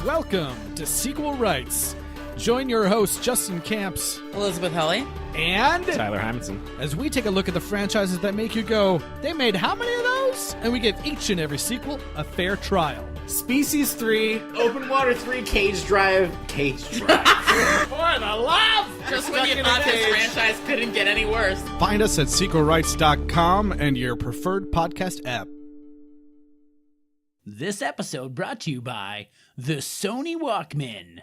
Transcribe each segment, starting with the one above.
Welcome to Sequel Rights. Join your hosts, Justin Camps, Elizabeth Helly, and Tyler Hamilton, as we take a look at the franchises that make you go, they made how many of those? And we give each and every sequel a fair trial. Species 3, Open Water 3, Cage Drive. For the love! just when you thought this franchise couldn't get any worse. Find us at sequelrights.com and your preferred podcast app. This episode brought to you by the Sony Walkman.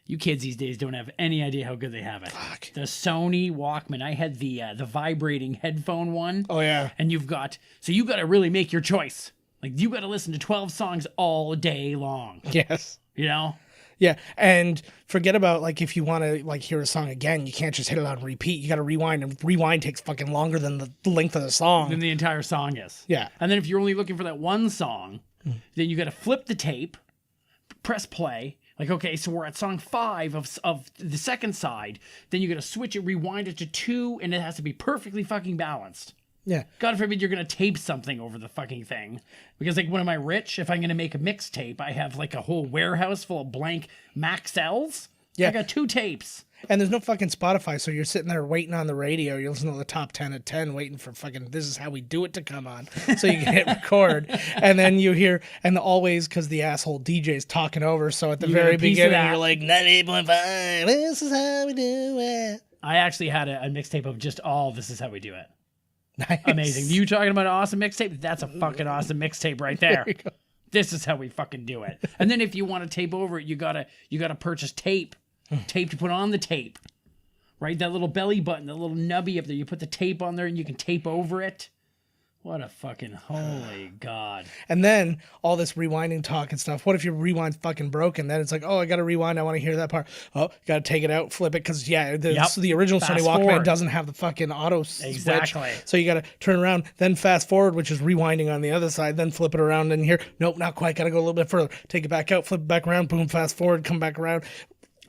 You kids these days don't have any idea how good they have it. Fuck. The Sony Walkman. I had the vibrating headphone one. Oh, yeah. And you got to really make your choice. Like, you got to listen to 12 songs all day long. Yes. You know? Yeah, and forget about, like, if you want to, like, hear a song again, you can't just hit it on repeat. You got to rewind, and rewind takes fucking longer than the length of the song. Than the entire song is. Yeah. And then if you're only looking for that one song, then you got to flip the tape, press play. Like, okay, so we're at song 5 of the second side. Then you got to switch it, rewind it to 2, and it has to be perfectly fucking balanced. Yeah. God forbid you're going to tape something over the fucking thing. Because, like, when am I rich? If I'm going to make a mixtape, I have, like, a whole warehouse full of blank Maxells. Yeah. I got 2 tapes. And there's no fucking Spotify, so you're sitting there waiting on the radio. You're listening to the top 10 at 10, waiting for fucking This Is How We Do It to come on. So you can hit record. And then you hear, and always because the asshole DJ's talking over. So at the You get very a piece of beginning, that. you're like, 98.5, this is how we do it. I actually had a mixtape of just all This Is How We Do It. Nice. Amazing. You talking about an awesome mixtape? That's a fucking awesome mixtape right there. There you go. This is how we fucking do it. And then if you want to tape over it, you gotta purchase tape. Tape to put on the tape. Right? That little belly button, that little nubby up there. You put the tape on there and you can tape over it. What a fucking holy God. And then all this rewinding talk and stuff. What if your rewind's fucking broken? Then it's like, oh, I got to rewind. I want to hear that part. Oh, got to take it out, flip it. Because, yeah, the original Fast Sony Walkman forward. doesn't have the fucking auto Exactly. switch. So you got to turn around, then fast forward, which is rewinding on the other side, then flip it around and here. Nope, not quite. Got to go a little bit further. Take it back out, flip it back around, boom, fast forward, come back around.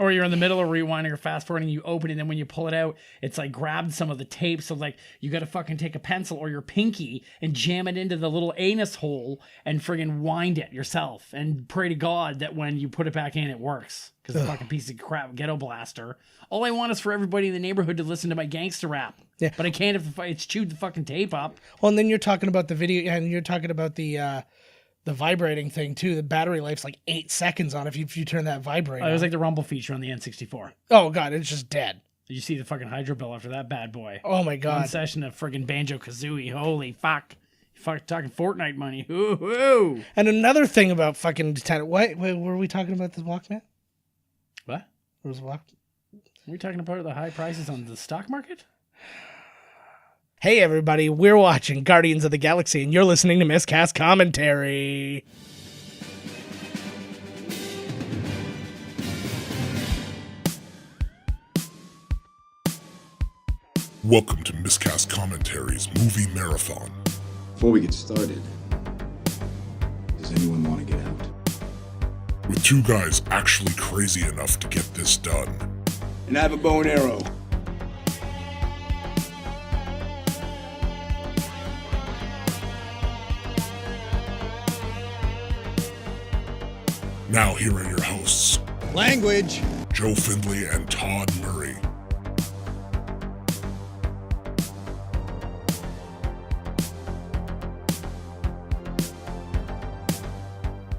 Or you're in the middle of rewinding or fast forwarding, you open it, and then when you pull it out, it's like grabbed some of the tape. So, like, you got to fucking take a pencil or your pinky and jam it into the little anus hole and friggin' wind it yourself. And pray to God that when you put it back in, it works. Because the fucking piece of crap ghetto blaster. All I want is for everybody in the neighborhood to listen to my gangster rap. Yeah. But I can't if it's chewed the fucking tape up. Well, and then you're talking about the video, and you're talking about the vibrating thing, too. The battery life's like 8 seconds on if you turn that vibrate It was on. like the rumble feature on the N64. Oh, God, it's just dead. Did you see the fucking hydro bill after that bad boy? Oh, my One God. session of friggin' Banjo-Kazooie. Holy fuck. Fuck, talking Fortnite money. Ooh. And another thing about fucking... What were we talking about the Walkman? What? Or was it Walk? Are we talking about the high prices on the stock market? Hey everybody, we're watching Guardians of the Galaxy and you're listening to Miscast Commentary. Welcome to Miscast Commentary's Movie Marathon. Before we get started, does anyone want to get out? With 2 guys actually crazy enough to get this done. And I have a bow and arrow. Now here are your hosts, Language! Joe Findlay and Todd Murray.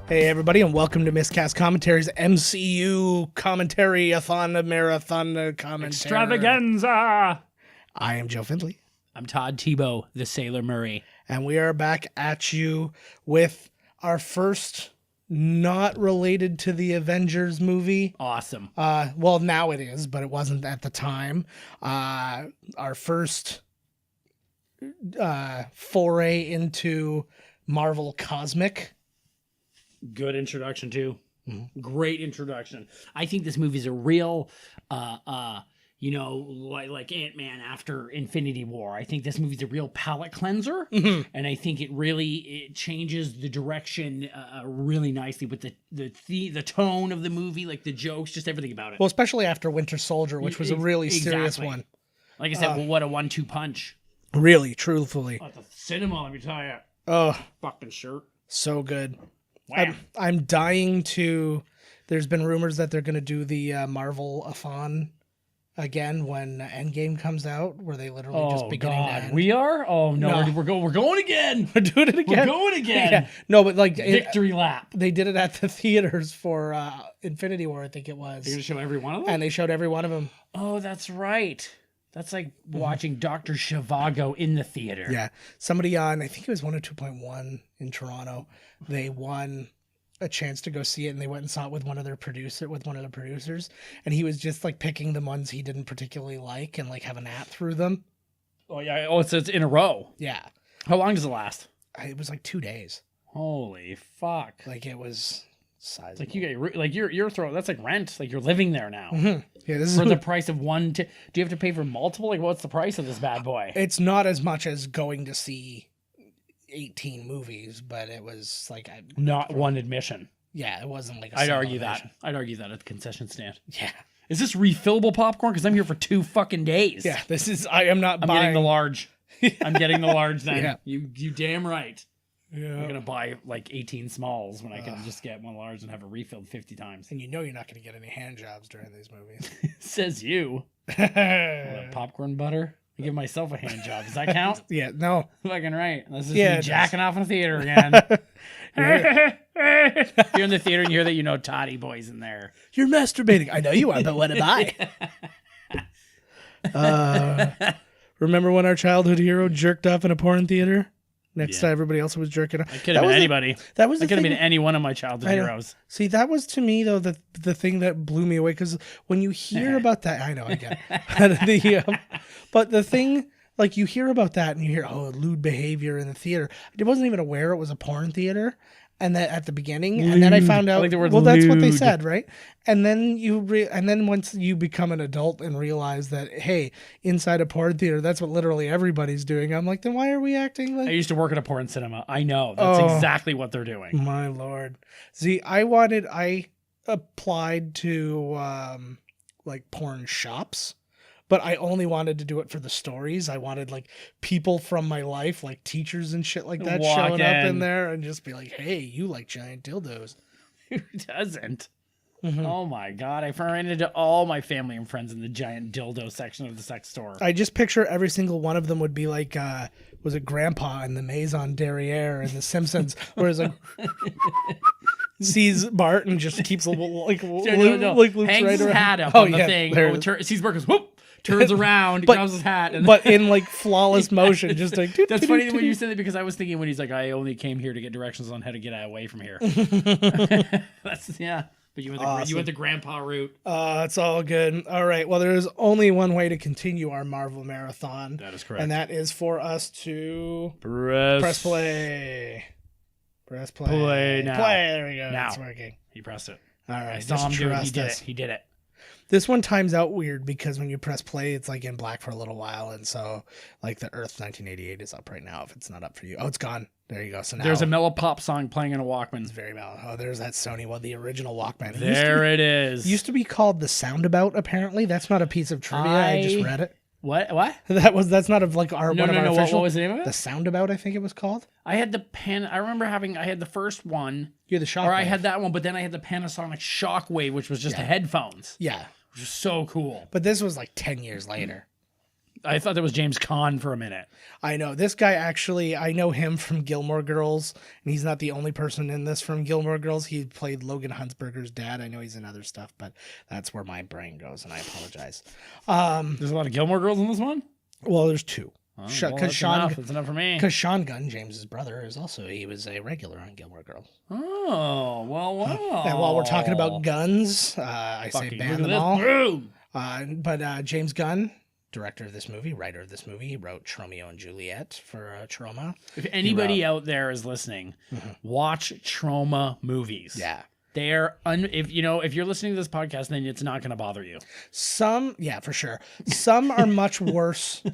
Hey everybody, and welcome to Miscast Commentary's MCU Commentary-a-thon, marathon commentary. Extravaganza! I am Joe Findlay, I'm Todd Tebow, the Sailor Murray. and we are back at you with our first not related to the Avengers movie. Awesome. Well, now it is, but it wasn't at the time. Our first foray into Marvel Cosmic. Good introduction, too. Great introduction. I think this movie's a real, like Ant-Man after Infinity War. I think this movie's a real palate cleanser, and I think it changes the direction really nicely with the tone of the movie, like the jokes, just everything about it. Well, especially after Winter Soldier, which was a really serious Exactly. one. Like I said, what a 1-2 punch. Really, truthfully. At the cinema, let me tell you. Oh, Fucking shirt. so good. Wham. I'm dying to. There's been rumors that they're going to do the Marvel-a-thon again when Endgame comes out, where they literally just beginning to end. We are? Oh no, No. We're going again. We're doing it again. We're going again. Yeah. No, but like Victory lap. they did it at the theaters for Infinity War, I think it was, You're gonna show every one of them? and they showed every one of them. Oh, that's right. That's like watching Dr. Zhivago in the theater. Yeah, somebody on, I think it was 102.1 in Toronto. They won a chance to go see it, and they went and saw it with one of the producers, and he was just like picking the ones he didn't particularly like and like have a nap through them. Oh yeah. Oh, it's in a row. Yeah, How long does it last? it was like 2 days. Holy fuck! Like it was sizable. Like you get your throw. That's like rent. Like you're living there now Yeah, this is for the price of one. Do you have to pay for multiple? Like what's the price of this bad boy? It's not as much as going to see 18 movies, but it was like Not one admission. it wasn't like a I'd single argue admission. that. I'd argue that at the concession stand. Yeah. Is this refillable popcorn? Because I'm here for 2 fucking days. Yeah, this is I am not I'm buying getting the large. I'm getting the large then. Yeah. You damn right. Yeah. I'm gonna buy like 18 smalls when I can just get one large and have it refilled 50 times. And you know you're not going to get any hand jobs during these movies. Says you. What, popcorn butter? I give myself a hand job. Does that count? Yeah, no. Fucking right. This is Yeah, me it jacking off in the theater again. You're in the theater and you hear that, you know, Toddy Boy's in there. You're masturbating. I know you are, but what am I? Remember when our childhood hero jerked off in a porn theater? Next to everybody else who was jerking off. It could have been anybody. That was It the could have thing. been any one of my childhood I know. heroes. See, that was to me though the thing that blew me away, because when you hear about that, I know I get it. But the thing, like you hear about that and you hear lewd behavior in the theater. I wasn't even aware it was a porn theater, and that at the beginning, and then I found out. like the word that's what they lewd. said, right? And then and then once you become an adult and realize that hey, inside a porn theater, that's what literally everybody's doing. I'm like, then why are we acting like? I used to work at a porn cinema. I know. That's exactly what they're doing. My lord. See, I applied to like porn shops, but I only wanted to do it for the stories. I wanted like people from my life, like teachers and shit like that, Walk showing up in. in there and just be like, hey, you like giant dildos. Who doesn't? Mm-hmm. Oh my God. I ran into all my family and friends in the giant dildo section of the sex store. I just picture every single one of them would be like, was it Grandpa in the Maison Derriere and The Simpsons, where it's like sees Bart and just keeps like No. loops Hangs right his around. hat up on the thing. there Oh, it is. sees Bart goes, whoop, turns around, But- grabs his hat. And But in like flawless motion, just like that's funny when you said that, because I was thinking when he's like, I only came here to get directions on how to get away from here. But you went the grandpa route. It's all good. All right. Well, there is only one way to continue our Marvel marathon. That is correct. And that is for us to press play. Press play. Play now. Play. There we go. Now. It's working. He pressed it. All right. I saw him just do it. He trust did us. it. He did it. This one times out weird because when you press play, it's like in black for a little while. And so, like, the Earth 1988 is up right now if it's not up for you. Oh, it's gone. There you go. So now There's a mellow pop song playing in a Walkman. very mellow. Oh, there's that Sony one, the original Walkman. There it is. Used to be called the Soundabout, apparently. That's not a piece of trivia. I just read it. What? That's not like our No, one of our no. official. What was the name of it? The Soundabout, I think it was called. I had the I remember I had the first one. You're the Shockwave. Or I had that one, but then I had the Panasonic Shockwave, which was just the headphones. Yeah, Which was so cool. but this was like 10 years later. I thought that was James Gunn for a minute. I know this guy actually. I know him from Gilmore Girls, and he's not the only person in this from Gilmore Girls. He played Logan Huntsberger's dad. I know he's in other stuff, but that's where my brain goes, and I apologize. There's a lot of Gilmore Girls in this one? Well, there's two. Well, Because Sean, That's enough for me. because Sean Gunn, James's brother, he was a regular on Gilmore Girls. Oh, well. And while we're talking about guns, I say Fucking ban look them at all. this. Boom. But James Gunn, director of this movie, writer of this movie, he wrote Tromeo and Juliet for Troma. If anybody out there is listening, watch Trauma movies. Yeah. They're if you're listening to this podcast, then it's not going to bother you. Some, yeah, for sure. Some are much worse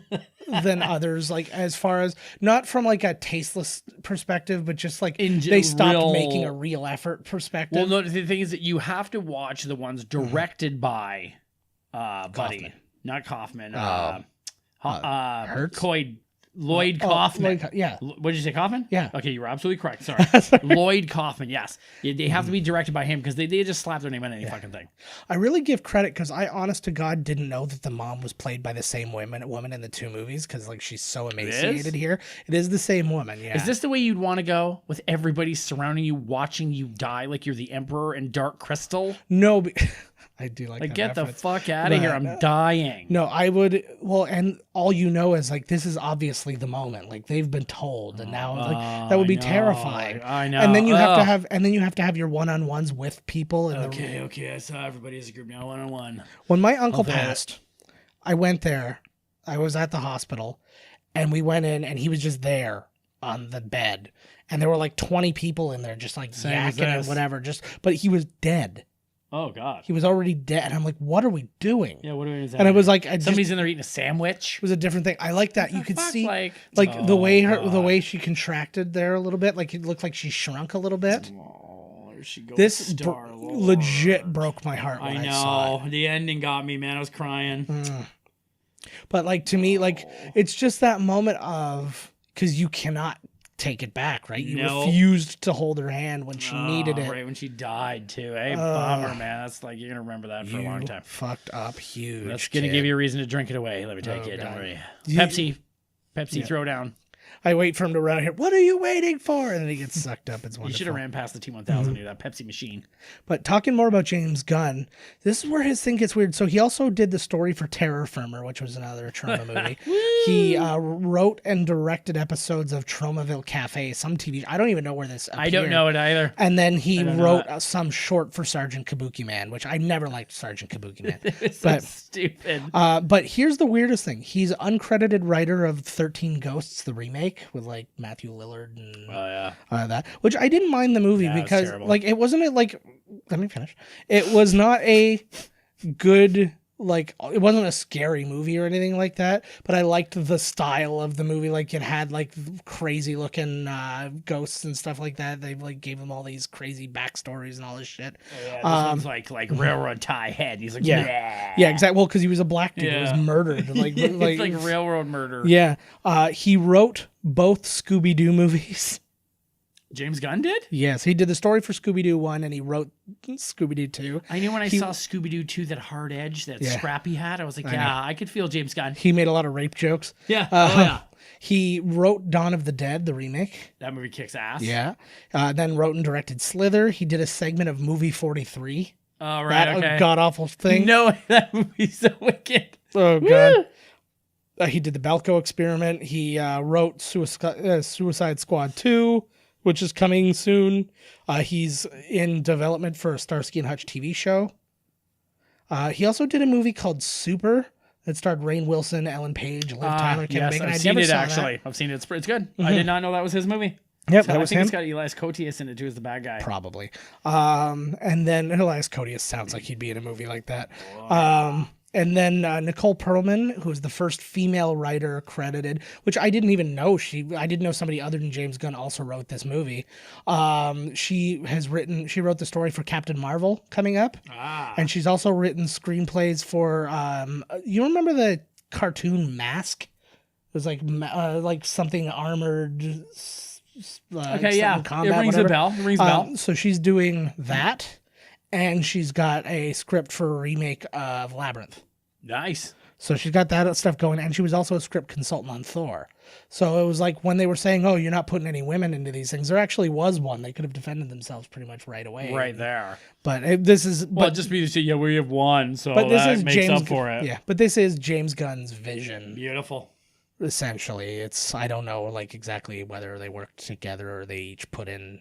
than others, like as far as not from like a tasteless perspective, but just like they stopped making a real effort perspective. Well, no, the thing is that you have to watch the ones directed by Buddy, not Kaufman. Hertz? Coyd. Lloyd Kaufman. Yeah. What did you say, Kaufman? Yeah. Okay, you were absolutely correct. Sorry. Lloyd Kaufman, yes. They have to be directed by him because they just slap their name on any fucking thing. I really give credit because I, honest to God, didn't know that the mom was played by the same woman in the two movies because like she's so emaciated here. It is the same woman, yeah. Is this the way you'd want to go with everybody surrounding you, watching you die like you're the Emperor in Dark Crystal? No, I do like that get the reference. fuck out of here. I'm dying. No, I would. Well, and all you know is like this is obviously the moment. Like they've been told, and now like that would be terrifying. I know. And then you have to have your one-on-ones with people. In Okay. I saw everybody as a group now, one-on-one. When my uncle passed, I went there. I was at the hospital, and we went in, and he was just there on the bed, and there were like 20 people in there, just like yakking and whatever. But he was dead. Oh God, he was already dead. And I'm like, what are we doing? Yeah, what are we doing? And it was like somebody's in there eating a sandwich. It was a different thing. I like that. You could see like the way she contracted there a little bit. Like it looked like she shrunk a little bit. Oh, there she goes. This legit broke my heart when I saw it. The ending got me, man. I was crying. But like to me, like it's just that moment of because you cannot take it back, right? You refused to hold her hand when she needed it. Right, when she died, too. Hey, bummer, man. That's like, you're going to remember that for a long time. Fucked up huge. That's going to give you a reason to drink it away. Let me take it. Don't worry. Pepsi, throw down. I wait for him to run out here. What are you waiting for? And then he gets sucked up. It's wonderful. You should have ran past the T1000 near that Pepsi machine. But talking more about James Gunn, this is where his thing gets weird. So he also did the story for Terror Firmer, which was another trauma movie. He wrote and directed episodes of Tromaville Cafe, some TV. I don't even know where this appeared. I don't know it either. And then he wrote some short for Sergeant Kabuki Man, which I never liked Sergeant Kabuki Man. It's so stupid. But here's the weirdest thing. He's uncredited writer of 13 Ghosts, the remake, with like Matthew Lillard and that, which I didn't mind the movie because like it wasn't let me finish. It was not a good it wasn't a scary movie or anything like that, but I liked the style of the movie. Like it had like crazy looking ghosts and stuff like that. They like gave them all these crazy backstories and all this shit. This one's like railroad tie head. He's like, yeah, exactly. Well, because he was a black dude who was murdered. It's like railroad murder. Yeah. He wrote both Scooby-Doo movies. James Gunn did? Yes, he did the story for Scooby-Doo 1 and he wrote Scooby-Doo 2. I knew when I saw Scooby-Doo 2, that hard edge, that scrappy hat, I was like, I could feel James Gunn. He made a lot of rape jokes. Yeah. He wrote Dawn of the Dead, the remake. That movie kicks ass. Yeah. Then wrote and directed Slither. He did a segment of Movie 43. Oh, right, that god-awful thing. No, that movie's so wicked. Oh, God. He did the Balco Experiment. He wrote Suicide Squad 2. Which is coming soon. He's in development for a Starsky and Hutch TV show. He also did a movie called Super that starred Rainn Wilson, Ellen Page, Liv Tyler, Kevin Bacon. I've seen it actually. I've seen it. It's good. I did not know that was his movie. Yep, that was him. It's got Elias Koteas in it too as the bad guy. Probably. And then Elias Koteas sounds like he'd be in a movie like that. And then Nicole Perlman, who was the first female writer credited, which I didn't even know. I didn't know somebody other than James Gunn also wrote this movie. She wrote the story for Captain Marvel coming up. And she's also written screenplays for, you remember the cartoon Mask? It was like something armored. Okay, yeah. Combat, it rings whatever. a bell. It rings a bell. So she's doing that. And she's got a script for a remake of Labyrinth. Nice. So she's got that stuff going. And she was also a script consultant on Thor. So it was like when they were saying, oh, you're not putting any women into these things, there actually was one. They could have defended themselves pretty much right away. Right there. But this is... Well, just be to say, yeah, we have one, so but this that is makes James, up for it. Yeah, but this is James Gunn's vision. Beautiful. Essentially. I don't know like exactly whether they worked together or they each put in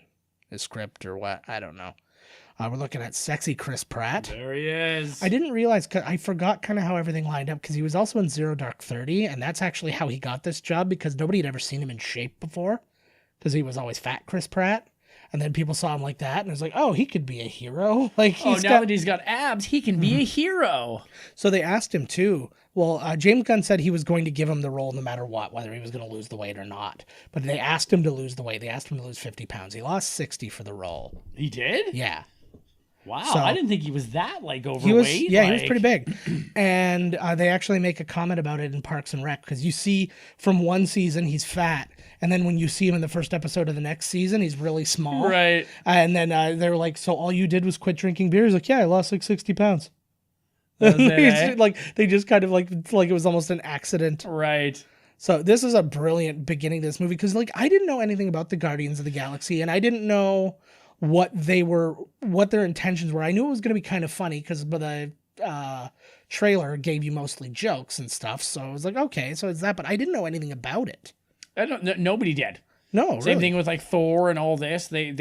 a script or what. I don't know. We're looking at sexy Chris Pratt. There he is. I didn't realize, I forgot kind of how everything lined up because he was also in Zero Dark 30, and that's actually how he got this job because nobody had ever seen him in shape before because he was always fat Chris Pratt. And then people saw him like that, and it was like, oh, he could be a hero. Like, now that he's got abs, he can be a hero. So they asked him too. Well, James Gunn said he was going to give him the role no matter what, whether he was going to lose the weight or not. But they asked him to lose the weight. They asked him to lose 50 pounds. He lost 60 for the role. He did? Yeah. Wow, So- I didn't think he was that like overweight. He was pretty big. And they actually make a comment about it in Parks and Rec because you see from one season he's fat, and then when you see him in the first episode of the next season, he's really small. Right. And then they're like, "So all you did was quit drinking beer?" He's like, "Yeah, I lost like 60 pounds." Was it, eh? Like they just kind of like it was almost an accident. Right. So this is a brilliant beginning to this movie because like I didn't know anything about the Guardians of the Galaxy, and I didn't know what their intentions were. I knew it was going to be kind of funny because the trailer gave you mostly jokes and stuff. So I was like, okay, so it's that, but I didn't know anything about it. Nobody did. No, Same really. thing with like Thor and all this. They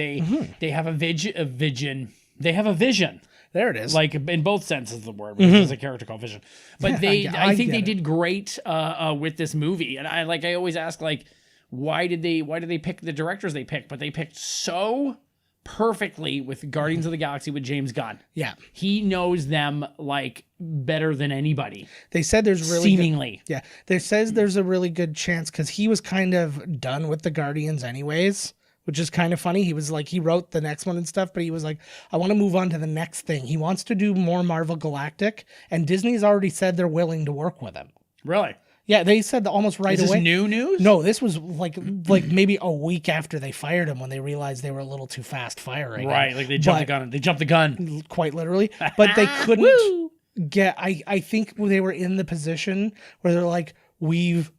have a vision. They have a vision. There it is. Like in both senses of the word, because there's a character called Vision. But I think they did great with this movie. And I always ask, like, why did they pick the directors they picked? But they picked so perfectly with Guardians of the Galaxy with James Gunn. Yeah. He knows them like better than anybody. They said there's really Seemingly. Yeah. There says there's a really good chance because he was kind of done with the Guardians anyways, which is kind of funny. He was like, he wrote the next one and stuff, but he was like, I want to move on to the next thing. He wants to do more Marvel Galactic, and Disney's already said they're willing to work with him. Really? Yeah, they said almost right Is away. this new news? No, this was like maybe a week after they fired him when they realized they were a little too fast firing. Right, him. like they jumped the But- gun. They jumped the gun. Quite literally. But they couldn't get I think they were in the position where they're like, we've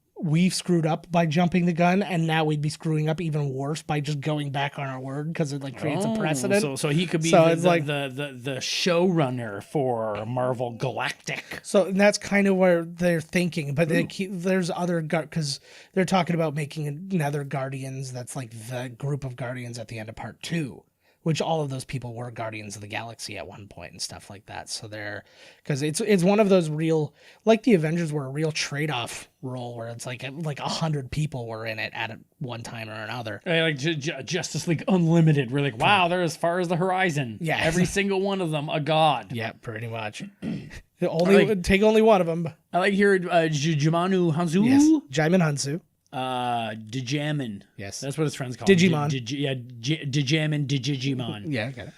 screwed up by jumping the gun, and now we'd be screwing up even worse by just going back on our word because it like creates a precedent. So he could be So the, it's the, like- the showrunner for Marvel Galactic. So that's kind of where they're thinking, but there's other because they're talking about making another Guardians that's like the group of Guardians at the end of part 2, which all of those people were Guardians of the Galaxy at one point and stuff like that. So because it's one of those real, like the Avengers were a real trade-off role where it's like 100 people were in it at one time or another. Like Justice League Unlimited. We're like, wow, they're as far as the horizon. Yeah. Every single one of them, a god. Yeah, pretty much. Take only one of them. I like here Jumanu Hanzu. Yes, Jaimin Hunsu. Dijamin. Yes. That's what his friends call Digimon. Dijamin, Digimon. Yeah, I got it.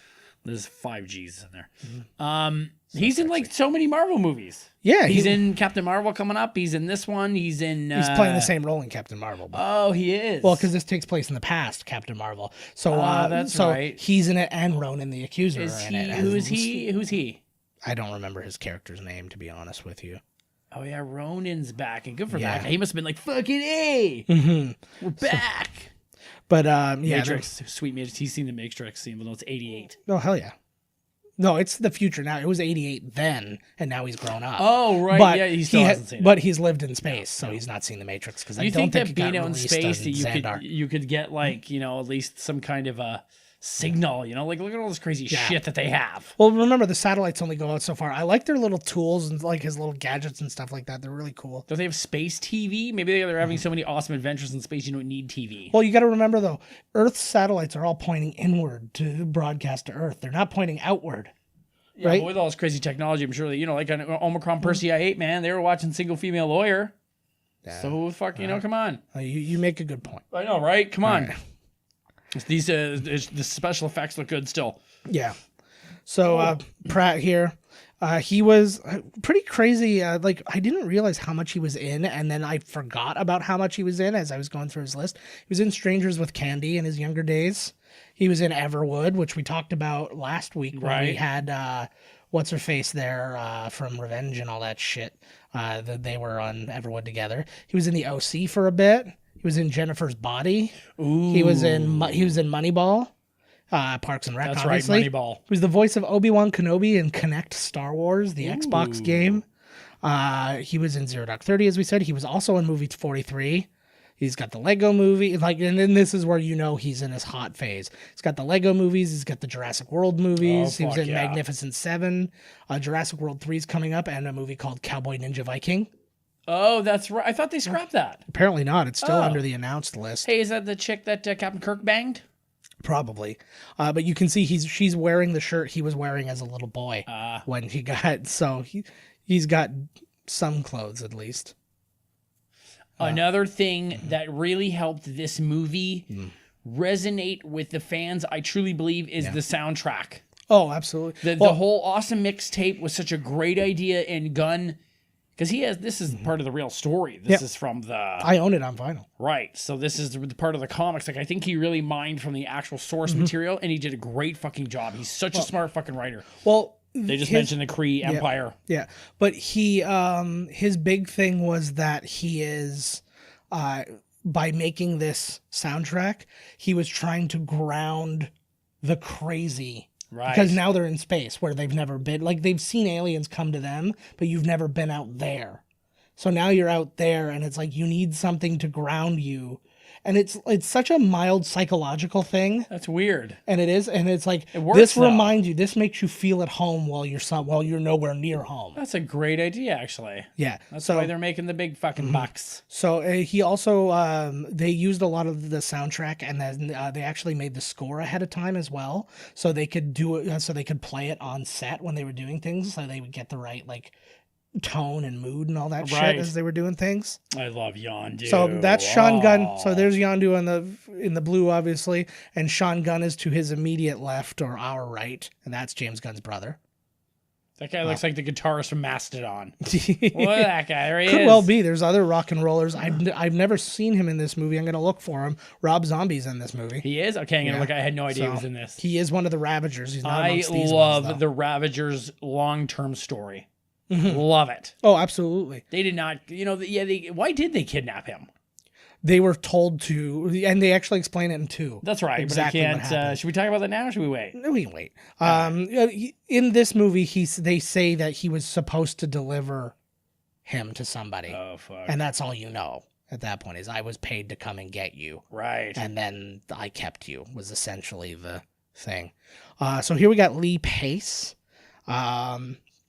There's 5 G's in there. He's in like so many Marvel movies. Yeah, He's in Captain Marvel coming up. He's in this one. He's in. He's playing the same role in Captain Marvel. But, Oh, he is. well, because this takes place in the past, Captain Marvel. So that's right. He's in it, and Ronan the Accuser is are in he? it. Who is he? Who's he? I don't remember his character's name, to be honest with you. Oh yeah, Ronan's back, and good for Yeah. that. He must have been like, "Fucking A, we're back." But yeah, Matrix, sweet Matrix. He's seen the Matrix scene, but it's 88. oh hell yeah. No, it's the future now. It was 88 then, and now he's grown up. Oh right, But yeah, he still hasn't seen it. But he's lived in space, so he's not seen the Matrix. Because I You don't think that it got being out in released space on that Xandar. you could get like at least some kind of a signal, like look at all this crazy shit that they have. Well, remember the satellites only go out so far. I like their little tools and like his little gadgets and stuff like that. They're really cool. Don't they have space TV? Maybe they're having so many awesome adventures in space you don't need TV. Well, you got to remember though, Earth's satellites are all pointing inward to broadcast to Earth. They're not pointing outward. Yeah, right? but with all this crazy technology, I'm sure that like on Omicron Percy I 8, man, they were watching Single Female Lawyer. Yeah. So who the fuck, come on. You make a good point. I know, right? Come on. Right. These the special effects look good still. Yeah. So Pratt here, he was pretty crazy. Like I didn't realize how much he was in, and then I forgot about how much he was in as I was going through his list. He was in Strangers with Candy in his younger days. He was in Everwood, which we talked about last week when we had what's her face there from Revenge and all that shit. That they were on Everwood together. He was in the OC for a bit. He was in Jennifer's Body. Ooh. He was in Moneyball. Parks and Rec, That's obviously. right, Moneyball. He was the voice of Obi-Wan Kenobi in Connect Star Wars, the Xbox game. He was in Zero Dark 30, as we said. He was also in movie 43. He's got the Lego movie, and then this is where he's in his hot phase. He's got the Lego movies. He's got the Jurassic World movies. He was in Magnificent Seven. Jurassic World 3 is coming up, and a movie called Cowboy Ninja Viking. Oh, that's right. I thought they scrapped that. Apparently not. It's still under the announced list. Hey, is that the chick that Captain Kirk banged? Probably. But you can see she's wearing the shirt he was wearing as a little boy when he got, so he's got some clothes at least. Another thing that really helped this movie resonate with the fans, I truly believe, is the soundtrack. Oh, absolutely. The whole awesome mixtape was such a great idea, and Gunn, because this is part of the real story. This is from the I own it on vinyl. right. So this is the part of the comics. Like I think he really mined from the actual source material, and he did a great fucking job. He's such a smart fucking writer. Well, They just mentioned the Kree Empire. Yeah, but he his big thing was that he is by making this soundtrack, he was trying to ground the crazy. Right. Because now they're in space where they've never been. Like, they've seen aliens come to them, but you've never been out there. So now you're out there, and it's like you need something to ground you. And it's such a mild psychological thing. That's weird. And it is, and it's like It works, this though. reminds you, this makes you feel at home while you're nowhere near home. That's a great idea, actually. Yeah. That's why they're making the big fucking bucks. So he also they used a lot of the soundtrack, and then they actually made the score ahead of time as well, so they could do it, so they could play it on set when they were doing things, so they would get the right like tone and mood and all that shit as they were doing things. I love Yondu. So that's Sean Gunn. So there's Yondu in the blue, obviously, and Sean Gunn is to his immediate left or our right, and that's James Gunn's brother. That guy looks like the guitarist from Mastodon. What that guy? There he Could is. well be. There's other rock and rollers. I've never seen him in this movie. I'm gonna look for him. Rob Zombie's in this movie. He is? Okay, I'm gonna Yeah. look. I had no idea he So, was in this. He is one of the Ravagers. He's not I amongst these love ones, though. the Ravagers' long-term story. Love it. Oh, absolutely. They did not, why did they kidnap him? They were told to, and they actually explain it in 2. That's right, Exactly but I what can't, happened. should we talk about that now or should we wait? No, we can wait. In this movie, they say that he was supposed to deliver him to somebody, Oh, fuck. and that's all you know at that point is I was paid to come and get you, Right. and then I kept you was essentially the thing. So here we got Lee Pace,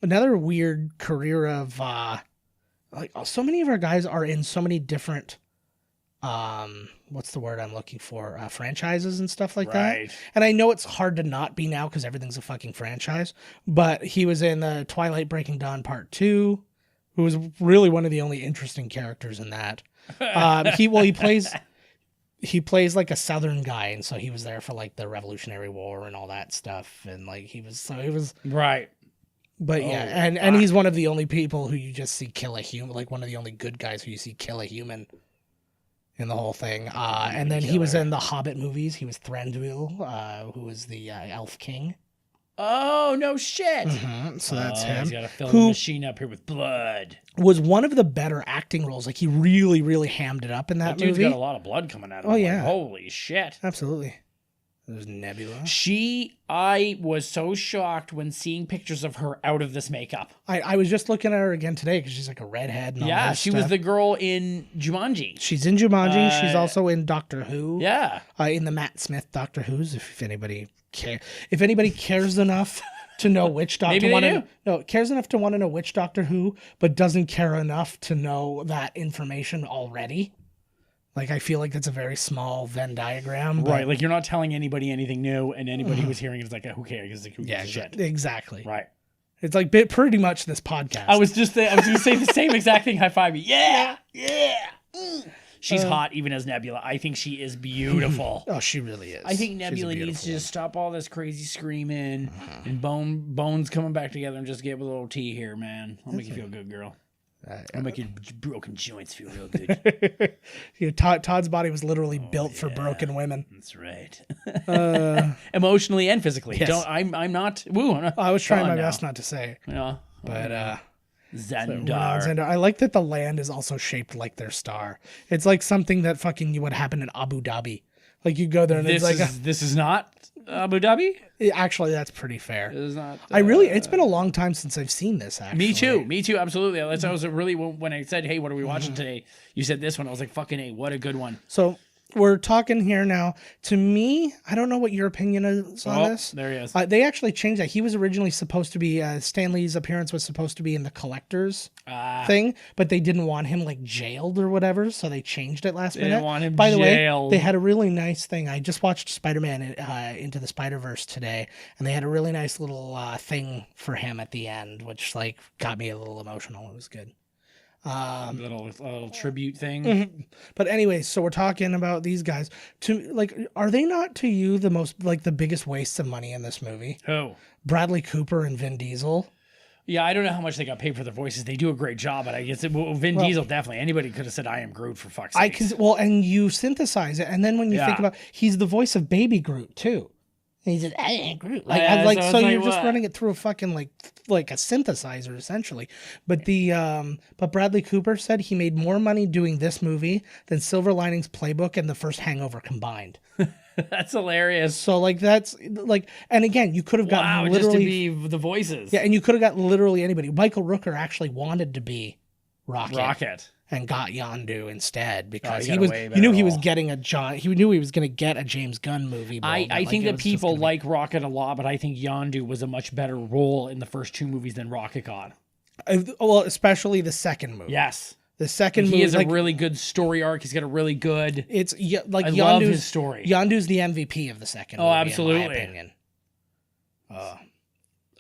another weird career of like so many of our guys are in so many different what's the word I'm looking for, franchises and stuff like Right. that. And I know it's hard to not be now because everything's a fucking franchise, but he was in the Twilight Breaking Dawn Part 2, who was really one of the only interesting characters in that. He plays like a Southern guy, and so he was there for like the Revolutionary War and all that stuff, and like he was Right. but yeah, and he's one of the only people who you just see kill a human, like one of the only good guys who you see kill a human in the whole thing. And then he was in the Hobbit movies. He was Thranduil, who was the Elf King. Oh, no shit. So that's him. He's got to fill the Who machine up here with blood. was one of the better acting roles. Like he really, really hammed it up in that That dude's movie. got a lot of blood coming out of him. Oh, Like, yeah. holy shit. Absolutely. There's Nebula. I was so shocked when seeing pictures of her out of this makeup. I was just looking at her again today because she's like a redhead and all Yeah, that she was stuff. the girl in Jumanji. She's in Jumanji. She's also in Doctor Who. Yeah. In the Matt Smith Doctor Who's, if anybody cares enough to know which Doctor Maybe they do. cares enough to want to know which Doctor Who, but doesn't care enough to know that information already. Like, I feel like that's a very small Venn diagram. But Right. Like, you're not telling anybody anything new, and anybody who's hearing it is like, who cares? Like, who gives yeah, a shit? exactly. Right. It's like pretty much this podcast. I was going to say the same exact thing. High five me. Yeah. Yeah. She's hot even as Nebula. I think she is beautiful. Oh, she really is. I think She's a Nebula needs beautiful to just stop all this crazy screaming and bones coming back together and just give a little tea here, man. I'll make you feel good, girl. I'll make your broken joints feel real good. Yeah, Todd's body was literally built for broken women. That's right. Emotionally and physically. Yes. I'm not. Woo. I'm not, I was trying Come my on now. best not to say it, You know, but Xandar. And I like that the land is also shaped like their star. It's like something that fucking would happen in Abu Dhabi. Like you go there and This it's like this is not Abu Dhabi. actually that's pretty fair. This is not. It's been a long time since I've seen this. Actually, Me too. Absolutely. That's I was really when I said, "Hey, what are we watching today?" You said this one. I was like, "Fucking A, what a good one." So we're talking here now. To me, I don't know what your opinion is on this. There he is. They actually changed that. He was originally supposed to be Stanley's appearance was supposed to be in the collector's thing, but they didn't want him like jailed or whatever, so they changed it last minute. didn't want him By the jailed. way, they had a really nice thing. I just watched Spider-Man Into the Spider-Verse today, and they had a really nice little thing for him at the end, which like got me a little emotional. It was good. Little tribute thing. Mm-hmm. But anyway, so we're talking about these guys. Are they not to you the most the biggest wastes of money in this movie? Who? Bradley Cooper and Vin Diesel. Yeah, I don't know how much they got paid for their voices. They do a great job, but I guess Vin Diesel definitely. Anybody could have said, "I am Groot" for fuck's sake. And you synthesize it, and then when you think about, he's the voice of Baby Groot too. And he said, "I am Groot." So you're just running it through a fucking like a synthesizer essentially. But but Bradley Cooper said he made more money doing this movie than Silver Linings Playbook and the first Hangover combined. That's hilarious. So and again, you could have gotten just to literally be the voices. Yeah, and you could have got literally anybody. Michael Rooker actually wanted to be Rocket. And got Yondu instead because he knew he was getting he knew he was going to get a James Gunn movie. I think that people like Rocket a lot, but I think Yondu was a much better role in the first two movies than Rocket got. Well, especially the second movie. Yes. The second movie. He has a really good story arc. He's got a really good. I love his story. Yondu's the MVP of the second movie. Oh, absolutely. In my opinion.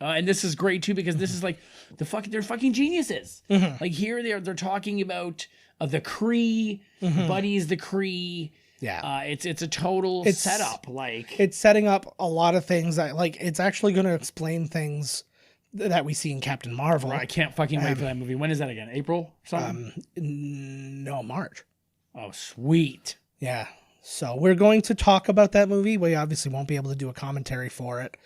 And this is great too because this is they're fucking geniuses. Mm-hmm. Like here they're talking about the Kree, Buddy's the Kree. Yeah. It's a total setup. It's setting up a lot of things that it's actually going to explain things that we see in Captain Marvel. I can't fucking wait for that movie. When is that again? April? No, March. Oh, sweet. Yeah. So we're going to talk about that movie. We obviously won't be able to do a commentary for it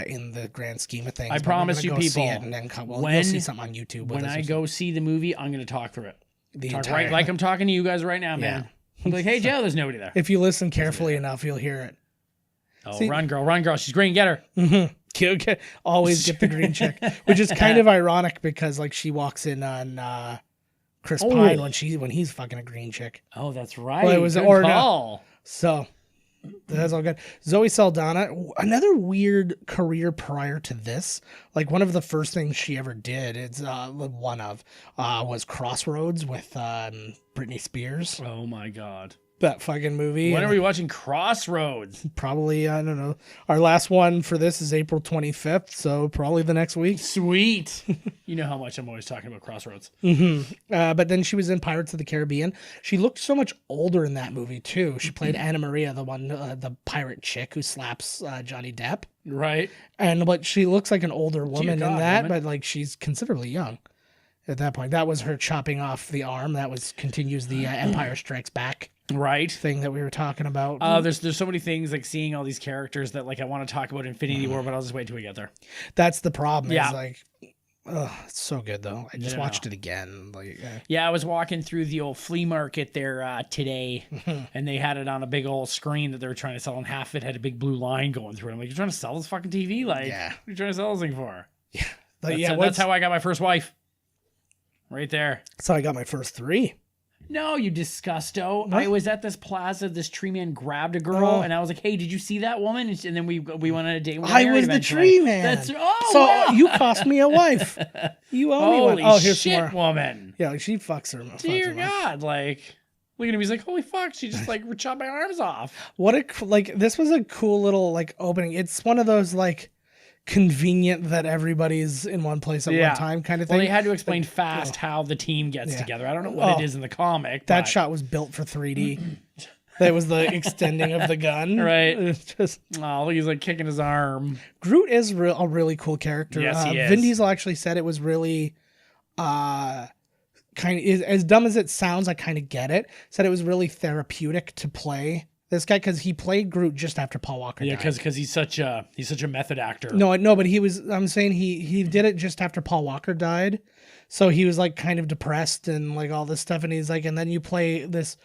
in the grand scheme of things. I promise you, people, see it and then you'll see something on YouTube. When I go see the movie, I'm going to talk through it. Entire, like I'm talking to you guys right now, man. I'm like, hey, Joe, there's nobody there. If you listen carefully enough, you'll hear it. Oh, run, girl. She's green. Get her. Mm-hmm. Always get the green chick, which is kind of ironic because she walks in on Chris Pine when he's fucking a green chick. Oh, that's right. Well, it was Good call. So that's all good. Zoe Saldana, another weird career prior to this. One of the first things she ever did, was Crossroads with Britney Spears. Oh my God. That fucking movie. When are we watching Crossroads? Probably, I don't know. Our last one for this is April 25th, so probably the next week. Sweet. You know how much I'm always talking about Crossroads. Mm-hmm. But then she was in Pirates of the Caribbean. She looked so much older in that movie, too. She played Anna Maria, the pirate chick who slaps Johnny Depp. Right. But she looks like an older woman in that, but she's considerably young at that point. That was her chopping off the arm. That continues the Empire Strikes Back. Right. Thing that we were talking about. There's so many things seeing all these characters that I want to talk about Infinity War, but I'll just wait till we get there. That's the problem. Yeah. It's so good though. I just watched it again. Yeah, I was walking through the old flea market there today, and they had it on a big old screen that they were trying to sell, and half of it had a big blue line going through it. I'm like, you're trying to sell this fucking TV? What are you trying to sell this thing for? Yeah. That's how I got my first wife. Right there. So I got my first 3. No, you disgusto. I was at this plaza. This tree man grabbed a girl, and I was like, "Hey, did you see that woman?" And then we went on a date. I was the tree man. You cost me a wife. You owe me one. Oh, here's shit, more. Woman. Yeah, she fucks her. Dear God, look at him. He's like, "Holy fuck!" She just chopped my arms off. This was a cool little opening. It's one of those convenient that everybody's in one place at one time kind of thing. Well, they had to explain fast how the team gets together. I don't know what it is in the comic. That shot was built for 3D. That was the extending of the gun. Right. It's just look, he's kicking his arm. Groot is a really cool character. Yes, he is. Vin Diesel actually said it was really kind of as dumb as it sounds. I kind of get it. Said it was really therapeutic to play this guy because he played Groot just after Paul Walker died. Yeah, because he's such a method actor. No, but I'm saying he did it just after Paul Walker died, so he was kind of depressed and all this stuff, and he's and then you play this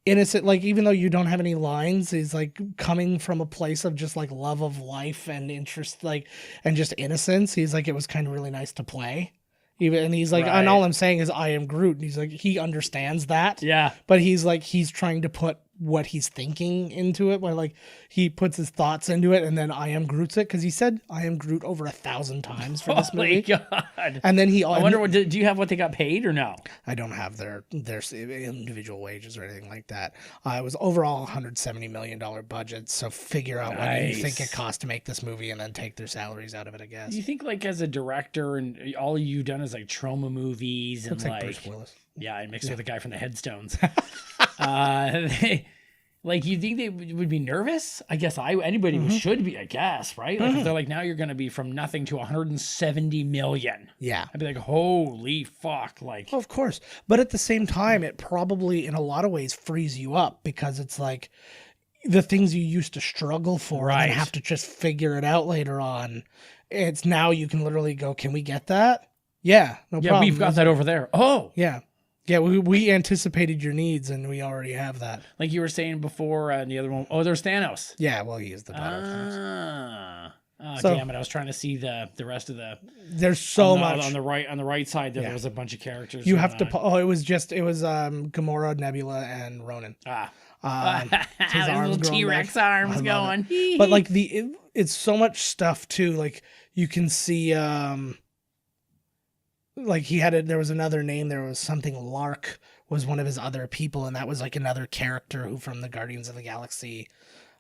innocent, even though you don't have any lines, he's coming from a place of just love of life and interest, and just innocence. He's it was kind of really nice to play. And he's right. And all I'm saying is I am Groot. And he's he understands that. Yeah. But he's he's trying to put what he's thinking into it, where like he puts his thoughts into it and then I am Groot's it, because he said I am Groot over 1,000 times for this Oh my movie. God. And then I wonder, do you have what they got paid or no? I don't have their individual wages or anything like that. It was overall $170 million budget, so figure out what you think it cost to make this movie and then take their salaries out of it, I guess. Do you think like as a director and all you've done is like trauma movies and Looks like Bruce Willis. Yeah, I mixed with the guy from the Headstones. Like, you think they would be nervous? I guess anybody should be, I guess, right? Like, if they're like, now you're going to be from nothing to 170 million. Yeah. I'd be like, holy fuck. Like, Of course. But at the same time, it probably, in a lot of ways, frees you up, because it's like the things you used to struggle for and Right. then have to just figure it out later on. It's now you can literally go, can we get that? Yeah, no yeah, problem. we've got that over there. Oh, Yeah. Yeah, we anticipated your needs and we already have that. like you were saying before, and the other one, oh, there's Thanos. Yeah, well, he is the daughter of Thanos. Oh, So- damn it. I was trying to see the rest of the There's so much. on the right side there was a bunch of characters. You going have to. on. It was Gamora, Nebula, and Ronan. His His little grown T-Rex back. arms I love going. it. But like it's so much stuff too. Like you can see, like there was another name. There was something Lark was one of his other people, and that was like another character who from the Guardians of the Galaxy.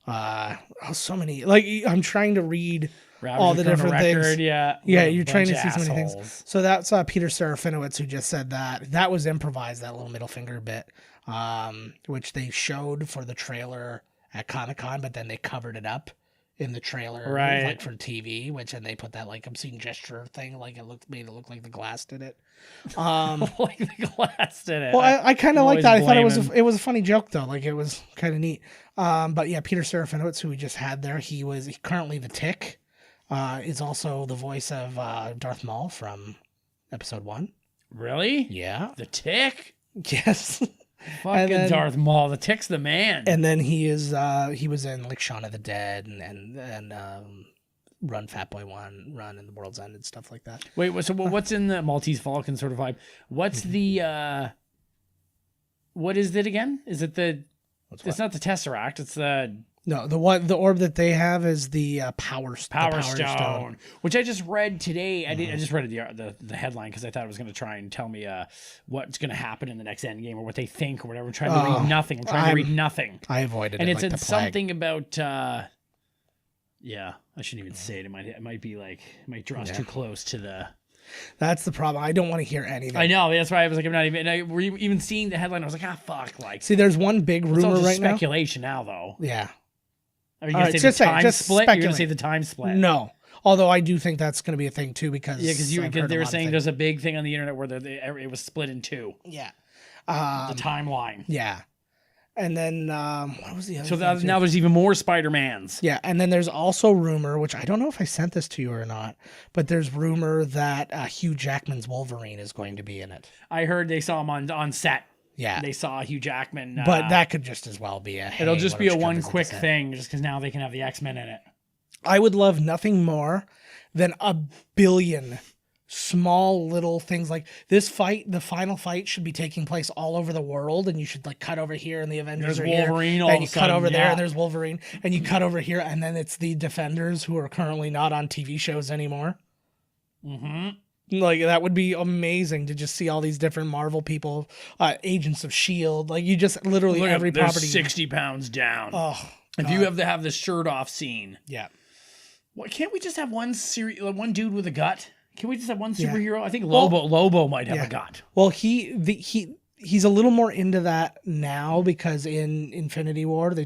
So many. Like I'm trying to read all the different things. Yeah, Yeah, what a you're trying to bunch see of so many assholes. things. So that's Peter Serafinowicz who just said that. That was improvised, that little middle finger bit, which they showed for the trailer at Comic-Con, but then they covered it up in the trailer, Right. like for TV, and they put that like obscene gesture thing, like made it look like the Glass did it. Like the Glass did it. Well, I kind of like always that. I thought blame him. it was a funny joke though. Like it was kind of neat. But yeah, Peter Serafinowicz, who we just had there, he's currently the Tick. Is also the voice of Darth Maul from Episode 1. Really? Yeah. The Tick? Yes. Fucking then- Darth Maul. The Tick's the man. And then he was in like Shaun of the Dead and Run Fat Boy Run and The World's End and stuff like that. Wait, so what's in the Maltese Falcon sort of vibe? What's the what is it again? Is it the? It's not the Tesseract. It's the No, the orb that they have is the Power Stone, which I just read today. I just read the headline because I thought it was going to try and tell me what's going to happen in the next Endgame or what they think or whatever. I'm trying to read nothing. I'm trying to read nothing. I avoided And it. it like said the plague. something about yeah, I shouldn't even say it. It might be like it might draw us too close to the. That's the problem. I don't want to hear anything. I know. That's why I was like, I'm not even. We're even seeing the headline. I was like, fuck. Like, See, there's one big it's all rumor just right now. speculation now, though. Yeah. Are you All gonna right, say just the say- time just split? You're gonna speculate. say the time split? No. Although I do think that's going to be a thing too, because Yeah, because I've heard they a were lot of saying things. there's a big thing on the internet where it was split in two. Yeah. The timeline. Yeah. And then what was the other So thing too? now there's even more Spider-Mans. Yeah, and then there's also rumor, which I don't know if I sent this to you or not, but there's rumor that Hugh Jackman's Wolverine is going to be in it. I heard they saw him on set. Yeah. They saw Hugh Jackman. But that could just as well be a it'll hey, just why be don't a you come one visit quick the set? thing, just because now they can have the X-Men in it. I would love nothing more than a billion small little things like this fight. The final fight should be taking place all over the world, and you should like cut over here, and the Avengers There's are here, Wolverine all and of you a cut sudden, over there, yeah. and there's Wolverine, and you cut over here, and then it's the Defenders who are currently not on TV shows anymore. Mm-hmm. Like that would be amazing to just see all these different Marvel people, Agents of S.H.I.E.L.D. Like you just literally every They're property. 60 pounds down. Oh, if you have to have the shirt off scene, yeah. what can't we just have one one dude with a gut? Can we just have one Yeah. superhero? I think Lobo might have yeah. a gut. Well, he's a little more into that now because in Infinity War they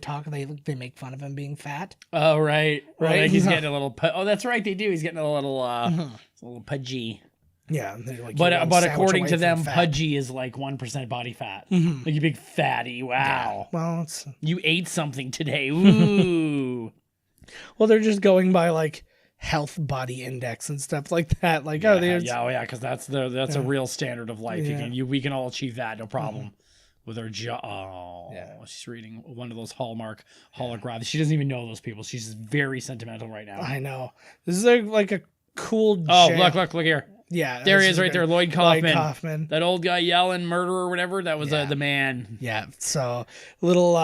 make fun of him being fat. Oh right. Right? Like he's getting a little. Oh, that's right. They do. He's getting a little pudgy. Yeah, and they're like, But you're one but sandwich according away to from them, fat. pudgy is like 1% body fat. Like you big fatty. Wow. Well, it's You ate something today. Ooh. they're just going by like health body index and stuff like that. Like yeah, because that's a real standard of life. Yeah. We can all achieve that, no problem. With her Yeah. she's reading one of those Hallmark holographs. She doesn't even know those people. She's very sentimental right now. I know this is like a cool. Oh, jam. look here. Yeah, There this he is right good. there, Lloyd Kaufman. Lloyd Kaufman. That old guy yelling murder or whatever. That was Yeah. the man. Yeah, so little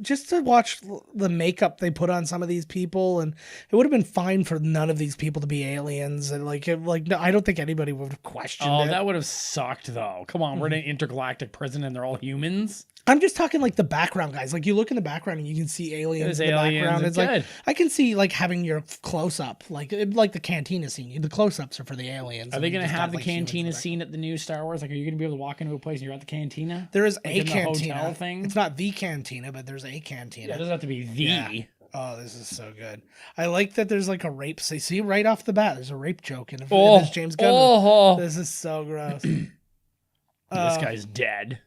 Just to watch the makeup they put on some of these people, and it would have been fine for none of these people to be aliens, and no, I don't think anybody would have questioned it. that would have sucked though. Come on, we're in an intergalactic prison and they're all humans. I'm just talking like the background guys. Like you look in the background and you can see aliens in the background. It's good. like I can see like having your close up, like the cantina scene. The close ups are for the aliens. Are they going to have the humans in cantina back. scene at the new Star Wars? Like, are you going to be able to walk into a place and you're at the cantina? There is Like a in the cantina. hotel thing? It's not the cantina, but there's a cantina. Yeah, it doesn't have to be the. Yeah. Oh, this is so good. I like that there's like a rape. See right off the bat, there's a rape joke in this James Gunn. Oh, This is so gross. this guy's dead.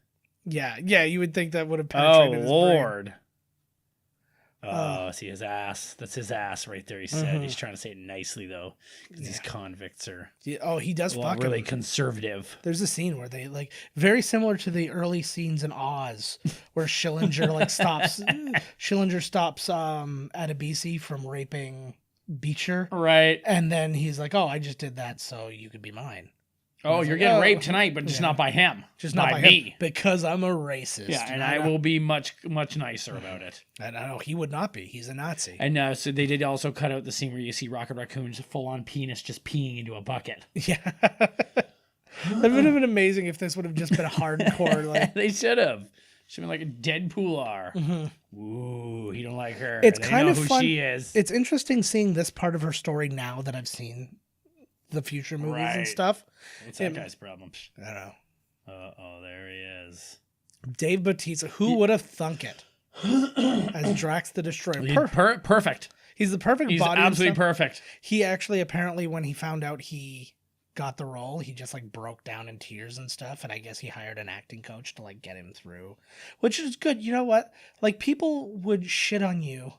Yeah. You would think that would have Oh, penetrated his brain. Lord. Oh, see his ass. That's his ass right there. He said he's trying to say it nicely though, because these convicts are He does fuck really him. Conservative. There's a scene where they like very similar to the early scenes in Oz, where Schillinger stops Adebisi from raping Beecher, Right. and then he's like, "Oh, I just did that so you could be mine." Oh, He's you're like, getting "Oh." raped tonight, but just not by him. Just not by me. him, because I'm a racist. Yeah, and I will be much nicer about it. And I know he would not be. He's a Nazi. And so they did also cut out the scene where you see Rocket Raccoon's full-on penis just peeing into a bucket. Yeah. That would have been amazing if this would have just been a hardcore like. They should have. Should have been like a Deadpool R. Ooh, he don't like her. It's They kind know of who fun. she is. It's interesting seeing this part of her story now that I've seen the future movies and Right. stuff. What's that guy's problem? I don't know. Oh, there he is. Dave Bautista, who would have thunk it as Drax the Destroyer? Perfect. He's the perfect He's body. and absolutely stuff. perfect. He actually apparently when he found out he got the role, he just like broke down in tears and stuff, and I guess he hired an acting coach to like get him through, which is good. You know what? Like people would shit on you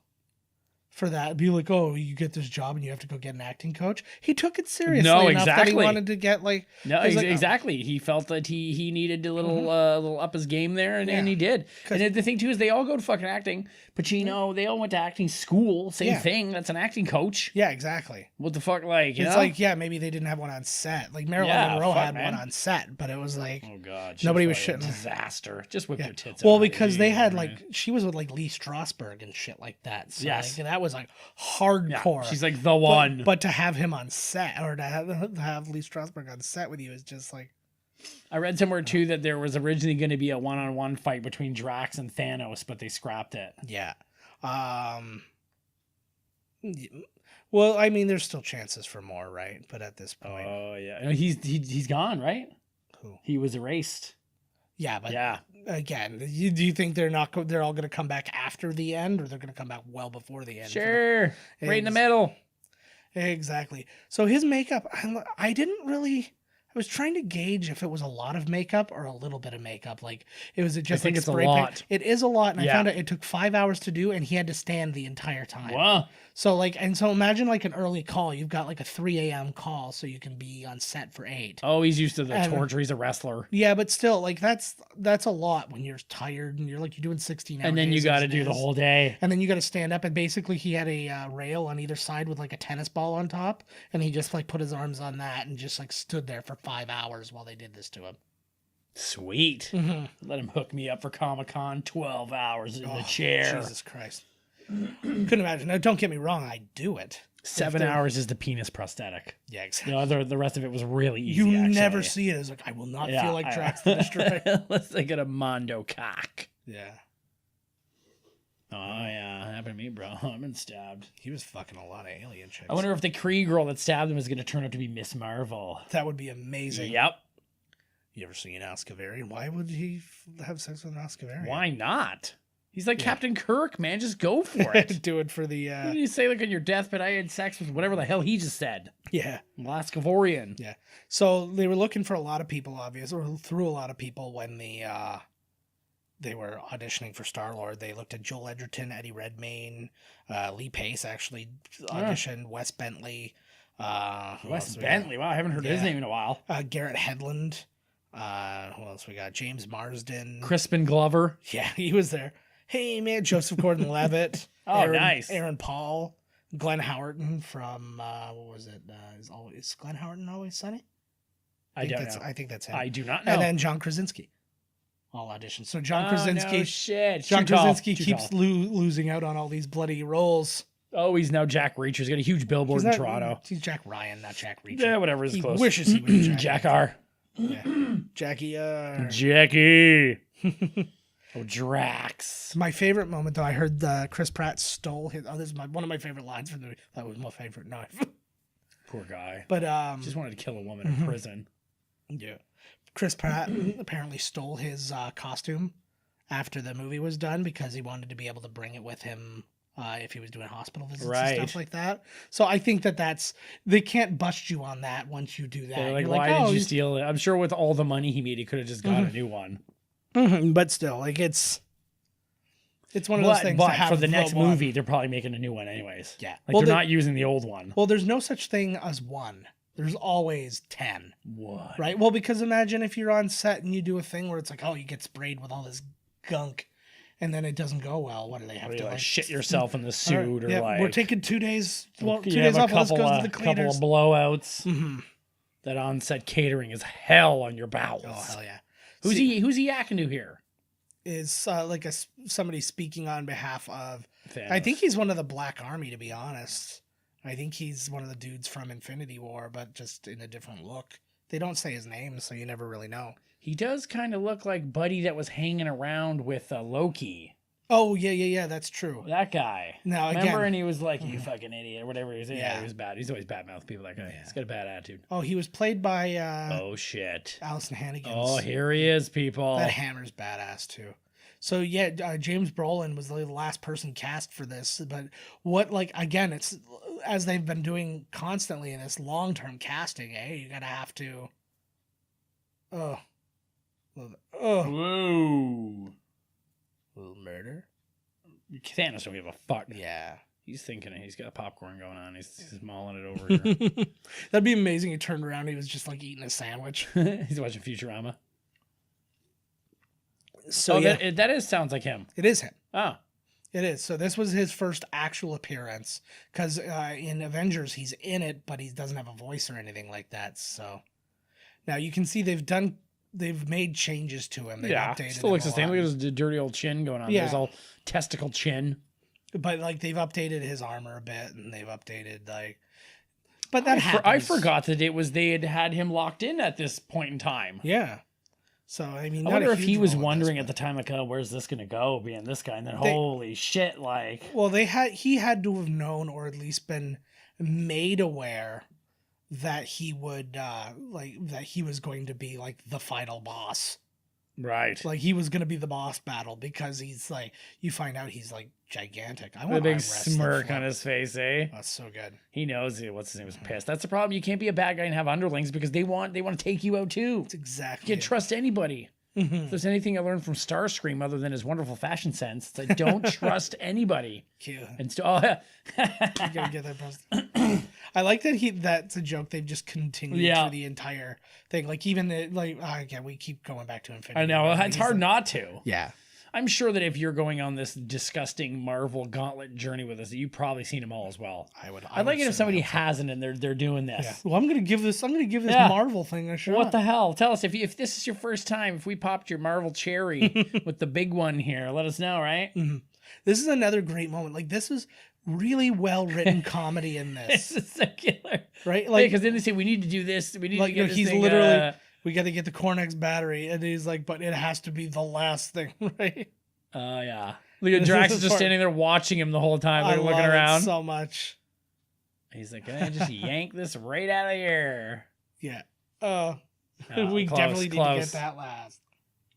for that, be like, oh, you get this job and you have to go get an acting coach. He took it seriously No, enough that he exactly. wanted to get like No, he's like, oh. exactly. He felt that he needed a little up his game there, and he did. And the thing too is they all go to fucking acting. Pacino, they all went to acting school. Same Yeah. thing. That's an acting coach. Yeah, exactly. What the fuck, like? You It's know? like, yeah, maybe they didn't have one on set. Like Marilyn Yeah, Monroe fuck, had man. one on set, but it was like, Oh god, Nobody was probably a shitting. disaster. Just whip your tits. well, out. because they had Yeah. like she was with like Lee Strasberg and shit like that. So Yes. like, that was like Yeah, hardcore. she's like the one. But to have him on set or to have Lee Strasberg on set with you is just like, I read somewhere too that there was originally going to be a one-on-one fight between Drax and Thanos, but they scrapped it. yeah. Well, I mean, there's still chances for more, right? But at this point, Oh yeah, no, he's gone, right? Who? He was erased. yeah. But Yeah. again, do you think they're all going to come back after the end, or they're going to come back well before the end? Sure. Right in the Ex- middle. Exactly. So his makeup, I didn't really. I was trying to gauge if it was a lot of makeup or a little bit of makeup. Like, it was just think like it's a spray paint. lot. It is a lot, and I Yeah. found out it took 5 hours to do, and he had to stand the entire time. Wow. So imagine like an early call. You've got like a 3 a.m. call, so you can be on set for 8. Oh, he's used to the And- torture. He's a wrestler. Yeah, but still, like that's a lot when you're tired and you're doing 16 hours. And then you got to do the whole day. And then you got to stand up, and basically he had a rail on either side with like a tennis ball on top, and he just like put his arms on that and just like stood there for 5 hours while they did this to him. Sweet. Let him hook me up for Comic-Con. 12 hours in the chair. Jesus Christ. Couldn't imagine. Now, don't get me wrong, I do it. 7 they're- hours is the penis prosthetic. Yeah, exactly. The rest of it was really easy. You actually. never see it as like, I will not Yeah, feel like Drax the Destroyer. Unless they get a Mondo cock. Yeah. Oh, yeah. That happened to me, bro. I've been stabbed. He was fucking a lot of alien chicks. I wonder if the Kree girl that stabbed him is going to turn out to be Miss Marvel. That would be amazing. Yep. You ever seen Ascavarian? Why would he have sex with an Ascavarian? Why not? He's like Captain Kirk, man. Just go for it. Do it for the, What do you say, like, on your deathbed, I had sex with whatever the hell he just said? yeah. Laskavorian. Yeah. So they were looking for a lot of people, obviously, or through a lot of people when they were auditioning for Star-Lord. They looked at Joel Edgerton, Eddie Redmayne, Lee Pace actually auditioned, Wes Bentley. Who Wes else we Bentley. Wow, I haven't heard his Yeah. name in a while. got? Garrett Hedlund. Who else we got? James Marsden. Crispin Glover. Yeah, he was there. Hey, man, Joseph Gordon-Levitt. Oh, nice. Aaron Paul. Glenn Howerton from, what was it? Is Glenn Howerton Always Sunny? I don't know. I think that's him. I do not know. And then John Krasinski. all auditions. So John Oh, Krasinski, no shit. John Too tall. Krasinski Too keeps tall. losing out on all these bloody roles. Oh, he's now Jack Reacher. He's got a huge billboard in Toronto. He's Jack Ryan, not Jack Reacher. Yeah, whatever is He close. wishes he was Jack. Jack R. Yeah. Jackie R. Jackie. Oh, Drax. My favorite moment, though, I heard Chris Pratt stole his. Oh, this is one of my favorite lines from the movie. That was my favorite knife. Poor guy. But Just wanted to kill a woman in prison. yeah, Chris Pratt apparently stole his costume after the movie was done because he wanted to be able to bring it with him if he was doing hospital visits and stuff like that. So I think they can't bust you on that once you do that. They're like, You're why oh, did you steal it? I'm sure with all the money he made, he could have just got a new one. But still, like it's one of those things. But to have for the next one. movie, they're probably making a new one anyways. Yeah. Like Well, they're not using the old one. Well, there's no such thing as one. There's always 10. What? Right? Well, because imagine if you're on set and you do a thing where it's like, oh, you get sprayed with all this gunk and then it doesn't go well. What do they have Or to you like shit yourself in the suit or yeah, like we're taking 2 days. Well, 2 you days have off. Let's go to the couple cleaners. of blowouts. That on-set catering is hell on your bowels. Oh hell yeah! Who's he yakking to here? Is like somebody speaking on behalf of. Thanos. I think he's one of the Black Army, to be honest. I think he's one of the dudes from Infinity War, but just in a different look. They don't say his name, so you never really know. He does kind of look like Buddy that was hanging around with Loki. Oh yeah, that's true. That guy. Now Remember, again, and he was like, "You fucking idiot," or whatever he was. Yeah, Yeah. he was bad. He's always bad mouth people. That guy. He's got a bad attitude. oh, he was played by Oh shit. Allison Hannigan. Oh, here he is, people. That hammer's badass too. So yeah, James Brolin was the last person cast for this. But what, like, again, it's as they've been doing constantly in this long-term casting. Hey, you gotta have to. Oh, Whoa. little murder. Thanos don't give a fuck. Yeah, He's thinking it. He's got popcorn going on. He's mauling it over here. that'd be amazing. He turned around, he was just like eating a sandwich. He's watching Futurama. So Oh, yeah, that sounds like him. it is him. Oh. It is. So this was his first actual appearance because in Avengers he's in it, but he doesn't have a voice or anything like that. So now you can see they've made changes to him. They've updated Still looks him the a same. lot. Look at his dirty old chin going on. Yeah. There's all testicle chin. But like they've updated his armor a bit, and they've updated like. But that I happens. forgot that it was they had him locked in at this point in time. Yeah. So I mean, I not a wonder if he huge was role in wondering this, at the time, like, oh, where's this gonna go? Being this guy, and then They- holy shit, like, but- Well, he had to have known, or at least been made aware that he would that he was going to be like the final boss. right? Like he was gonna be the boss battle because he's like, you find out he's like gigantic. I With a want big arm wrestling smirk for on him. his face, eh? That's so good. He knows what's his name was pissed. That's the problem. You can't be a bad guy and have underlings because they want to take you out too. That's exactly. You can't it. trust anybody. Mhm. If there's anything I learned from Starscream other than his wonderful fashion sense, it's like don't trust anybody. Cute. And You gotta get that post. I like that that's a joke they've just continued Yeah. through the entire thing. Like even again, we keep going back to Infinity. I know War. it's hard not to. Yeah. I'm sure that if you're going on this disgusting Marvel gauntlet journey with us, you've probably seen them all as well. I'd like it if somebody hasn't and they're doing this. Yeah. Well, I'm gonna give this Yeah. Marvel thing a shot. What the hell? Tell us if this is your first time. If we popped your Marvel cherry with the big one here, let us know, right? This is another great moment. Like this is really well written comedy in This this, is secular, right? Like because then they say we need to do this. We need like to get this he's thing, literally we got to get the Cornex battery, and he's like, but it has to be the last thing, right? yeah. Look at This Drax is is just part- standing there watching him the whole time. I They're looking love around. it so much. He's like, can I just yank this right out of here? Yeah. Oh, We close, definitely need to close. get that last.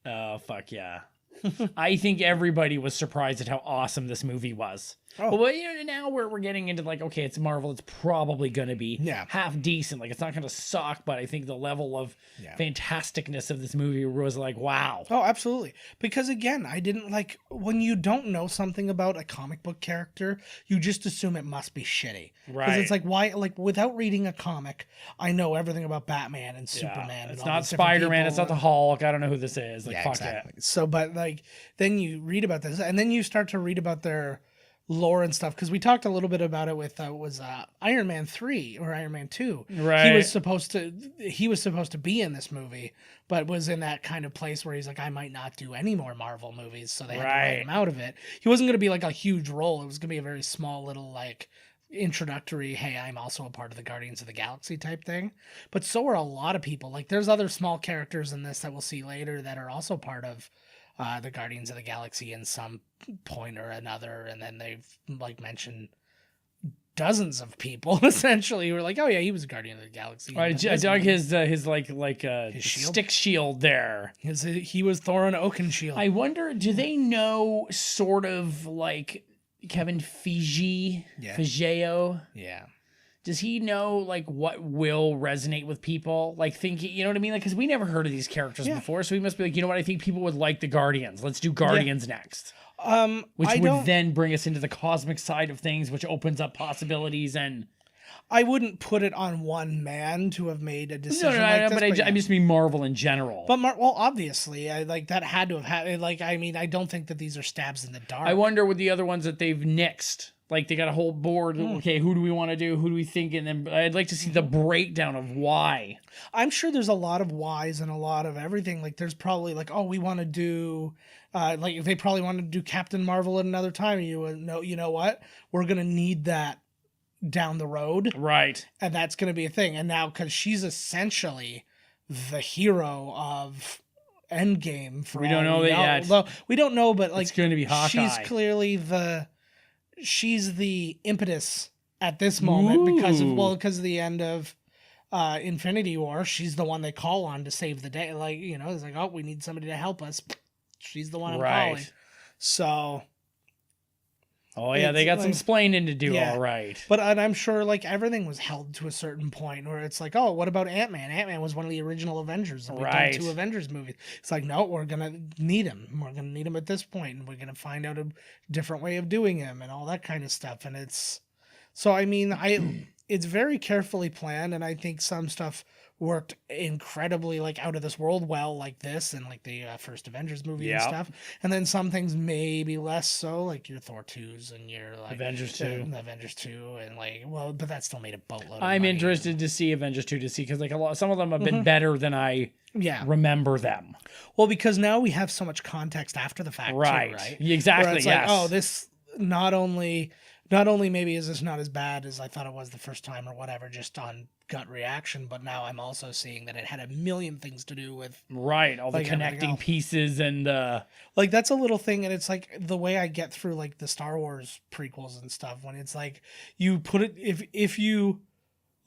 Oh, fuck yeah. I think everybody was surprised at how awesome this movie was. Oh. Well, now we're getting into like, okay, it's Marvel. It's probably going to be Yeah. half decent. Like, it's not going to suck, but I think the level of fantasticness of this movie was like, wow. Oh, absolutely. Because again, I didn't like when you don't know something about a comic book character, you just assume it must be shitty. Because Right. it's like, why, like without reading a comic, I know everything about Batman and Superman. And It's all not these different Spider-Man. people It's not the and- Hulk. I don't know who this is. Like, Yeah, fuck exactly. So, but like, then you read about this, and then you start to read about their lore and stuff, because we talked a little bit about it with Iron Man 3 or Iron Man 2. Right. He was supposed to be in this movie, but was in that kind of place where he's like, I might not do any more Marvel movies, so they had to write him out of it. He wasn't going to be like a huge role. It was going to be a very small little like introductory, hey, I'm also a part of the Guardians of the Galaxy type thing. But so are a lot of people. Like there's other small characters in this that we'll see later that are also part of the Guardians of the Galaxy in some point or another, and then they've like mentioned dozens of people essentially who are like, oh yeah, he was a Guardian of the Galaxy. I dug his his stick shield there. He was Thorin Oakenshield. I wonder, do they know sort of like Kevin Feige? Yeah. Feigeo? Yeah. Does he know like what will resonate with people? Like thinking, you know what I mean? Like, because we never heard of these characters before, so he must be like, you know what? I think people would like the Guardians. Let's do Guardians next. Which would then bring us into the cosmic side of things, which opens up possibilities. And I wouldn't put it on one man to have made a decision. I just mean Marvel in general. But well, obviously, that had to have happened. Like, I mean, I don't think that these are stabs in the dark. I wonder with the other ones that they've nixed. Like they got a whole board. Okay, who do we want to do? Who do we think? And then I'd like to see the breakdown of why. I'm sure there's a lot of whys and a lot of everything. Like there's probably like, oh, we want to do, like they probably want to do Captain Marvel at another time. You know what? We're gonna need that down the road, right? And that's gonna be a thing. And now because she's essentially the hero of Endgame. We don't know that yet. Well, we don't know, but like it's going to be Hawkeye. She's clearly she's the impetus at this moment because of the end of Infinity War. She's the one they call on to save the day. Like, you know, it's like, oh, we need somebody to help us. She's the one I'm calling. So. Oh yeah, they got like, some splaining to do. Yeah. All right. But I'm sure like everything was held to a certain point where it's like, oh, what about Ant-Man? Ant-Man was one of the original Avengers. And we've done 2 Avengers movies. It's like, no, we're going to need him. We're going to need him at this point, and we're going to find out a different way of doing him and all that kind of stuff. And it's, so I mean, it's very carefully planned, and I think some stuff worked incredibly like out of this world well, like this and like the first Avengers movie and stuff. And then some things maybe less so, like your Thor 2s and your like Avengers 2, and like, well, but that still made a boatload. I'm interested to see Avengers 2 to see, because like some of them have been better than I remember them. Well, because now we have so much context after the fact, right? Too, right? Exactly. Where it's like, oh, this not only maybe is this not as bad as I thought it was the first time or whatever, just on gut reaction, but now I'm also seeing that it had a million things to do with all the connecting pieces and like that's a little thing. And it's like the way I get through like the Star Wars prequels and stuff, when it's like you put it, if you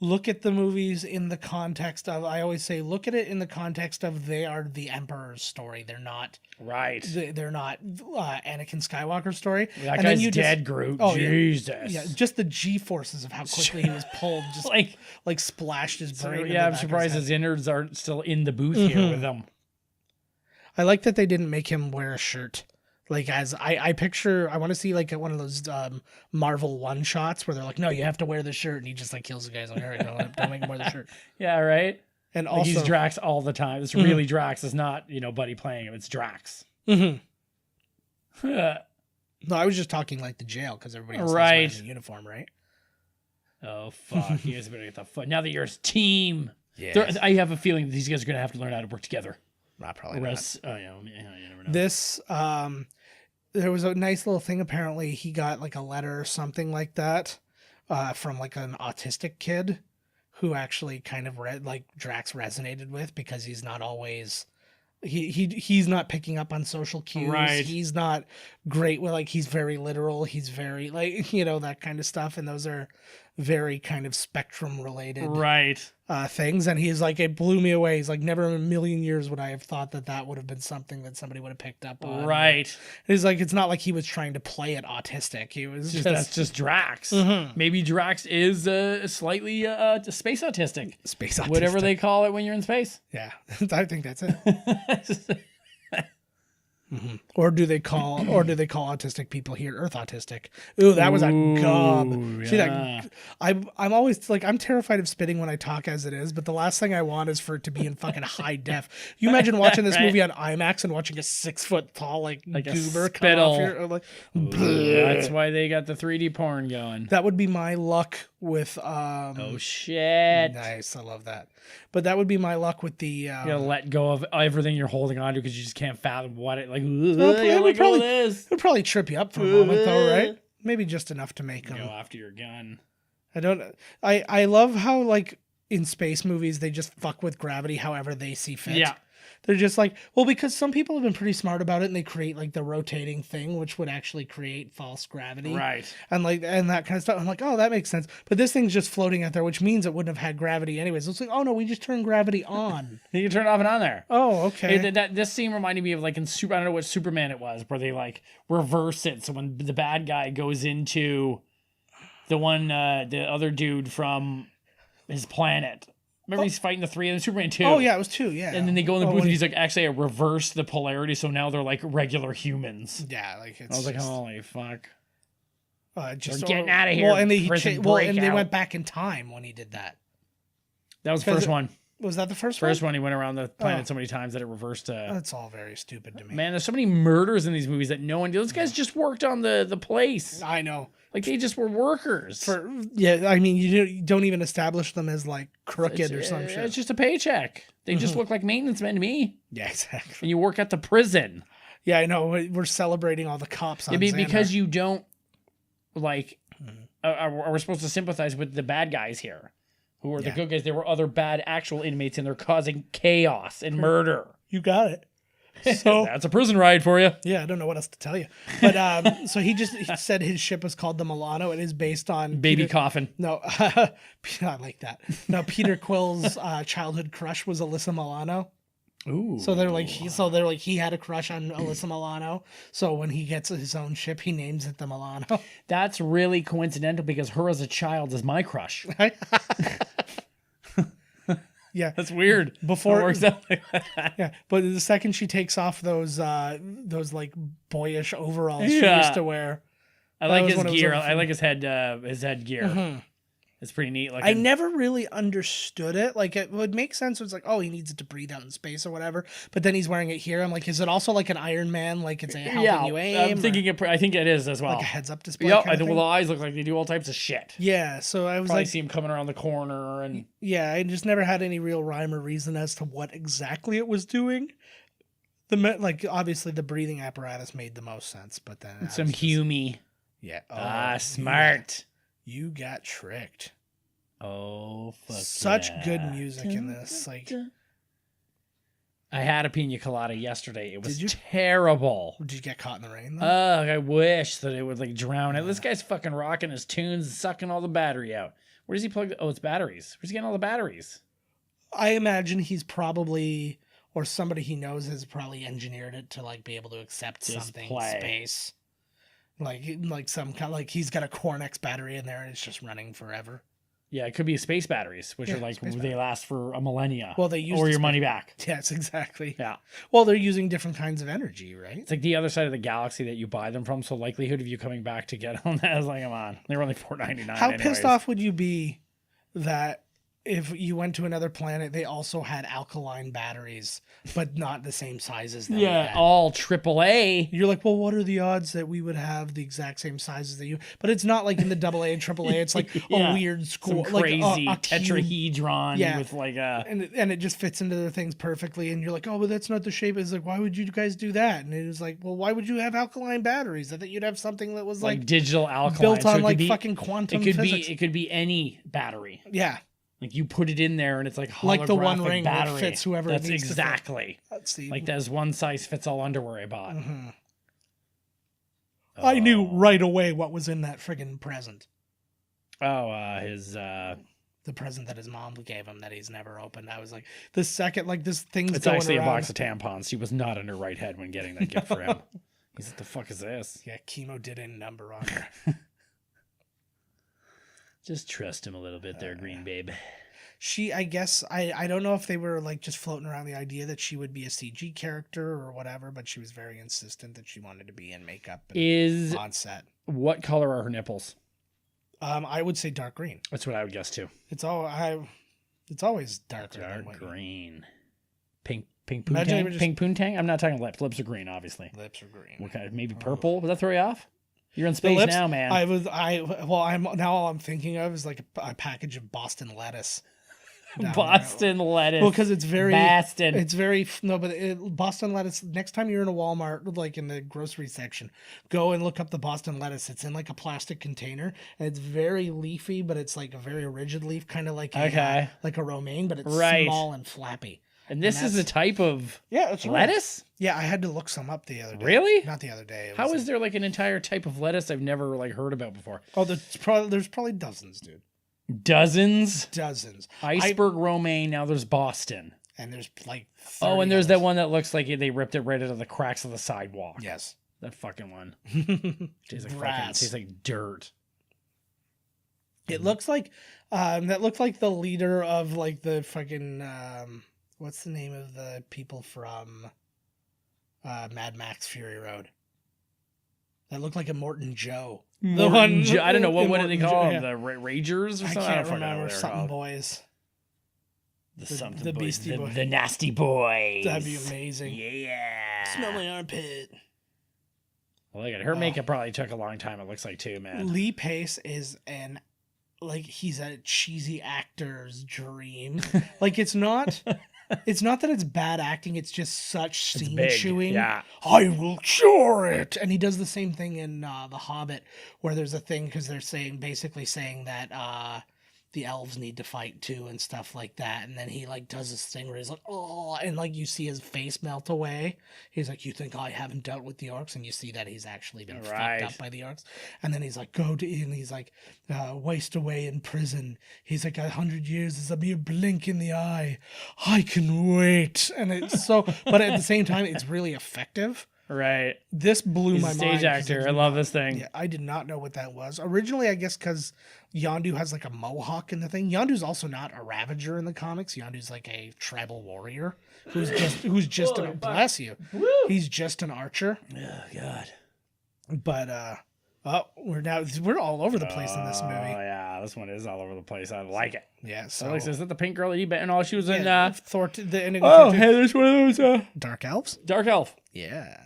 look at the movies in the context of, I always say, look at it in the context of they are the Emperor's story. They're not They're not Anakin Skywalker's story. That guy's dead, Groot. Oh, Jesus. Yeah, just the G-forces of how quickly he was pulled, just like splashed his brain. Yeah, I'm surprised his innards aren't still in the booth here with him. I like that they didn't make him wear a shirt. Like, as I picture, I want to see like one of those Marvel one shots where they're like, no, you have to wear the shirt, and he just like kills the guys. Like, all right, don't make him wear the shirt. Yeah, right. And like, also, he's Drax all the time. It's really Drax. It's not Buddy playing him. It's Drax. No, I was just talking like the jail because everybody else is wearing a uniform, right? Oh fuck! You guys better get the fuck. Now that you're a team, I have a feeling that these guys are gonna have to learn how to work together. Probably not. Oh yeah, you never know. This there was a nice little thing. Apparently, he got like a letter or something like that from like an autistic kid who actually kind of Drax resonated with, because he's not always he's not picking up on social cues. Right. He's not great with he's very literal. He's very that kind of stuff, and those are very kind of spectrum related things. And he's like, it blew me away. He's like, never in a million years would I have thought that would have been something that somebody would have picked up on. Right. And he's like, it's not like he was trying to play it autistic. He was that's just Drax. Maybe Drax is slightly space autistic. Space autistic. Whatever they call it when you're in space. Yeah, I think that's it. Or do they call autistic people here Earth autistic? Ooh, that was a gob. See that? I'm always like, I'm terrified of spitting when I talk as it is, but the last thing I want is for it to be in fucking high def. You imagine watching this movie on IMAX and watching a 6 foot tall like a goober come spittle. off your like. That's why they got the 3D porn going. That would be my luck with. Oh shit! Nice, I love that. But that would be my luck with the. You gotta let go of everything you're holding on to because you just can't fathom what it like. it would probably trip you up for a moment though, right? Maybe just enough to make them Go after your gun. I love how like in space movies they just fuck with gravity however they see fit. Yeah. They're just like, well, because some people have been pretty smart about it and they create like the rotating thing, which would actually create false gravity. Right. And that kind of stuff. I'm like, oh, that makes sense. But this thing's just floating out there, which means it wouldn't have had gravity anyways. It's like, oh no, we just turned gravity on. You can turn it off and on there. Oh, okay. This scene reminded me of like in I don't know what Superman it was, where they like reverse it. So when the bad guy goes into the other dude from his planet. Remember he's fighting the three of them, Superman 2. Oh, yeah, it was 2, yeah. And then they go in the booth and he's like, actually, I reversed the polarity, so now they're like regular humans. Yeah, like it's I was like, holy fuck. Just We're getting out of here. Well, and and they went back in time when he did that. That was the first one. Was that the first one? First one, he went around the planet so many times that it reversed. That's all very stupid to me. Man, there's so many murders in these movies that no one. Those guys just worked on the place. I know. Like they just were workers. I mean, you don't even establish them as like crooked or some shit. It's just a paycheck. They just look like maintenance men to me. Yeah, exactly. And you work at the prison. Yeah, I know. We're celebrating all the cops on Xandar. Because you don't like. Are we supposed to sympathize with the bad guys here, who are the good guys? There were other bad actual inmates, and they're causing chaos and murder. You got it. So that's a prison ride for you. Yeah, I don't know what else to tell you. But so he said his ship was called the Milano. It is based on Baby Coffin. No, I like that. No, Peter Quill's childhood crush was Alyssa Milano. Ooh. So they're like he had a crush on Alyssa Milano. So when he gets his own ship, he names it the Milano. That's really coincidental because her as a child is my crush. Yeah, that's weird. Before it works out like that. Yeah, but the second she takes off those like boyish overalls she used to wear, I like his gear. I like his headgear. Mm-hmm. It's pretty neat. I never really understood it. Like it would make sense. It's like, oh, he needs it to breathe out in space or whatever. But then he's wearing it here. I'm like, is it also like an Iron Man? Like it's helping you aim? I'm thinking I think it is as well. Like a heads up display. Yeah, I think the eyes look like they do all types of shit. Yeah, so I was probably like, see him coming around the corner and. Yeah, I just never had any real rhyme or reason as to what exactly it was doing. Obviously the breathing apparatus made the most sense, but then some humey. Yeah. Smart. You got tricked. Oh, fuck. Such good music in this. Like, I had a pina colada yesterday. It was terrible. Did you get caught in the rain, though? I wish that it would like drown it. This guy's fucking rocking his tunes and sucking all the battery out. Where does he plug? Oh, it's batteries. Where's he getting all the batteries? I imagine he's probably, or somebody he knows has probably engineered it to like be able to accept something in space. Like some kind, like he's got a Cornex battery in there and it's just running forever. Yeah, it could be space batteries, which are like they last for a millennia. Well, they use or your money back. Yes, exactly. Yeah. Well, they're using different kinds of energy, right? It's like the other side of the galaxy that you buy them from. So likelihood of you coming back to get on that is like, come on, they were only $4.99. How pissed off would you be that if you went to another planet, they also had alkaline batteries, but not the same sizes? All AAA. You're like, well, what are the odds that we would have the exact same sizes that you? But it's not like in the AA and AAA. It's like a weird school, some crazy like tetrahedron with like a, and it just fits into the things perfectly. And you're like, oh, but that's not the shape. It's like, why would you guys do that? And it was like, well, why would you have alkaline batteries? I thought you'd have something that was like digital alkaline, built on like fucking quantum physics. It could be any battery. Yeah. Like you put it in there and it's like holographic like the One Ring battery. That fits whoever That's it needs exactly. To fit. Like there's one size fits all underwear I bought. Mm-hmm. I knew right away what was in that friggin' present. His the present that his mom gave him that he's never opened. I was like, the second like this thing's it's going actually around. A box of tampons. She was not in her right head when getting that gift for him. He's like, the fuck is this? Yeah, chemo did a number on her. Just trust him a little bit there, Green Babe. I guess, I don't know if they were like just floating around the idea that she would be a CG character or whatever, but she was very insistent that she wanted to be in makeup on set. What color are her nipples? I would say dark green. That's what I would guess too. It's always dark green. Dark green. Pink poontang? Imagine they were just- Pink poontang? I'm not talking lips. Lips are green, obviously. Lips are green. What kind? Maybe purple? Would that throw you off? You're in The space lips, now, man. All I'm thinking of is like a package of Boston lettuce. down Boston lettuce. Well, because it's very Boston. It's very no, but Boston lettuce. Next time you're in a Walmart, like in the grocery section, go and look up the Boston lettuce. It's in like a plastic container, and it's very leafy, but it's like a very rigid leaf, kind of like like a romaine, but it's small and flappy. And this is the type of it's lettuce? Yeah, I had to look some up the other day. Really? Not the other day. How is there like an entire type of lettuce I've never like heard about before? Oh, there's probably dozens, dude. Dozens? Dozens. Iceberg romaine. Now there's Boston. And there's like 30 Oh, and there's that others. one that looks like they ripped it right out of the cracks of the sidewalk. Yes. That fucking one. Tastes like Brass. tastes like dirt. It looks like that looked like the leader of like the fucking what's the name of the people from Mad Max Fury Road? That looked like a Morton Joe. I don't know what do they Morton call Joe, them? yeah. The Ragers or I something? can't don't fucking know remember. what they're Something called. boys. The the boys. Beastie Boys. The nasty boys. That'd be amazing. Yeah. Smell my armpit. Well, look at her makeup. Probably took a long time. It looks like too, man. Lee Pace is he's a cheesy actor's dream. Like it's not that it's bad acting, it's just such scene big, chewing. yeah. I will cure it. And he does the same thing in The Hobbit, where there's a thing because they're basically saying that the elves need to fight too and stuff like that. And then he like does this thing where he's like, oh, and like you see his face melt away. He's like, you think I haven't dealt with the orcs? And you see that he's actually been fucked up by the orcs. And then he's like, and he's like, waste away in prison. He's like, 100 years is a mere blink in the eye. I can wait. And it's so, but at the same time, it's really effective. Right. This blew He's my a mind. stage actor. I love this thing. Yeah, I did not know what that was. Originally, I guess because Yondu has like a mohawk in the thing. Yondu's also not a Ravager in the comics. Yondu's like a tribal warrior who's just bless you. Woo! He's just an archer. Oh God. But we're all over the place in this movie. Oh yeah, this one is all over the place. I like it. Yeah. So Alex, is that the pink girl that you bet? And all she was in. Thor. The ending. Oh, hey, there's one of those. Dark Elves. Dark Elf. Yeah.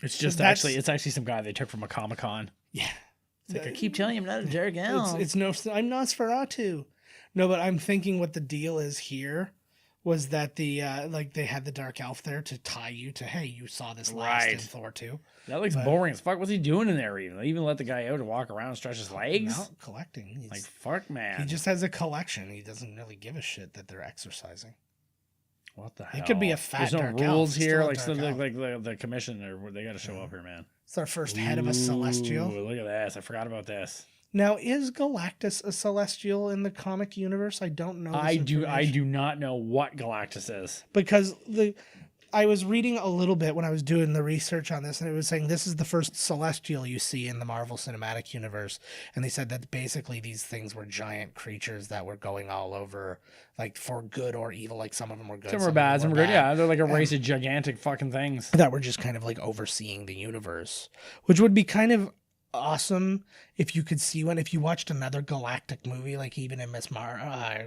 It's just it's actually some guy they took from a Comic-Con. Yeah. It's like I keep telling you I'm not a dark elf. I'm Nosferatu. No, but I'm thinking what the deal is here was that the they had the Dark Elf there to tie you to, hey, you saw this last in Thor 2. That looks boring as fuck. What's he doing in there even? They even let the guy out to walk around and stretch his legs? Not collecting. He's, like, fuck, man. He just has a collection. He doesn't really give a shit that they're exercising. What the hell? It could be a fat There's no Dark rules Elf. here. It's still a Dark Like the commissioner, they got to show up here, man. It's our first head of a Celestial. Ooh, look at this. I forgot about this. Now, is Galactus a Celestial in the comic universe? I don't know. I do not know what Galactus is. Because I was reading a little bit when I was doing the research on this, and it was saying this is the first Celestial you see in the Marvel Cinematic Universe. And they said that basically these things were giant creatures that were going all over, like for good or evil. Like some of them were good, Some were bad, some were good. Yeah, they're like a race of gigantic fucking things. That were just kind of like overseeing the universe, which would be kind of awesome if you could see one. If you watched another galactic movie, like even in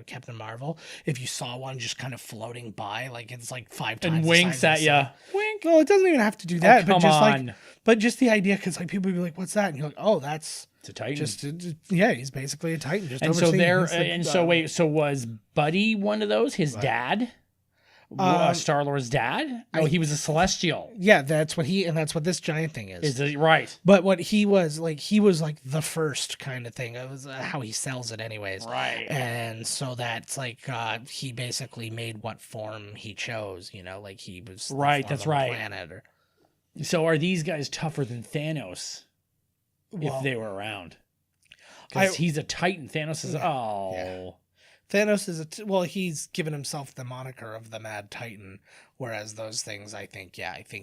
Captain Marvel, if you saw one just kind of floating by, like it's like 5 times And the winks size at of the sun. you. Wink. No, it doesn't even have to do that. come but just on. but just the idea, because like people would be like, "What's that?" And you're like, "Oh, that's It's a Titan. just yeah, he's basically a Titan." Just and so overseeing there, this, like, and so wait, so was Buddy one of those? His dad, Star-Lord's dad? No, he was a Celestial. yeah, that's what this giant thing is. Is it right? But what he was like the first kind of thing. It was how he sells it, anyways. Right. And so that's like he basically made what form he chose. You know, like he was the Right, form that's of a right. Planet or, So are these guys tougher than Thanos if they were around? Because he's a Titan. Thanos is yeah. Thanos is he's given himself the moniker of the Mad Titan, whereas those things, I think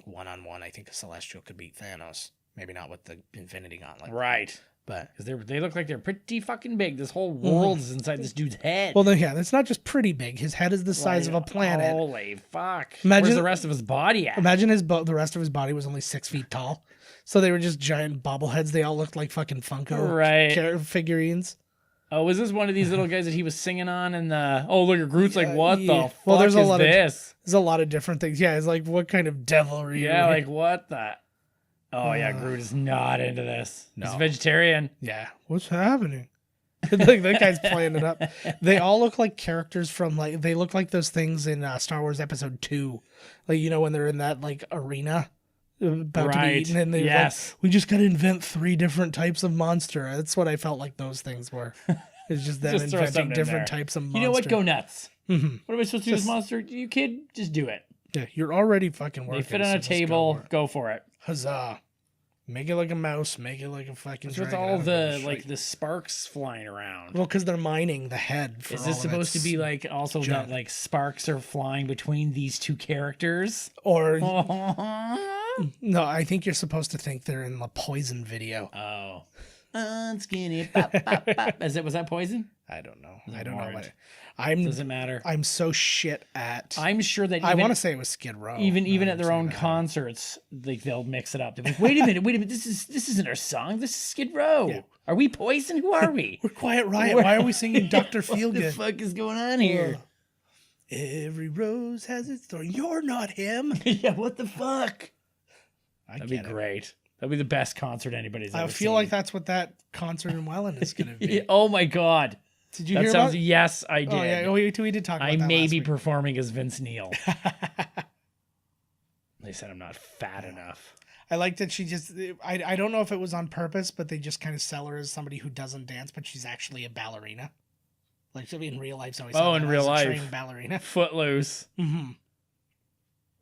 one-on-one, I think a Celestial could beat Thanos. Maybe not with the Infinity Gauntlet. right. But Because they look like they're pretty fucking big. This whole world is inside this dude's head. well, then, yeah, it's not just pretty big. His head is the size of a planet. Holy fuck. Imagine- Where's the rest of his body at? Imagine the rest of his body was only 6 feet tall. So they were just giant bobbleheads. They all looked like fucking Funko Right. figurines. Oh, was this one of these little guys that he was singing on? And look at Groot's like, what the fuck Well, there's is this? There's a lot of different things. Yeah, it's like, what kind of devilry? Yeah, like what the? Oh yeah, Groot is not into this. No. He's a vegetarian. Yeah, what's happening? Like that guy's playing it up. They all look like characters from they look like those things in Star Wars Episode 2, like when they're in that like arena about to be eaten, and they're like, we just got to invent 3 different types of monster. That's what I felt like those things were. It's just them Just throw inventing something in different there. types of monster. You know what? Go nuts. Mhm. What am I supposed to do with this monster? You kid, just do it. Yeah, you're already fucking working. They fit on so a just go table. for it. Go for it. Huzzah! Make it like a mouse. Make it like a fucking. What's with dragon. all I don't give a the shit. the sparks flying around? Well, because they're mining the head. For Is all this of supposed to its be like also junk. that like sparks are flying between these 2 characters? Or Oh. no? I think you're supposed to think they're in the Poison video. Skinny. Pop, pop, pop. Was that Poison? I don't know. Is it I don't know orange? what. I'm. Doesn't matter. I'm so shit at. I'm sure that I even- want to say it was Skid Row. even I at their don't own say that. concerts, like they'll mix it up. They're like, wait a minute, this isn't our song. This is Skid Row. Yeah. Are we Poison? Who are we? We're Quiet Riot. Why are we singing Dr. What the Feelgood? fuck is going on here? Every rose has its thorn. You're not him. Yeah, what the fuck? I That'd be get it. great. That'd be the best concert anybody's ever I feel seen. like that's what that concert in Welland is going to be. Oh my god. Did you That hear sounds. about? Yes, I did. Oh yeah, we did talk about I that may last be week. performing as Vince Neil. They said I'm not fat enough. I like that she just. I don't know if it was on purpose, but they just kind of sell her as somebody who doesn't dance, but she's actually a ballerina. Like in real life, always. Oh, in real life. trained ballerina. Footloose. Mm-hmm.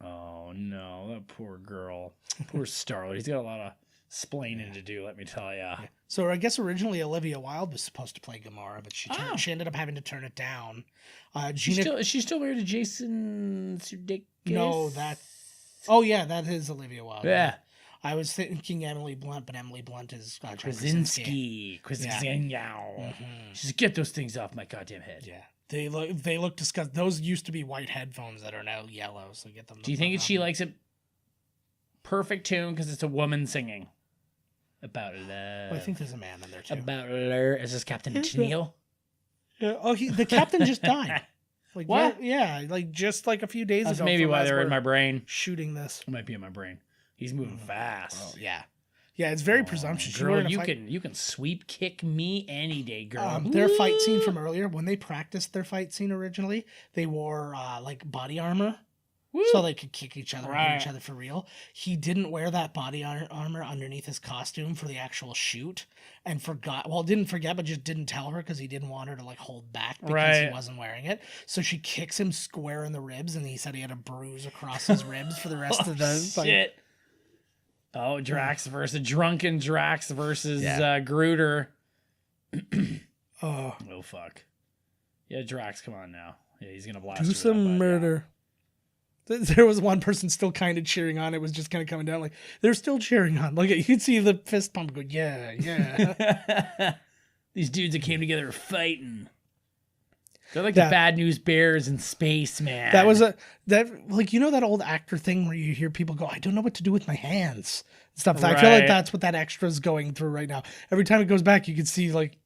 Oh no, that poor girl. Poor Starlet. He's got a lot of splaining to do, let me tell ya. So I guess originally Olivia Wilde was supposed to play Gamora, but Oh. she ended up having to turn it down. Is she still married to Jason Sudeikis? No, that. Oh yeah, that is Olivia Wilde. Yeah. I was thinking Emily Blunt, but Emily Blunt is John Krasinski. Krasinski. She's like, get those things off my goddamn head. Yeah, they look disgusting. Those used to be white headphones that are now yellow. So get them. Do you think she likes it? Perfect tune because it's a woman singing about love. Well, I think there's a man in there too. About love. Is this Captain Tennille? Yeah. Oh, the captain just died. Like What? Yeah, like just like a few days That's ago. maybe from why as they're in we're my brain. shooting this. It might be in my brain. He's moving fast. Oh yeah, yeah. It's very presumptuous. She were Girl, in a you fight- can sweep kick me any day, girl. Their fight scene from earlier, when they practiced their fight scene originally, they wore like body armor. So they could kick each other and hit each other for real. He didn't wear that body armor underneath his costume for the actual shoot and forgot. Well, didn't forget, but just didn't tell her because he didn't want her to like hold back because he wasn't wearing it. So she kicks him square in the ribs, and he said he had a bruise across his ribs for the rest of the shit. Oh, Drax versus drunken Drax versus Yeah. Grooter. Oh, Oh fuck. Yeah, Drax, come on now. Yeah, he's gonna blast do you with some that, bud, murder. There was one person still kind of cheering on. It was just kind of coming down. Like they're still cheering on. Like you could see the fist pump go. Yeah, yeah. Yeah. These dudes that came together are fighting. They're like That- the Bad News Bears in space, man. That was that old actor thing where you hear people go, I don't know what to do with my hands and stuff. I feel like Right. that's what that extra's going through right now. Every time it goes back, you can see like,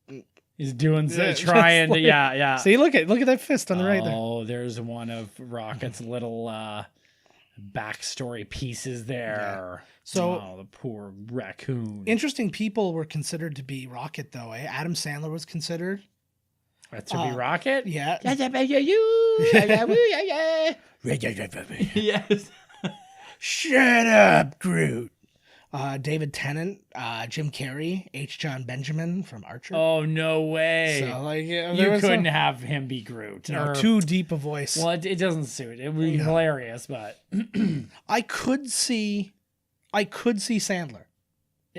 He's doing Yeah, trying just to like- yeah. see, look at that fist on the right there. Oh, there's one of Rocket's little backstory pieces there. So- oh, the poor raccoon. Interesting people were considered to be Rocket though. Adam Sandler was considered. That's to be Rocket. Yeah. Yes. Shut up, Groot. David Tennant, Jim Carrey, H. John Benjamin from Archer. Oh no way! So like, yeah, you couldn't have him be Groot. no, or- too deep a voice. Well, it doesn't suit. It would be hilarious, but I could see Sandler.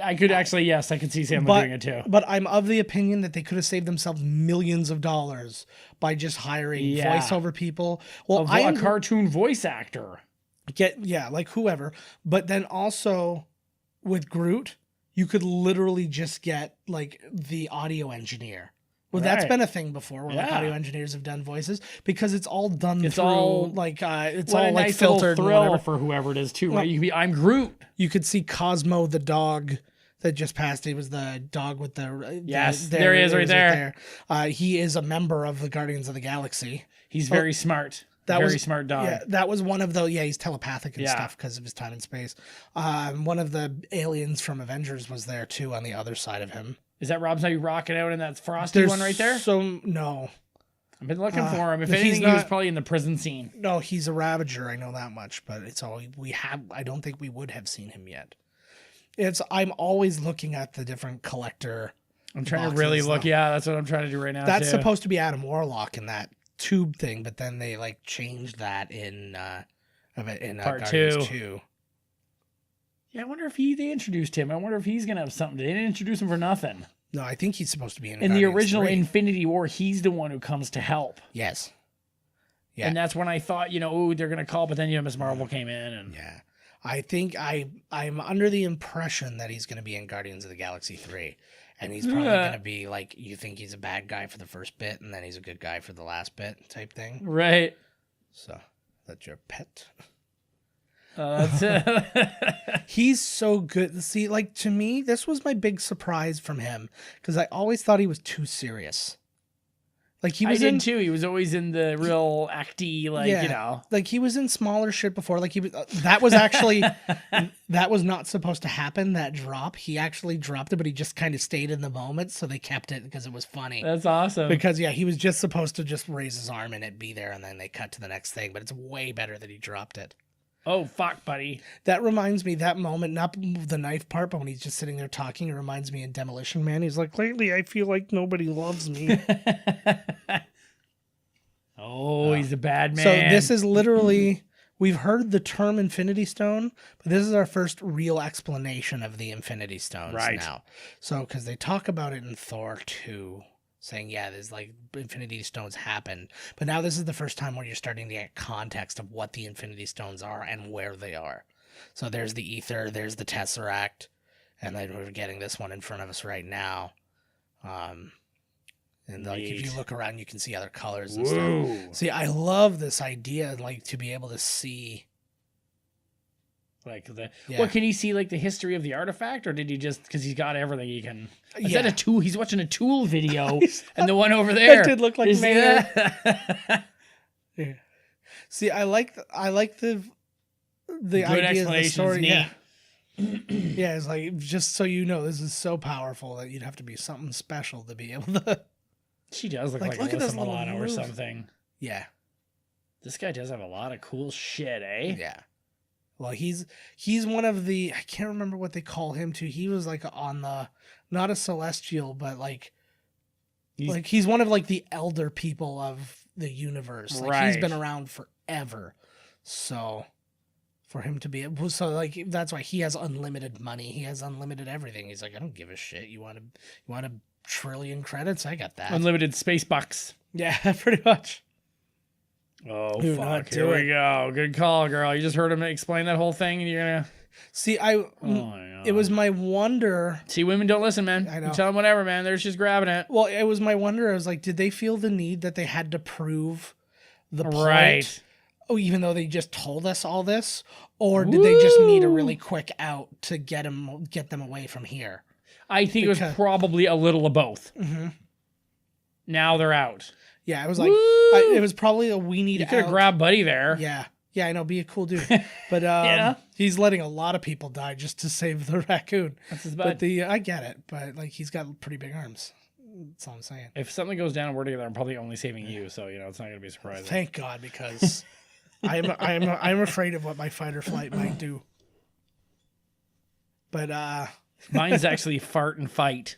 I could actually, yes, I could see Sam doing it too. But I'm of the opinion that they could have saved themselves millions of dollars by just hiring Yeah. voiceover people. Well, A cartoon voice actor. like whoever. But then also with Groot, you could literally just get like the audio engineer Well, that's Right. been a thing before where like Yeah. audio engineers have done voices because it's all done It's through all- like it's What all a like nice filtered little and thrill whatever. for whoever it is too, right? You could be, I'm Groot. You could see Cosmo the dog that just passed. He was the dog with the Yes, there he is right there. He is a member of the Guardians of the Galaxy. He's very smart. Very smart dog. Yeah, that was one of the. Yeah, he's telepathic and Yeah. stuff because of his time in space. One of the aliens from Avengers was there too on the other side of him. Is that Rob Zombie rocking out in that frosty one right there? So no, I've been looking for him. If he's anything, he was not- probably in the prison scene. no, he's a Ravager. I know that much, but it's all we have. I don't think we would have seen him yet. I'm always looking at the different collector. I'm trying to boxes, really look. though. Yeah, that's what I'm trying to do right now. That's too. supposed to be Adam Warlock in that tube thing, but then they like changed that in Part Guardians 2. 2. Yeah, I wonder if they introduced him. I wonder if he's gonna have something. They didn't introduce him for nothing. No, I think he's supposed to be in In the Guardians original 3. Infinity War, he's the one who comes to help. Yes. Yeah. And that's when I thought, oh, they're gonna call, but then Miss Marvel came in and Yeah. I think I'm under the impression that he's going to be in Guardians of the Galaxy 3. And he's probably going to be like, you think he's a bad guy for the first bit, and then he's a good guy for the last bit type thing. right. So, that's your pet. That's it. He's so good. See, like, to me, this was my big surprise from him, because I always thought he was too serious. Like, he I was did in... too. He was always in the real acty, like, like he was in smaller shit before. Like he was, that was actually, that was not supposed to happen. That drop, he actually dropped it, but he just kind of stayed in the moment. So they kept it because it was funny. That's awesome. Because yeah, he was just supposed to just raise his arm and it be there, and then they cut to the next thing. But it's way better that he dropped it. Oh, fuck, buddy. That reminds me, that moment, not the knife part, but when he's just sitting there talking, it reminds me in Demolition Man. He's like, lately I feel like nobody loves me. Oh, he's a bad man. So this is literally, we've heard the term Infinity Stone, but this is our first real explanation of the Infinity Stones now. So, because they talk about it in Thor 2, saying, yeah, there's like Infinity Stones happen. But now this is the first time where you're starting to get context of what the Infinity Stones are and where they are. So there's the Ether, there's the Tesseract, and then we're getting this one in front of us right now. And like if you look around, you can see other colors and stuff. See, I love this idea, like to be able to see. Like Yeah. what can he see? Like the history of the artifact, or did he just because he's got everything he can? Is Yeah. that a tool? He's watching a Tool video, and the one over there did look like You see Mayor. that? Yeah. See, I like the Good idea of the explanation, story. neat. Yeah. Yeah, it's like just so you know, this is so powerful that you'd have to be something special to be able to. She does look Like, like look at this Alyssa little Milano or move. something. Yeah. This guy does have a lot of cool shit, eh? Yeah. Well, he's one of the, I can't remember what they call him too. He was like on the, not a celestial, but like he's one of like the elder people of the universe. Like he's Right. been around forever. So for him to be able, so like that's why he has unlimited money. He has unlimited everything. He's like, I don't give a shit. You want a trillion credits? I got that. Unlimited space bucks. Yeah, pretty much. Oh, Do fuck. not Here do we it. go. Good call, girl. You just heard him explain that whole thing, and you're going to... See, Oh, my God. it was my wonder. See, women don't listen, man. I know. You tell them whatever, man. They're just grabbing it. Well, it was my wonder. I was like, did they feel the need that they had to prove the point? Right. Oh, even though they just told us all this, or did they just need a really quick out to get them away from here? I think it was Because- probably a little of both. Now they're out. Yeah, it was like it was probably a we need You could have out. grabbed Buddy there. Yeah, I know, be a cool dude, but Yeah. he's letting a lot of people die just to save the raccoon. That's his But bud. I get it, but like he's got pretty big arms. That's all I'm saying. If something goes down and we're together, I'm probably only saving you, so it's not going to be surprising. Thank God, because I'm afraid of what my fight or flight might do. But Mine's actually fart and fight.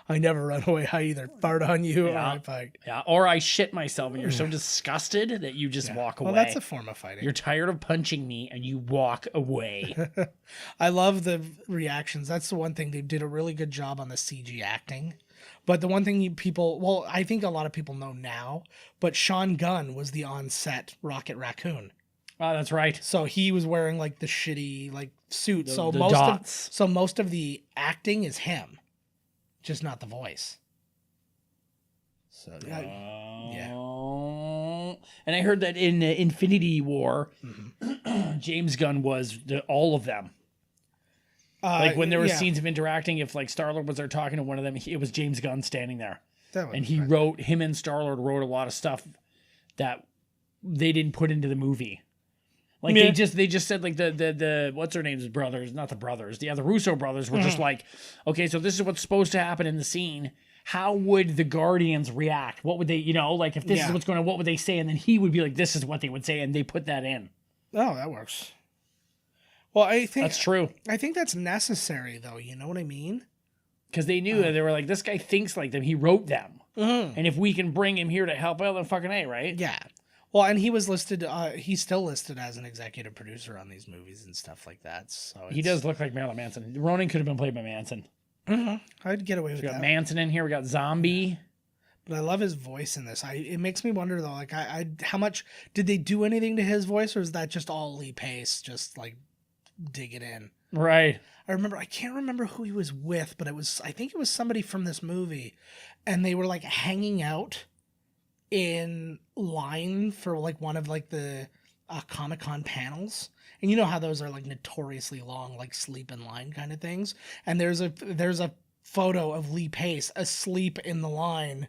I never run away. I either fart on you or Yeah. I fight. Yeah, or I shit myself and you're so disgusted that you just walk away. Well, that's a form of fighting. You're tired of punching me and you walk away. I love the reactions. That's the one thing they did a really good job on the CG acting. But the one thing I think a lot of people know now, but Sean Gunn was the on-set Rocket Raccoon. Oh, that's right. So he was wearing like the shitty like suit. The so dots. most of the acting is him, just not the voice. So yeah. And I heard that in Infinity War, James Gunn was all of them. Like when there were scenes of interacting, if like Star-Lord was there talking to one of them, it was James Gunn standing there. And he him and Star-Lord wrote a lot of stuff that they didn't put into the movie. Like they just said like the what's their names, brothers, not the brothers, the Russo brothers were just like, okay, so this is what's supposed to happen in the scene. How would the Guardians react? What would they, like if this is what's going on, what would they say? And then he would be like, this is what they would say, and they put that in. Oh, that works. Well, I think that's true. I think that's necessary, though. You know what I mean? Because they knew that they were like, this guy thinks like them. He wrote them, and if we can bring him here to help out, then fucking A, right? Yeah. Well, and he was listed. He's still listed as an executive producer on these movies and stuff like that. So he does look like Marilyn Manson. Ronan could have been played by Manson. I'd get away with that. We got Manson in here. We got Zombie. But I love his voice in this. It makes me wonder though, like how much did they do anything to his voice, or is that just all Lee Pace, just like dig it in? Right. I can't remember who he was with, but I think it was somebody from this movie, and they were like hanging out in line for like one of like the Comic-Con panels. And you know how those are like notoriously long, like sleep in line kind of things. And there's a photo of Lee Pace asleep in the line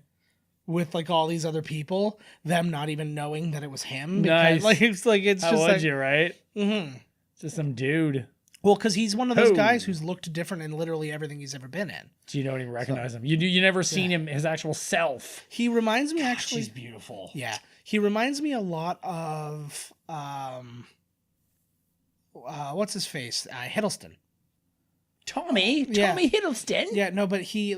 with like all these other people, them not even knowing that it was him. Nice. It's just How would like, you, right? Mm-hmm. Just some dude. Well, because he's one of those guys who's looked different in literally everything he's ever been in. So you don't even recognize him. You never seen him, his actual self. He reminds me actually. She's beautiful. Yeah, he reminds me a lot of what's his face, Hiddleston. Tommy Hiddleston. Yeah, no, but he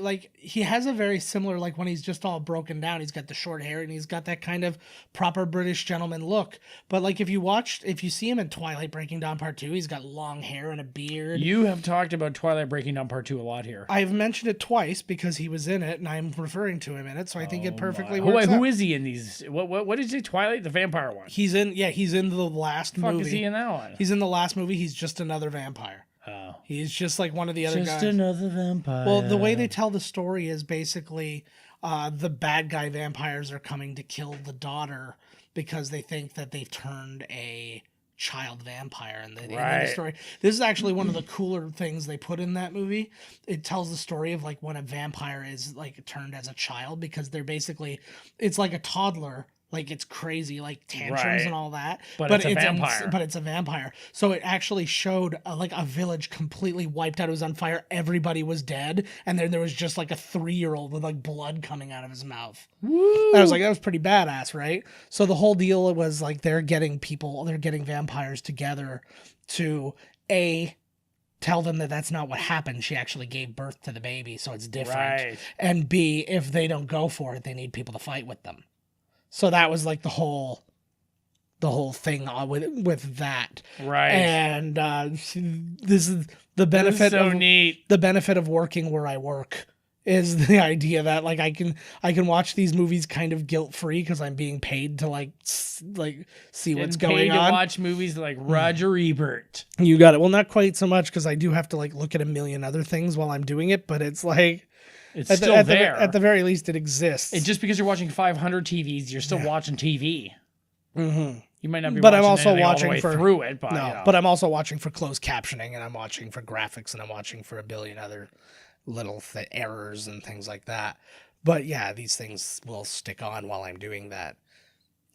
has a very similar, like when he's just all broken down, he's got the short hair and he's got that kind of proper British gentleman look. But like if you see him in Twilight Breaking Dawn Part 2, he's got long hair and a beard. You have talked about Twilight Breaking Dawn Part 2 a lot here. I've mentioned it twice because he was in it and I'm referring to him in it, so I think it perfectly works. Who is he in these? What did you say? Twilight, the vampire one? He's in the last movie. Fuck is he in that one? He's in the last movie. He's just another vampire. Oh. He's just like one of the other guys. Just another vampire. Well, the way they tell the story is basically the bad guy vampires are coming to kill the daughter because they think that they've turned a child vampire in the story. This is actually one of the cooler things they put in that movie. It tells the story of like when a vampire is like turned as a child, because they're basically, it's like a toddler. Like it's crazy, like tantrums and all that. But it's a vampire. But it's a vampire. So it actually showed like a village completely wiped out. It was on fire. Everybody was dead. And then there was just like a 3-year-old with like blood coming out of his mouth. Woo! And I was like, that was pretty badass, right? So the whole deal was like they're getting vampires together to tell them that that's not what happened. She actually gave birth to the baby, so it's different. Right. And B, if they don't go for it, they need people to fight with them. So that was like the whole thing with that, right? And this is the benefit. Neat. The benefit of working where I work is the idea that like I can watch these movies kind of guilt free because I'm being paid to like see what's going on. To watch movies like Roger Ebert. You got it. Well, not quite so much because I do have to like look at a million other things while I'm doing it, but it's like. It's still there. At the very least, it exists. And just because you're watching 500 TVs, you're still watching TV. Mm-hmm. You might not be. But I'm also watching all the way for through it. But, no, but I'm also watching for closed captioning, and I'm watching for graphics, and I'm watching for a billion other little errors and things like that. But yeah, these things will stick on while I'm doing that.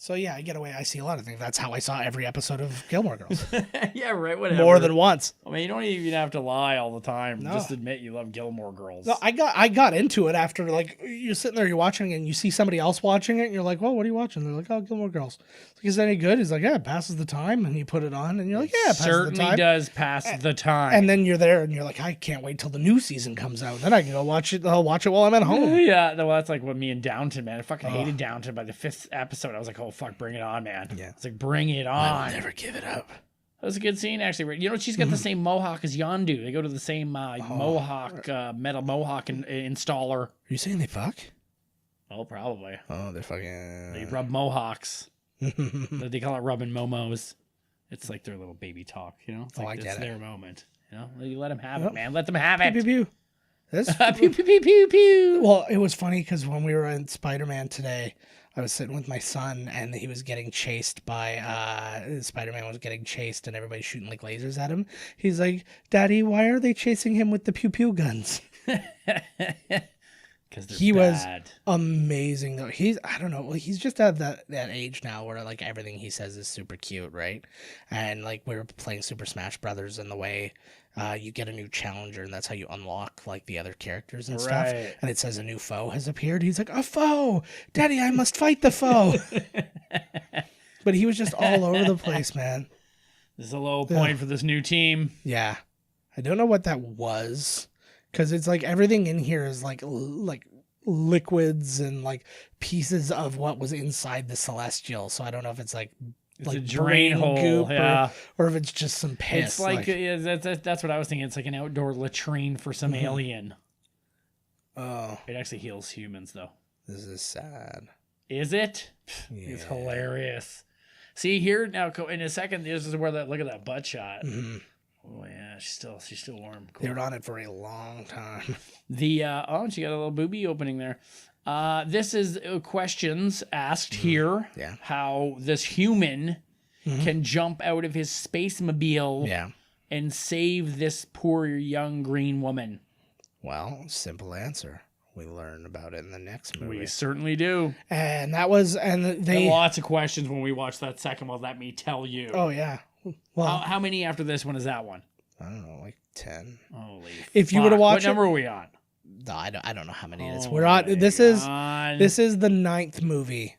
So yeah, I get away. I see a lot of things. That's how I saw every episode of Gilmore Girls. Yeah, right. Whatever. More than once. I mean, you don't even have to lie all the time. No. Just admit you love Gilmore Girls. No, I got into it after like you're sitting there, you're watching it, and you see somebody else watching it, and you're like, "Well, what are you watching?" They're like, "Oh, Gilmore Girls." Like, is that any good? He's like, "Yeah, it passes the time," and you put it on, and you're like, "Yeah, it passes certainly the time." Does pass the time. And then you're there, and you're like, "I can't wait till the new season comes out. Then I can go watch it. I'll watch it while I'm at home." Yeah, well, that's like what me and Downton, man. I fucking hated Downton. By the 5th episode, I was like, "Oh fuck, bring it on, man." Yeah. It's like, bring it on. I'll never give it up. That was a good scene, actually. You know, she's got the same mohawk as Yondu. They go to the same mohawk, metal mohawk installer. Are you saying they fuck? Oh, probably. Oh, they're fucking. They rub mohawks. They call it rubbing momos. It's like their little baby talk, you know? It's like I get it's it. their moment. You know, you let them have it, man. Let them have it. Pew, pew, pew. This Pew pew pew pew pew. Well, it was funny because when we were in Spider-Man today, I was sitting with my son and he was getting chased by Spider-Man was getting chased and everybody's shooting like lasers at him. He's like, "Daddy, why are they chasing him with the pew pew guns?" Because He was amazing though. I don't know, well, he's just at that age now where like everything he says is super cute, right? And like we were playing Super Smash Brothers and the way you get a new challenger and that's how you unlock like the other characters and stuff. Right. And it says a new foe has appeared. He's like, "A foe! Daddy, I must fight the foe." But he was just all over the place, man. This is a low point for this new team. Yeah. I don't know what that was. Because it's like everything in here is like liquids and like pieces of what was inside the Celestial. So I don't know if it's like a drain hole, goop yeah. or if it's just some piss. It's like yeah, that's what I was thinking. It's like an outdoor latrine for some alien. Oh, It actually heals humans, though. this is sad. Is it? Yeah. It's hilarious. See here now. In a second, this is where look at that butt shot. Oh yeah, she's still warm. Cool. They were on it for a long time. The she got a little boobie opening there. This is questions asked here. Yeah. How this human can jump out of his space mobile Yeah. and save this poor young green woman. Well, simple answer. We learn about it in the next movie. We certainly do. And that was, and they. And lots of questions when we watch that second one. Let me tell you. Oh yeah. Well, How many after this one is that one? I don't know, like 10. Holy If you fuck. were to watch what number are we on? No, I don't know how many it is. Oh We're on. my This God. is the 9th movie.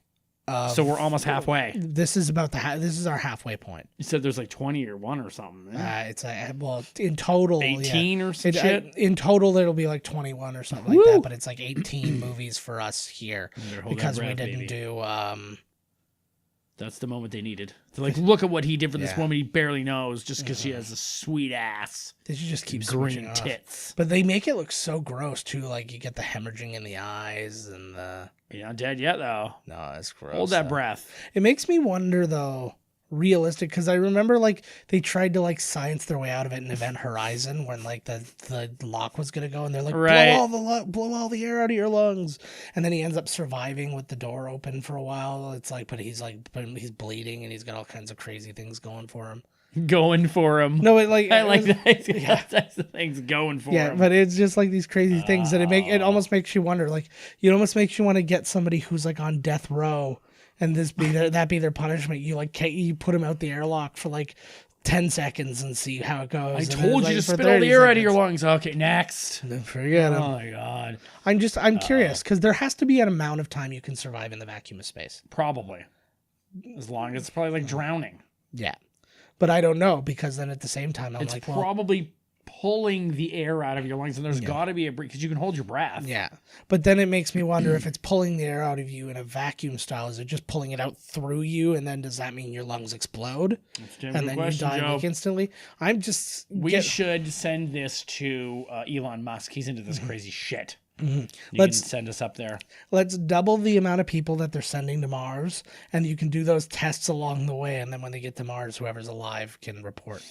So we're almost halfway. This is about this is our halfway point. You said there's like 20 or 1 or something. It's well in total 18 or some It- shit. in total it'll be like 21 or something like Woo! that. But it's like 18 movies for us here Better hold that because we breath, didn't baby. do. That's the moment they needed. To like, look at what he did for this Yeah. woman he barely knows just because she has a sweet ass. They should just keep Green switching off. tits. But they make it look so gross too. Like you get the hemorrhaging in the eyes and the. You're not dead yet, though. No, it's gross. Hold that though. breath. It makes me wonder though, realistic, because I remember like they tried to like science their way out of it in Event Horizon when like the lock was gonna go and they're like Right. blow all the air out of your lungs, and then he ends up surviving with the door open for a while. It's like, but he's bleeding and he's got all kinds of crazy things going for him. Going for him. No, it like I like that. Yeah. That's the thing's going for Yeah, him. but it's just like these crazy things that it almost makes you wonder. Like it almost makes you want to get somebody who's like on death row, and that be their punishment. You like you put them out the airlock for like 10 seconds and see how it goes. I And told then, you like, to for spit all 30 the air out of your seconds. lungs. Okay, next. Then forget 'em. Oh my god. I'm curious because there has to be an amount of time you can survive in the vacuum of space. Probably. As long as it's probably like drowning. Yeah, but I don't know because then at the same time I'm It's like, well, probably pulling the air out of your lungs, and there's got to be a break because you can hold your breath. yeah. But then it makes me wonder if it's pulling the air out of you in a vacuum style. Is it just pulling it out through you, and then does that mean your lungs explode? That's a And good then question, you die Joe. like instantly. I'm just We should send this to Elon Musk. He's into this crazy shit. You Let's- can send us up there. let's double the amount of people that they're sending to Mars, and you can do those tests along the way. And then when they get to Mars, whoever's alive can report.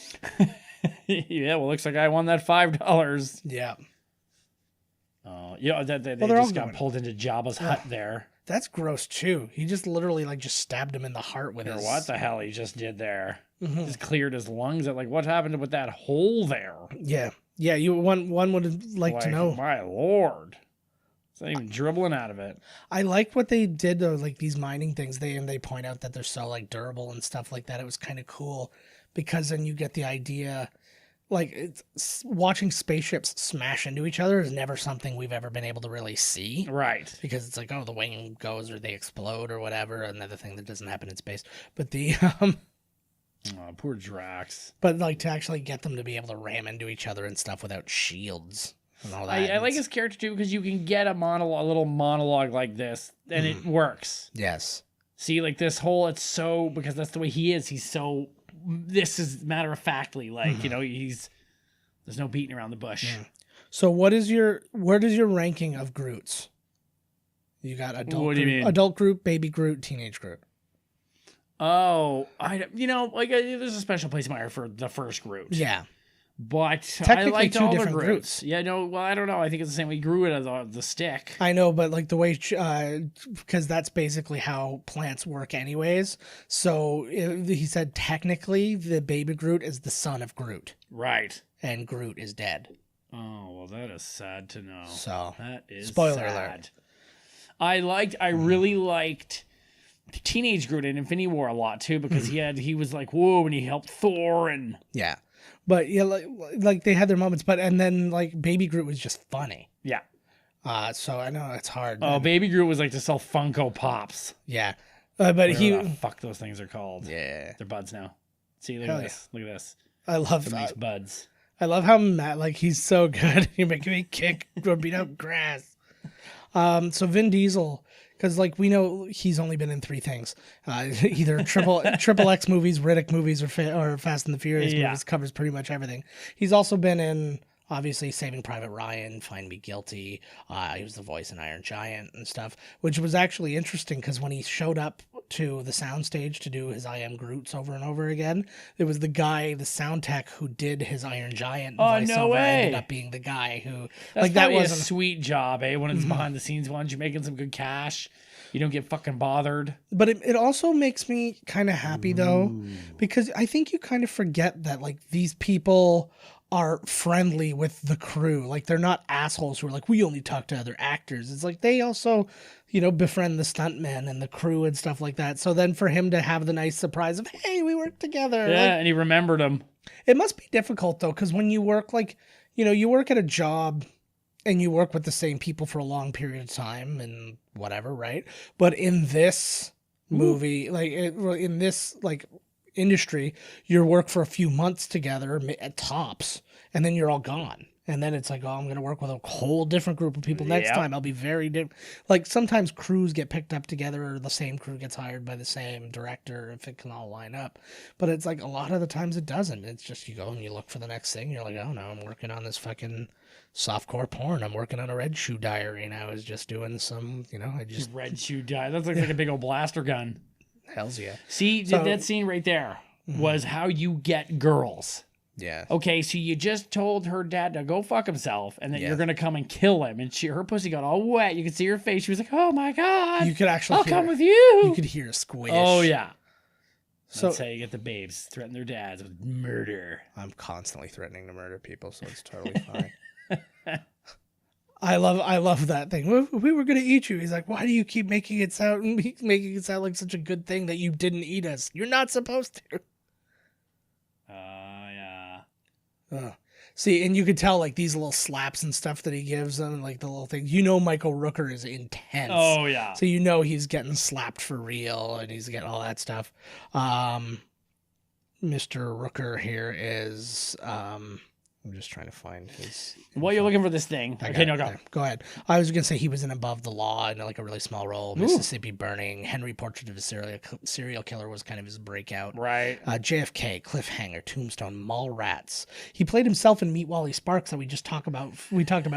Yeah, well, looks like I won that $5. Yeah, Yeah, they they're all just got going pulled into Jabba's hut there. that's gross too. He just literally like just stabbed him in the heart with Or his. what the hell he just did there? Mhm. Just cleared his lungs out. Like, what happened with that hole there? Yeah, yeah. You one would like to know. My lord. It's not even dribbling out of it. I like what they did though, like these mining things. They point out that they're so like durable and stuff like that. It was kind of cool because then you get the idea. Like watching spaceships smash into each other is never something we've ever been able to really see. Right. Because it's like, oh, the wing goes or they explode or whatever. Another thing that doesn't happen in space. But Oh, poor Drax. but like to actually get them to be able to ram into each other and stuff without shields and all that. I like his character too because you can get a little monologue like this, and it works. Yes. See, like this whole, it's so, because that's the way he is. He's so, this is matter of factly, like, you know, there's no beating around the bush. So where does your ranking of Groots? You got adult What do you Groot, mean? adult Groot, baby Groot, teenage Groot. Oh, there's a special place in my heart for the first Groot. Yeah. But I Technically liked two all the different Groots. Groots. Yeah, no, well, I don't know. I think it's the same way Groot as the stick. I know, but like the way, because that's basically how plants work, anyways. So he said technically the baby Groot is the son of Groot, Right. and Groot is dead. Oh, well, that is sad to know. So That is spoiler sad. alert. I really liked Teenage Groot in Infinity War a lot too, because he was like, whoa, and he helped Thor and Yeah, but yeah, like they had their moments, but and then like baby Groot was just funny. yeah. So I know it's hard. Oh, Baby Groot was like to sell Funko Pops. Yeah, but Whatever he. the fuck those things are called. Yeah, They're buds now. See, look Hell at this. Look at this. I love These that. buds. I love how Matt, like, he's so good. You're making me kick or beat up grass. So Vin Diesel, because like we know he's only been in 3 things, either triple X movies, Riddick movies, or Fast and the Furious movies. Covers pretty much everything. He's also been in obviously Saving Private Ryan, Find Me Guilty. He was the voice in Iron Giant and stuff, which was actually interesting because when he showed up to the soundstage to do his I Am Groots over and over again, it was the guy, the sound tech who did his Iron Giant voiceover, no way. ended up being the guy who That's like that probably wasn't a sweet job, eh? When it's behind the scenes ones, you're making some good cash. You don't get fucking bothered. But it also makes me kind of happy though, because I think you kind of forget that like these people are friendly with the crew. Like they're not assholes who are like, we only talk to other actors. It's like they also, befriend the stuntmen and the crew and stuff like that. So then for him to have the nice surprise of, hey, we work together. Yeah, like, and he remembered him. it must be difficult though, because when you work you work at a job and you work with the same people for a long period of time and whatever, right? But in this movie, in this industry, you work for a few months together at tops, and then you're all gone. And then it's like, oh, I'm going to work with a whole different group of people next time. I'll be very different. Like sometimes crews get picked up together, or the same crew gets hired by the same director if it can all line up. But it's like a lot of the times it doesn't. It's just you go and you look for the next thing. You're like, oh no, I'm working on this fucking softcore porn. I'm working on a Red Shoe Diary, and I was just doing some, I just Red Shoe Diary. That looks like a big old blaster gun. hells yeah. See, that scene right there was how you get girls. Yeah. Okay, so you just told her dad to go fuck himself, and that you're gonna come and kill him, and her pussy got all wet. You could see her face. She was like, "Oh my god!" You could actually. I'll come with you. You could hear a squish. Oh yeah. So that's how you get the babes threaten their dads with murder. I'm constantly threatening to murder people, so it's totally fine. I love that thing. We were gonna eat you. He's like, why do you keep making it sound like such a good thing that you didn't eat us? You're not supposed to. Yeah. See, and you could tell like these little slaps and stuff that he gives them, like the little thing. Michael Rooker is intense. Oh yeah. So he's getting slapped for real, and he's getting all that stuff. Mr. Rooker here is I'm just trying to find his. While you're looking for this thing, okay, no, go. Go ahead. I was gonna say he was in Above the Law in like a really small role. Mississippi Burning, Henry Portrait of a Serial Killer was kind of his breakout. Right. JFK, Cliffhanger, Tombstone, Mallrats. He played himself in Meet Wally Sparks that we talked about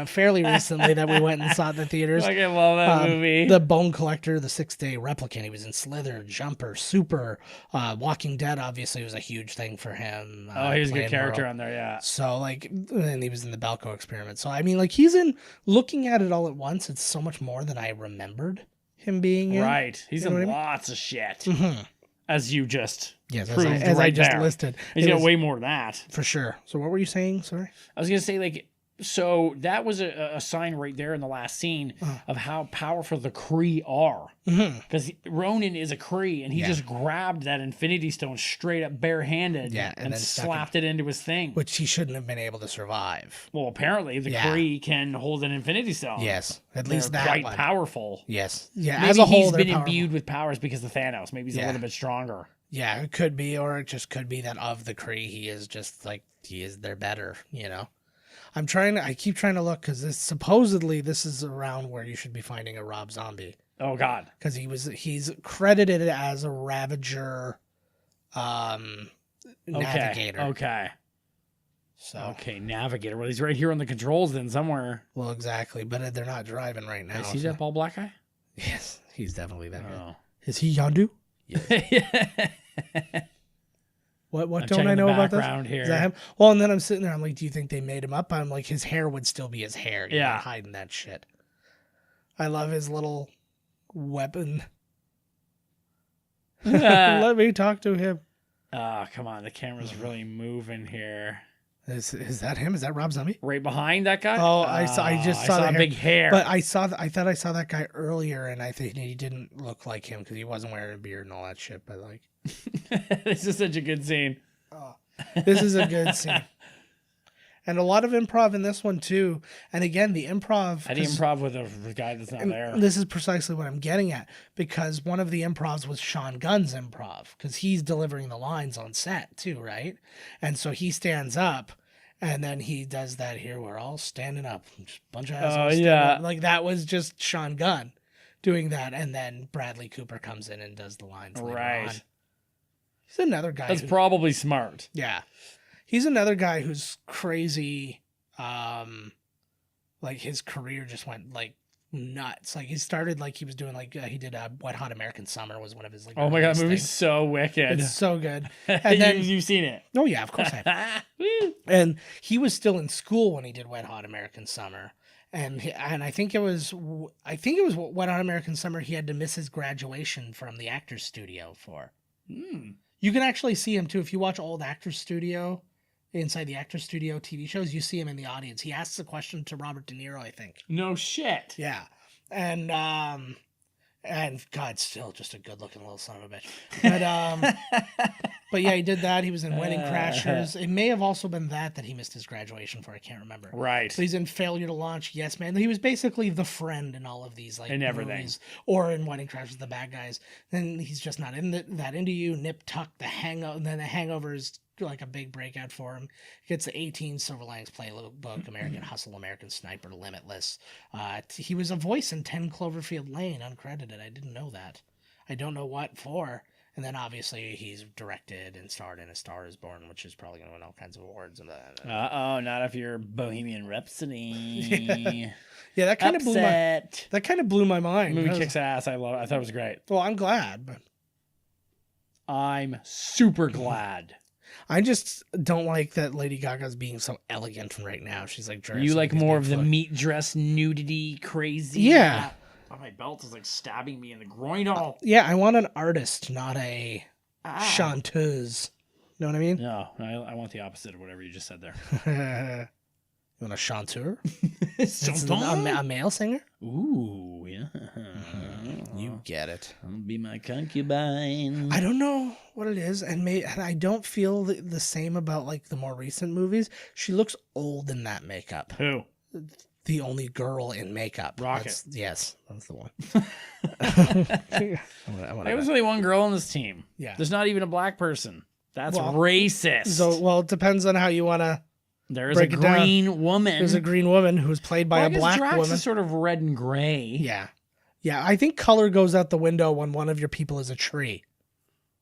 fairly recently that we went and saw at the theaters. I love that movie. The Bone Collector, The 6th Day Replicant. He was in Slither, Jumper, Super, Walking Dead. Obviously, was a huge thing for him. He was a good character on there. Yeah. So and he was in the Balco Experiment. So I mean, like he's in. Looking at it all at once, it's so much more than I remembered him being in. Right. He's in lots of shit. Mm-hmm. As you just proved as I just listed. He's got way more than that. For sure. So what were you saying? Sorry. I was gonna say so that was a sign right there in the last scene of how powerful the Kree are. Because Ronan is a Kree, and he just grabbed that Infinity Stone straight up barehanded and then slapped it into his thing. Which he shouldn't have been able to survive. Well, apparently the Kree can hold an Infinity Stone. Yes, at least they're that quite one. Powerful. Yes, yeah. Maybe as a whole, he's been powerful. imbued with powers because of Thanos. Maybe he's a little bit stronger. Yeah, it could be, or it just could be that of the Kree, he is just they're better. I keep trying to look because supposedly this is around where you should be finding a Rob Zombie. Oh God, because he's credited as a Ravager, navigator. Okay. So okay, navigator. Well, he's right here on the controls then somewhere. Well, exactly, but they're not driving right now. Is he that bald black guy? Yes, he's definitely that guy. Oh. Is he Yondu? Yeah. What I'm don't I checking know the about this? background here. Is that him? Well, and then I'm sitting there. I'm like, do you think they made him up? I'm like, his hair would still be his hair. You're not hiding that shit. I love his little weapon. Let me talk to him. Oh, come on. The camera's really moving here. Is that him? Is that Rob Zombie? Right behind that guy? Oh, I just saw the big hair. But I thought I saw that guy earlier, and I think he didn't look like him because he wasn't wearing a beard and all that shit. But like, This is such a good scene. this is a good scene. And a lot of improv in this one too. And again, the improv. I did improv with a guy that's not there. This is precisely what I'm getting at, because one of the improvs was Sean Gunn's improv, because he's delivering the lines on set too, right? And so he stands up, and then he does that here. We're all standing up, just a bunch of assholes. yeah. Like that was just Sean Gunn doing that, and then Bradley Cooper comes in and does the lines later on. He's another guy. That's probably smart. Yeah. He's another guy who's crazy. Like his career just went like nuts. Like he started like he was doing like he did Wet Hot American Summer was one of his like. Oh my god, earliest movie's things. so wicked. It's so good. And then You've seen it. oh yeah, of course I have. Woo. And he was still in school when he did Wet Hot American Summer. And I think it was Wet Hot American Summer he had to miss his graduation from the Actors Studio for. You can actually see him too if you watch old Actors Studio. Inside the Actors Studio TV shows, you see him in the audience. He asks a question to Robert De Niro, I think. No shit. Yeah. And God, still just a good-looking little son of a bitch. But yeah, he did that. He was in Wedding Crashers. It may have also been that he missed his graduation for. I can't remember. Right. So he's in Failure to Launch. Yes, man. He was basically the friend in all of these like in everything, movies, or in Wedding Crashers, the bad guys. Then he's just not that into you. Nip Tuck, The Hangover. And then The Hangover is like a big breakout for him. He gets the 18 Silver Linings Playbook, American Hustle, American Sniper, Limitless. He was a voice in 10 Cloverfield Lane, uncredited. I didn't know that. I don't know what for. And then obviously he's directed and starred in A Star Is Born, which is probably going to win all kinds of awards. Not if you're Bohemian Rhapsody. Yeah, that kind of blew my mind. The movie kicks ass. I thought it was great. Well, I'm glad, but I'm super glad. I just don't like that Lady Gaga's being so elegant right now. She's like dressed. You like more of the meat dress nudity crazy? Yeah. Oh, my belt is like stabbing me in the groin all. Yeah, I want an artist, not a chanteuse. You know what I mean? No, I want the opposite of whatever you just said there. You want a chanteur? Chanteur? A male singer? Ooh, yeah. You get it. I'll be my concubine. I don't know what it is, and I don't feel the same about like the more recent movies. She looks old in that makeup. Who? The only girl in makeup. Rocket. Yes, that's the one. There was only one girl on this team. Yeah. There's not even a black person. That's racist. So, it depends on how you want to. There is a green woman. There's a green woman who's played by a black Drax woman. is sort of red and gray. Yeah. Yeah, I think color goes out the window when one of your people is a tree.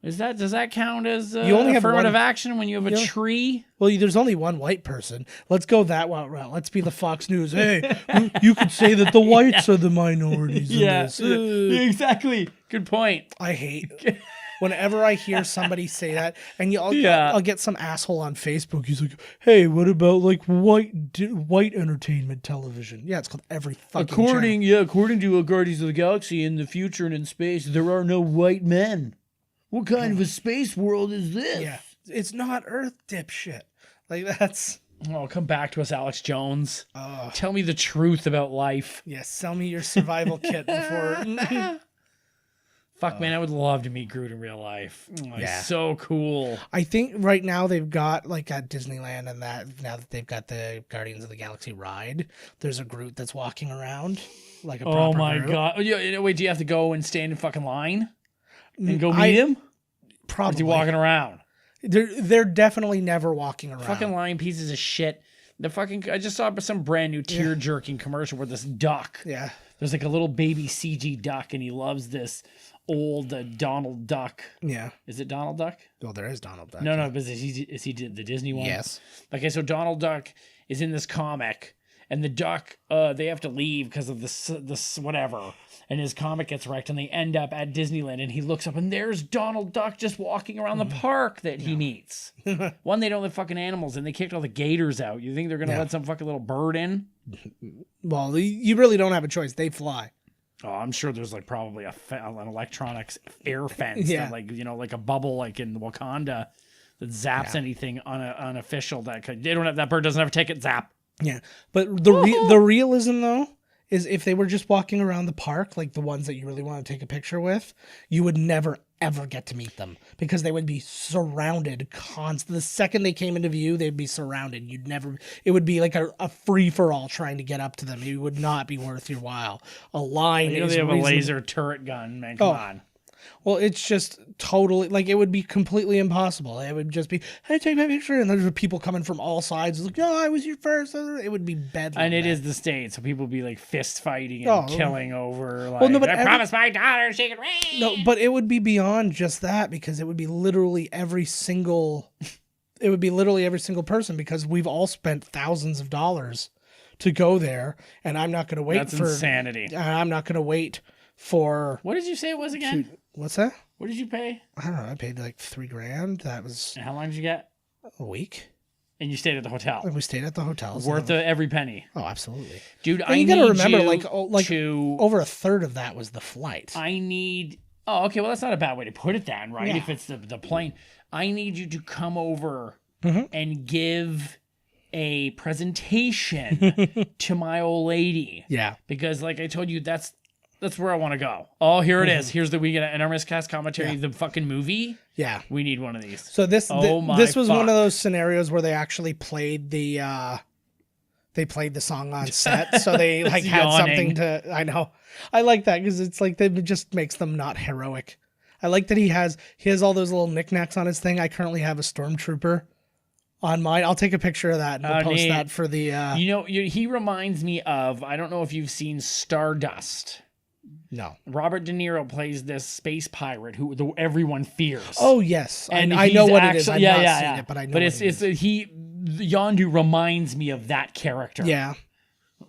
Does that count as You only have affirmative one- action when you have a tree? Well, there's only one white person. Let's go that route. Let's be the Fox News. Hey, you could say that the whites are the minorities in this. Exactly. Good point. I hate whenever I hear somebody say that, and I'll get some asshole on Facebook. He's like, "Hey, what about like white entertainment television?" Yeah, it's called every fucking channel. According to Guardians of the Galaxy, in the future and in space, there are no white men. What kind of a space world is this? Yeah, it's not Earth, dipshit. Like that's. Oh, come back to us, Alex Jones. Tell me the truth about life. Yeah, sell me your survival kit before. Fuck, man, I would love to meet Groot in real life. He's so cool. I think right now they've got, like at Disneyland and that, now that they've got the Guardians of the Galaxy ride, there's a Groot that's walking around like a proper Oh my Groot. god. Wait, do you have to go and stand in fucking line? And go meet him? Probably. Or is he walking around? They're definitely never walking around. Fucking line pieces of shit. I just saw some brand new tear-jerking commercial where this duck. Yeah. There's like a little baby CG duck, and he loves this old Donald Duck. Yeah. Is it Donald Duck? Well, there is Donald Duck. No, but is he the Disney one? Yes. Okay, so Donald Duck is in this comic, and the duck, they have to leave because of this whatever. And his comet gets wrecked, and they end up at Disneyland, and he looks up, and there's Donald Duck just walking around the park that he meets. One, they don't let fucking animals in. They kicked all the gators out. You think they're going to let some fucking little bird in? Well, you really don't have a choice. They fly. Oh, I'm sure there's like probably an electronics air fence, that, like, you know, like a bubble like in Wakanda that zaps anything unofficial. They don't have, that bird doesn't have a ticket, zap. Yeah, but the realism though is if they were just walking around the park, like the ones that you really want to take a picture with, you would never ever get to meet them because they would be surrounded constantly. The second they came into view, they'd be surrounded. It would be like a free for all trying to get up to them. It would not be worth your while. A line. You know, they have a laser turret gun, man. Come on. Well, it's just totally, like, it would be completely impossible. It would just be, hey, take my picture. And there's people coming from all sides. Like, I was here first. It would be bedlam. And it is the States, so people would be like fist fighting and killing over, like, I promised my daughter she could read. No, but it would be beyond just that because it would be literally every single person because we've all spent thousands of dollars to go there. And I'm not going to wait That's insanity. I'm not going to wait for. What did you say it was again? What's that? What did you pay? I don't know. I paid like $3,000. That was And how long did you get? a week. And you stayed at the hotel. And we stayed at the hotels. Worth every penny. Oh, absolutely. Dude, And you got to remember, to over a third of that was the flight. Oh, okay. Well, that's not a bad way to put it then, right? Yeah. If it's the plane. I need you to come over and give a presentation to my old lady. Yeah. Because like I told you, that's where I want to go. Oh, here it is. Here's we get an miscast commentary, the fucking movie. Yeah. We need one of these. So this was one of those scenarios where they actually played the song on set. So they like had something to, I know. I like that because it's like, it just makes them not heroic. I like that he has all those little knickknacks on his thing. I currently have a stormtrooper on mine. I'll take a picture of that and we'll post that for the, he reminds me of, I don't know if you've seen Stardust. No. Robert De Niro plays this space pirate who everyone fears. Oh yes, and I know what it is. I've not seen it, but I know. But Yondu reminds me of that character. Yeah,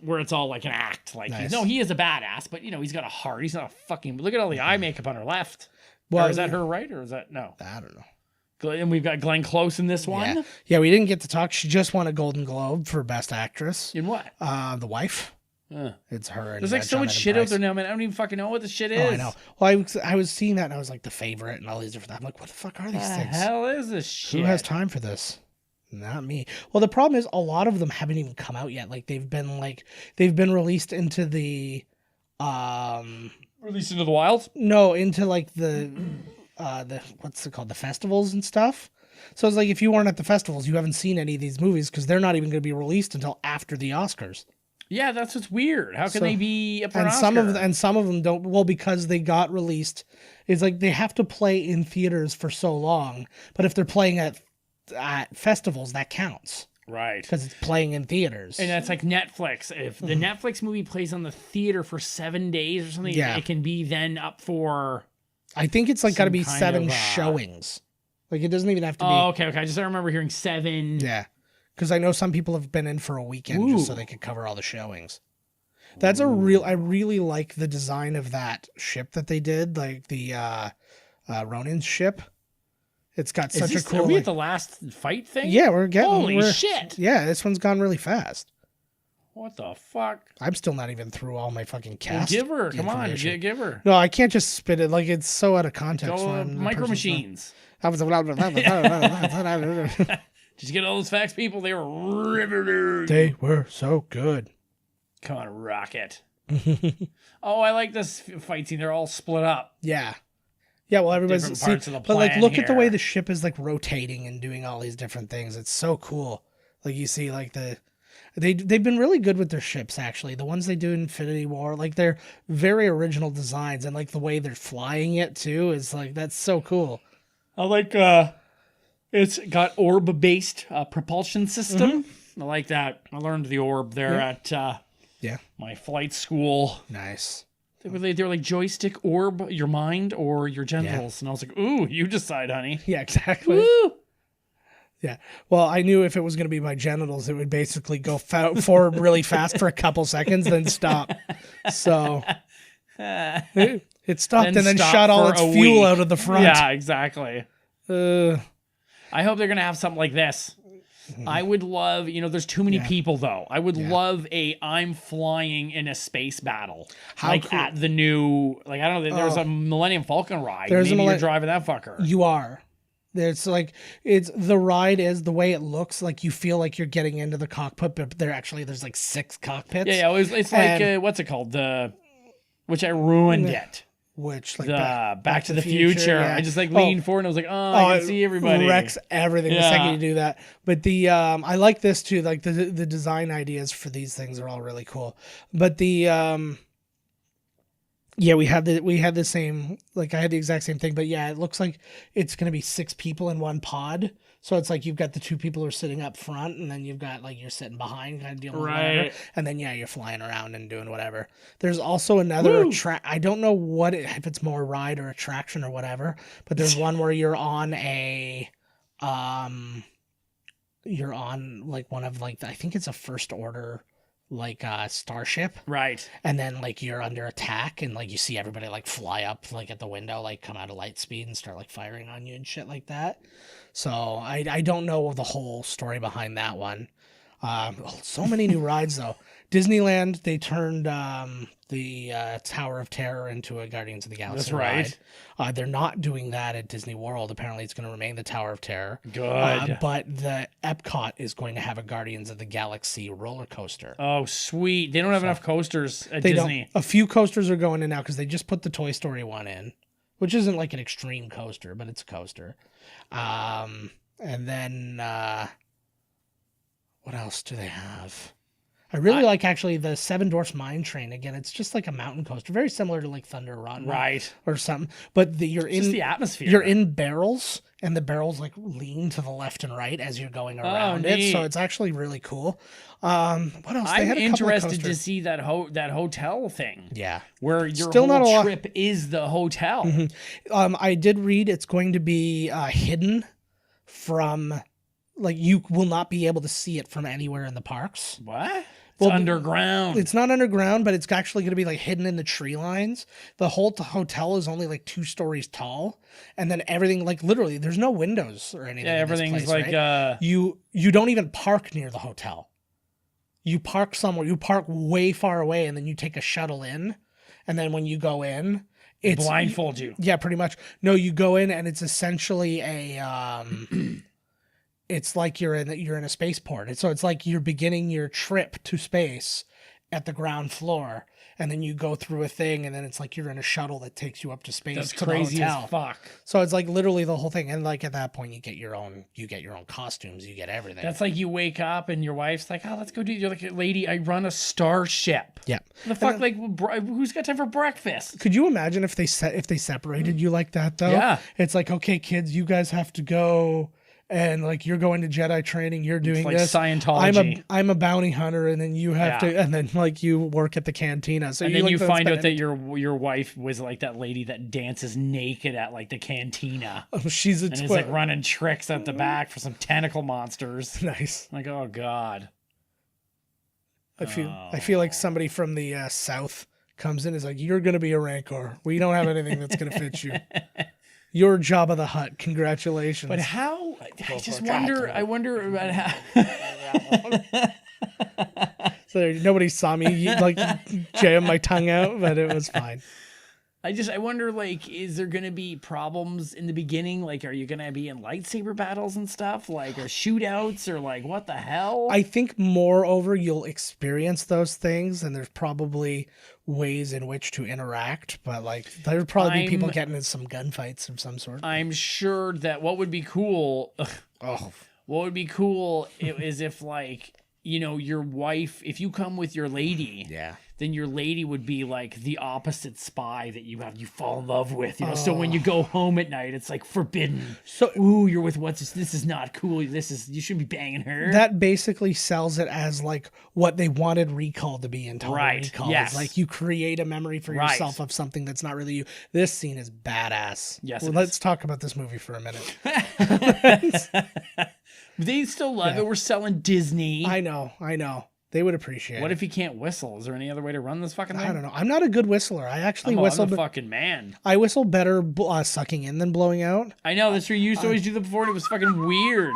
where it's all like an act. Like he is a badass, but he's got a heart. He's not a fucking. Look at all the eye makeup on her left. Well, is that her right or is that no? I don't know. And we've got Glenn Close in this one. Yeah, we didn't get to talk. She just won a Golden Globe for Best Actress. In what? The Wife. It's her. There's like so much shit out there now, man. I don't even fucking know what the shit is. Oh, I know. Well, I was seeing that and I was like The Favorite and all these different. I'm like, what the fuck are these things? The hell is this shit? Who has time for this? Not me. Well, the problem is a lot of them haven't even come out yet. Like they've been released into the released into the wild. No, into like the what's it called? The festivals and stuff. So it's like if you weren't at the festivals, you haven't seen any of these movies because they're not even going to be released until after the Oscars. Yeah, that's what's weird. How can they be up for an Oscar? Some of them don't. Well, because they got released. It's like they have to play in theaters for so long. But if they're playing at festivals, that counts. Right. Because it's playing in theaters. And that's like Netflix. If the Netflix movie plays on the theater for 7 days or something, it can be then up for... I think it's like got to be 7 showings. Like it doesn't even have to be... Oh, okay. I just remember hearing 7... Yeah. Because I know some people have been in for a weekend just so they could cover all the showings. That's I really like the design of that ship that they did, like the Ronin's ship. It's got such a cool... Are we at the last fight thing? Yeah, we're getting... Holy shit! Yeah, this one's gone really fast. What the fuck? I'm still not even through all my fucking cast. Well, give her. Come on, give her. No, I can't just spit it. Like, it's so out of context. Go Micro Machines. Did you get all those facts, people? They were riveting. They were so good. Come on, Rocket. Oh, I like this fight scene. They're all split up. Yeah. Yeah, well, everybody's... Different parts of the but, like, look here. at the way the ship is, like, rotating and doing all these different things. It's so cool. Like, you see, like, They've been really good with their ships, actually. The ones they do in Infinity War, like, they're very original designs. And, like, the way they're flying it, too, is, like, that's so cool. I like... It's got orb-based propulsion system. I like that. I learned the orb there at my flight school. Nice. They were like joystick orb, your mind or your genitals. And I was like, ooh, you decide, honey. Yeah, exactly. Woo! Yeah. Well, I knew if it was going to be my genitals, it would basically go forward really fast for a couple seconds, then stop. So it stopped and then stop shot all for its a fuel week. out of the front. Yeah, exactly. Uh, I hope they're gonna have something like this. I would love, there's too many people though. I would love I'm flying in a space battle. Like at the new, I don't know, there's a Millennium Falcon ride. Maybe you're driving that fucker. You are. It's the ride is the way it looks like you feel like you're getting into the cockpit, but there's like 6 cockpits. Yeah, it's like, what's it called? Which I ruined it. Which Back to the Future. Yeah. I just leaned forward and I was like, I can see everybody. Wrecks everything the second you do that. But I like this too. Like the design ideas for these things are all really cool. But we had the same, I had the exact same thing, but it looks like it's going to be 6 people in one pod. So it's like you've got the 2 people who are sitting up front, and then you've got you're sitting behind, kind of dealing with whatever. And then you're flying around and doing whatever. There's also another I don't know if it's more ride or attraction or whatever, but there's one where you're on a one of I think it's a first order starship, right? And then you're under attack, and you see everybody fly up at the window, come out of light speed and start firing on you and shit like that. So I don't know the whole story behind that one. So many new rides though. Disneyland, they turned the Tower of Terror into a Guardians of the Galaxy That's ride. They're not doing that at Disney World. Apparently it's going to remain the Tower of Terror. Good. But the Epcot is going to have a Guardians of the Galaxy roller coaster. Oh, sweet. They don't have enough coasters at They Disney. don't. A few coasters are going in now because they just put the Toy Story one in, which isn't an extreme coaster, but it's a coaster. And then what else do they have? I really like actually the Seven Dwarfs Mine Train. Again, it's just a mountain coaster, very similar to Thunder Rotten, right, or something. But you're in just the atmosphere. You're in barrels, and the barrels lean to the left and right as you're going around it. So it's actually really cool. What else? I'm interested to see that hotel thing. Yeah, where your Still whole not a trip is the hotel. Mm-hmm. I did read it's going to be hidden from, you will not be able to see it from anywhere in the parks. What? It's underground. It's not underground, but it's actually going to be hidden in the tree lines. The whole hotel is only 2 stories tall, and then everything literally there's no windows or anything. Yeah, everything's right? You don't even park near the hotel. You park somewhere. You park way far away, and then you take a shuttle in, and then when you go in, it's blindfold you. Yeah, pretty much. No, you go in, and it's essentially a it's you're in a spaceport. So it's you're beginning your trip to space at the ground floor, and then you go through a thing, and then it's you're in a shuttle that takes you up to space. That's to crazy the hotel. as fuck. So it's literally the whole thing, and at that point you get your own costumes, you get everything. That's you wake up and your wife's oh, let's go do. You're lady, I run a starship. Yeah. The fuck, who's got time for breakfast? Could you imagine if they separated you like that though? Yeah. It's okay, kids, you guys have to go. And you're going to Jedi training, you're doing this. Scientology. I'm a bounty hunter, and then you have to, and then you work at the cantina. So and then you find out that your wife was that lady that dances naked at the cantina. Oh, she's and is running tricks at the back for some tentacle monsters. Nice. Oh god. I feel like somebody from the South comes in and is you're going to be a Rancor. We don't have anything that's going to fit you. You're Jabba the Hutt. Congratulations. But how? I wonder about how. So nobody saw me jam my tongue out, but it was fine. I wonder, is there going to be problems in the beginning? Are you going to be in lightsaber battles and stuff? Or shootouts? Or what the hell? I think moreover, you'll experience those things, and there's probably ways in which to interact, but there'd probably be people getting in some gunfights of some sort. I'm sure that what would be cool... What would be cool is if your wife, if you come with your lady... Yeah. Then your lady would be the opposite spy that you fall in love with, So when you go home at night, it's forbidden. So, ooh, you're with this is not cool. You shouldn't be banging her. That basically sells it as what they wanted Recall to be in Total Recall. Yes. You create a memory for yourself of something that's not really you. This scene is badass. Yes. Well, let's talk about this movie for a minute. They still love it. We're selling Disney. I know. They would appreciate it. What if he can't whistle? Is there any other way to run this fucking thing? I don't know. I'm not a good whistler. I actually whistle. I'm a fucking man. I whistle better sucking in than blowing out. I know. That's true. You used to always do that before, and it was fucking weird.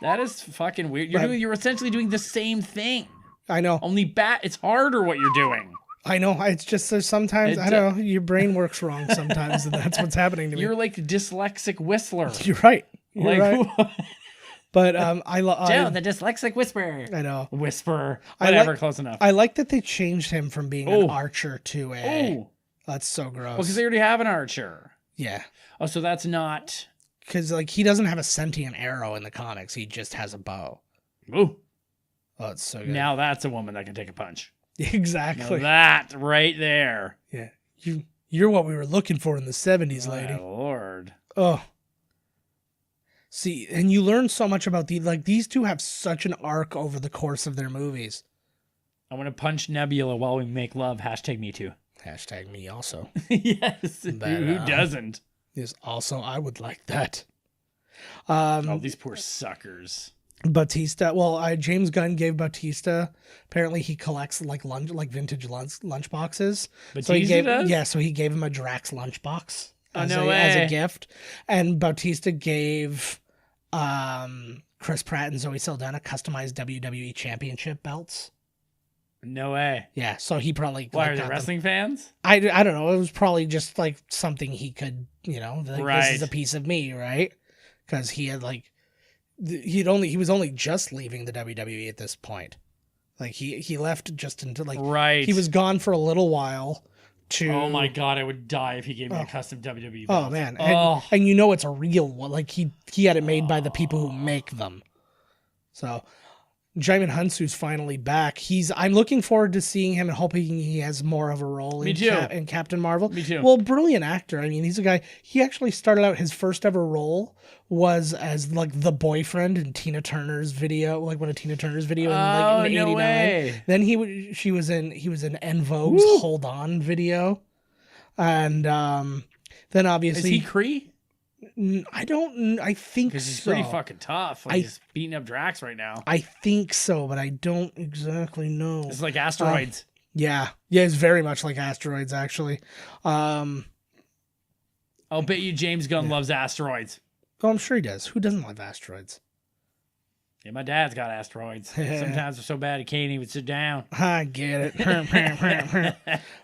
That is fucking weird. You're essentially doing the same thing. I know. Only it's harder what you're doing. I know. It's just there's sometimes, I don't know, your brain works wrong sometimes, and that's what's happening to me. You're like the dyslexic whistler. You're right. You're right. But Joe, the dyslexic whisperer. I know. Whisperer. Whatever, close enough. I like that they changed him from being an archer to a... Oh. That's so gross. Well, because they already have an archer. Yeah. Oh, so that's not... Because, like, he doesn't have a sentient arrow in the comics. He just has a bow. Ooh. Oh, it's so good. Now that's a woman that can take a punch. Exactly. Now that right there. Yeah. You're what we were looking for in the 70s, lady. My Lord. Oh. See, and you learn so much about these two have such an arc over the course of their movies. I want to punch Nebula while we make love. Hashtag me too. Hashtag me also. Yes. But, who doesn't? Yes, also, I would like that. Oh, these poor suckers. Bautista. Well, James Gunn gave Bautista. Apparently, he collects like vintage lunch boxes. Bautista does? Yeah, so he gave him a Drax lunchbox as way. a gift, and Bautista gave Chris Pratt and Zoe Saldana customized WWE Championship belts. No way. Yeah, so he probably Why are they wrestling fans? I don't know. It was probably just like something he could, Right. This is a piece of me, right? Because he had he was only just leaving the WWE at this point. Like he left just into right. He was gone for a little while. Oh my god, I would die if he gave me a custom WWE Oh belt. man, and it's a real one. Like he had it made by the people who make them. So Jaimin Hunsu's finally back. I'm looking forward to seeing him and hoping he has more of a role in Captain Marvel. Me too. Well, brilliant actor. I mean, he's a guy. He actually started out his first ever role was as like the boyfriend in Tina Turner's video, like one of Tina Turner's video in no 89. way. Then he was in En Vogue's Hold On video. And then obviously Is he Kree? I think Because he's so. pretty fucking tough. Like, he's beating up Drax right now. I think so, but I don't exactly know. It's like asteroids. Yeah, it's very much like asteroids, actually. I'll bet you James Gunn loves asteroids. Oh, I'm sure he does. Who doesn't love asteroids? Yeah, my dad's got asteroids. Sometimes they're so bad he can't even sit down. I get it.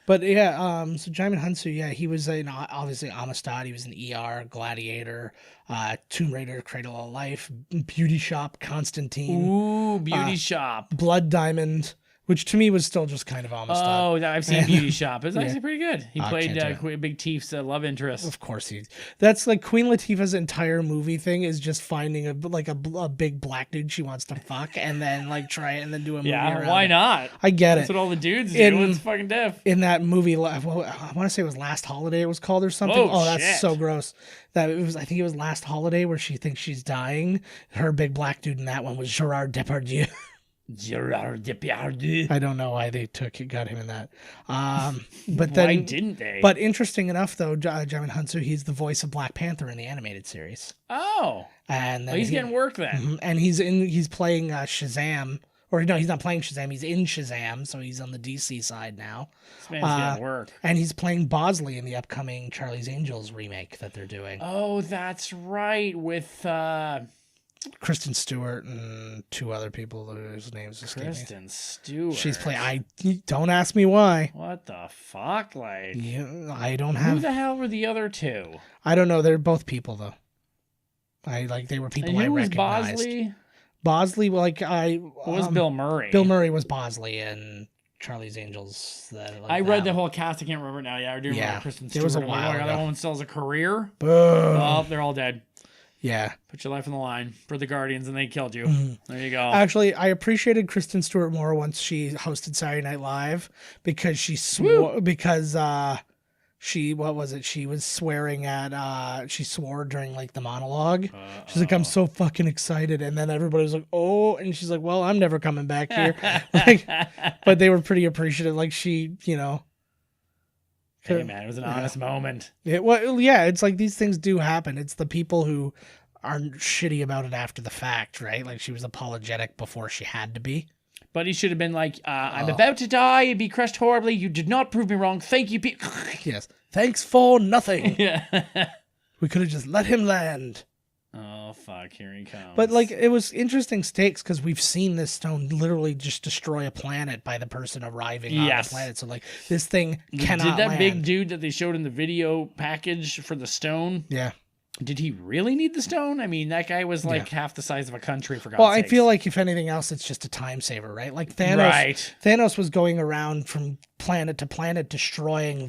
But yeah, so Jaimin Hunsu, yeah, he was obviously Amistad. He was an ER, Gladiator, Tomb Raider, Cradle of Life, Beauty Shop, Constantine. Ooh, Beauty Shop. Blood Diamond, which to me was still just kind of Amistad. Oh, I've seen Beauty Shop. It's actually Yeah. pretty good. He played can't do Big Teef's love interest. Of course that's like Queen Latifah's entire movie thing is just finding a big black dude she wants to fuck and then like try it and then do a movie Yeah, around why it. not? I get That's it. what all the dudes do. It's fucking diff. In that movie, I want to say it was Last Holiday it was called or something. Oh, that's shit. so gross. I think it was Last Holiday where she thinks she's dying. Her big black dude in that one was Gerard Depardieu. Gerard Depardieu. I don't know why they got him in that. But then Why didn't they? But interesting enough, though, Jaimin Hunsu, he's the voice of Black Panther in the animated series. Oh. And then He's getting work then. Mhm. And he's playing Shazam. Or no, he's not playing Shazam. He's in Shazam, so he's on the DC side now. This man's getting work. And he's playing Bosley in the upcoming Charlie's Angels remake that they're doing. Oh, that's right. With Kristen Stewart and two other people whose names escape me. Kristen Stewart. She's playing. Don't ask me why. What the fuck? Like, Yeah, I don't who have. the hell were the other two? I don't know. They're both people though. They were people And I who was recognized. Bosley? Bosley, What was Bill Murray? Bill Murray was Bosley in Charlie's Angels. I read the whole cast. I can't remember now. Yeah, I do remember Yeah, Kristen it Stewart. was a I'm like, while oh my God, ago. that woman still has a career. Boom. Well, they're all dead. Yeah. Put your life on the line for the Guardians, and they killed you. There you go. Actually, I appreciated Kristen Stewart more once she hosted Saturday Night Live because she swore she was swearing at she swore during like the monologue. She's like, I'm so fucking excited, and then everybody was like, oh, and she's like, well, I'm never coming back here. But they were pretty appreciative. Like she, Hey man, it was an honest moment. Well, yeah, it's like these things do happen. It's the people who are shitty about it after the fact, right? Like she was apologetic before she had to be. But he should have been like, I'm about to die and be crushed horribly. You did not prove me wrong. Thank you, Yes. Thanks for nothing. Yeah. We could have just let him land. Oh, fuck. Here he comes. But like it was interesting stakes because we've seen this stone literally just destroy a planet by the person arriving on the planet. So like this thing cannot Did that land. big dude that they showed in the video package for the stone? Yeah. Did he really need the stone? I mean, that guy was like half the size of a country, for God's Well, I sakes. feel like if anything else, it's just a time saver, right? Like Thanos. Right. Thanos was going around from planet to planet, destroying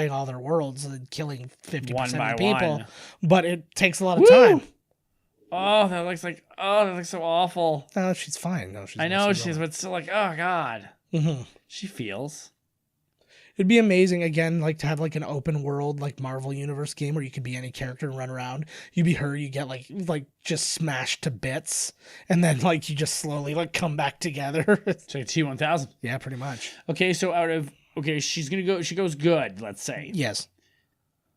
all their worlds and killing 50% One of the by people. one. But it takes a lot of time. Oh, that looks so awful. No, she's fine. No, she's. I know but still like, oh God. Mm-hmm. She feels. It'd be amazing again, like to have like an open world, like Marvel Universe game where you could be any character and run around. You be her, you get like just smashed to bits, and then like you just slowly like come back together. It's like T-1000. Yeah, pretty much. Okay, so she goes good, let's say. Yes.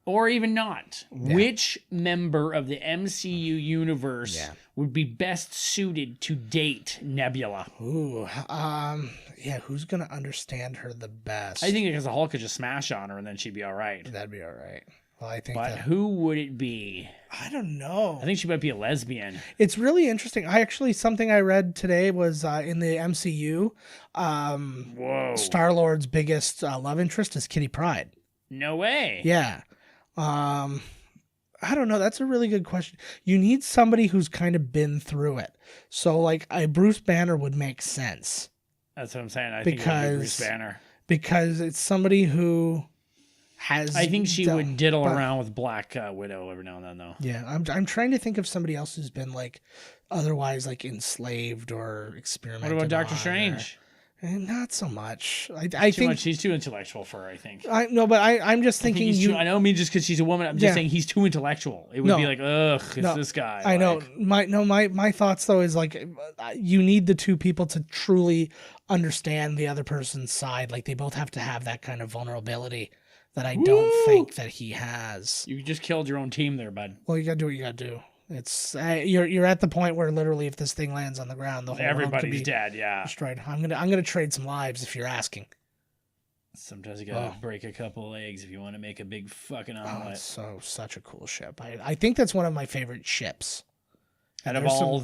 Or even not. Yeah. Which member of the MCU universe would be best suited to date Nebula? Ooh, yeah, who's gonna understand her the best? I think because the Hulk could just smash on her and then she'd be all right. That'd be all right. Well, I think. But who would it be? I don't know. I think she might be a lesbian. It's really interesting. Something I read today was in the MCU. Star-Lord's biggest love interest is Kitty Pryde. No way. Yeah. I don't know. That's a really good question. You need somebody who's kind of been through it. So like Bruce Banner would make sense. That's what I'm saying. I think it would be Bruce Banner. Because it's somebody who has. I think she would diddle around with Black Widow every now and then, though. Yeah, I'm trying to think of somebody else who's been like otherwise like enslaved or experimented. What about Doctor Strange? Not so much. I think she's too intellectual for her, I think. I'm just thinking I don't mean just because she's a woman. I'm just saying he's too intellectual. It would be like, ugh, it's this guy. I know. My thoughts though is like you need the two people to truly understand the other person's side. Like they both have to have that kind of vulnerability that I don't think that he has. You just killed your own team there, bud. Well, you gotta do what you gotta do. It's you're at the point where literally if this thing lands on the ground, the whole world could be dead. Yeah, destroyed. I'm gonna trade some lives if you're asking. Sometimes you gotta break a couple of eggs if you want to make a big fucking omelet. It's such a cool ship. I think that's one of my favorite ships. Out of all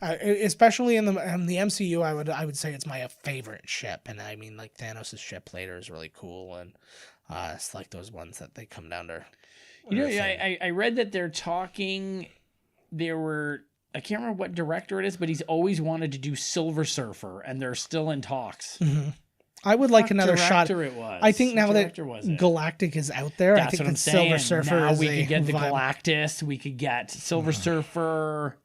especially in the MCU, I would say it's my favorite ship. And I mean, like Thanos' ship later is really cool, and it's like those ones that they come down to. I read that they're talking. I can't remember what director it is, but he's always wanted to do Silver Surfer, and they're still in talks. Mm-hmm. I would like another shot. It was. I think now that Galactic is out there, I think that Silver Surfer now is we could get the Galactus. We could get Silver Surfer.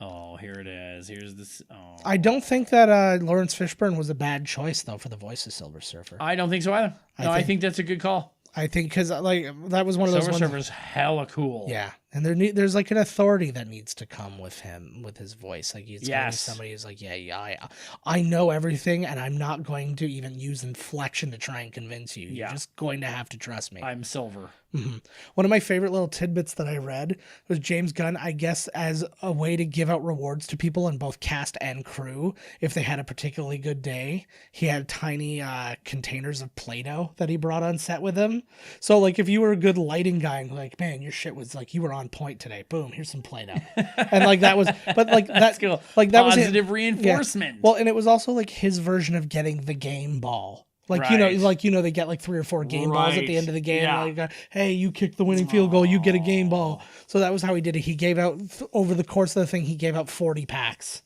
Oh, here it is. Here's this. Oh. I don't think that Lawrence Fishburne was a bad choice though for the voice of Silver Surfer. I don't think so either. I think that's a good call. I think because like that was one of those ones. Silver Surfer's hella cool. Yeah, and there's like an authority that needs to come with him with his voice. Like he's gonna be somebody who's like, I know everything, and I'm not going to even use inflection to try and convince you. You're just going to have to trust me. I'm Silver. Mm-hmm. One of my favorite little tidbits that I read was James Gunn, I guess, as a way to give out rewards to people in both cast and crew if they had a particularly good day. He had tiny containers of Play-Doh that he brought on set with him. So, like, if you were a good lighting guy and like, man, your shit was like, you were on point today. Boom, here's some Play-Doh. And like that was, but like that's cool. Like that was positive reinforcement. Yeah. Well, and it was also like his version of getting the game ball. Like, they get like 3 or 4 game balls at the end of the game. Yeah. Like, hey, you kicked the winning field goal, you get a game ball. So that was how he did it. He gave out, over the course of the thing, he gave out 40 packs.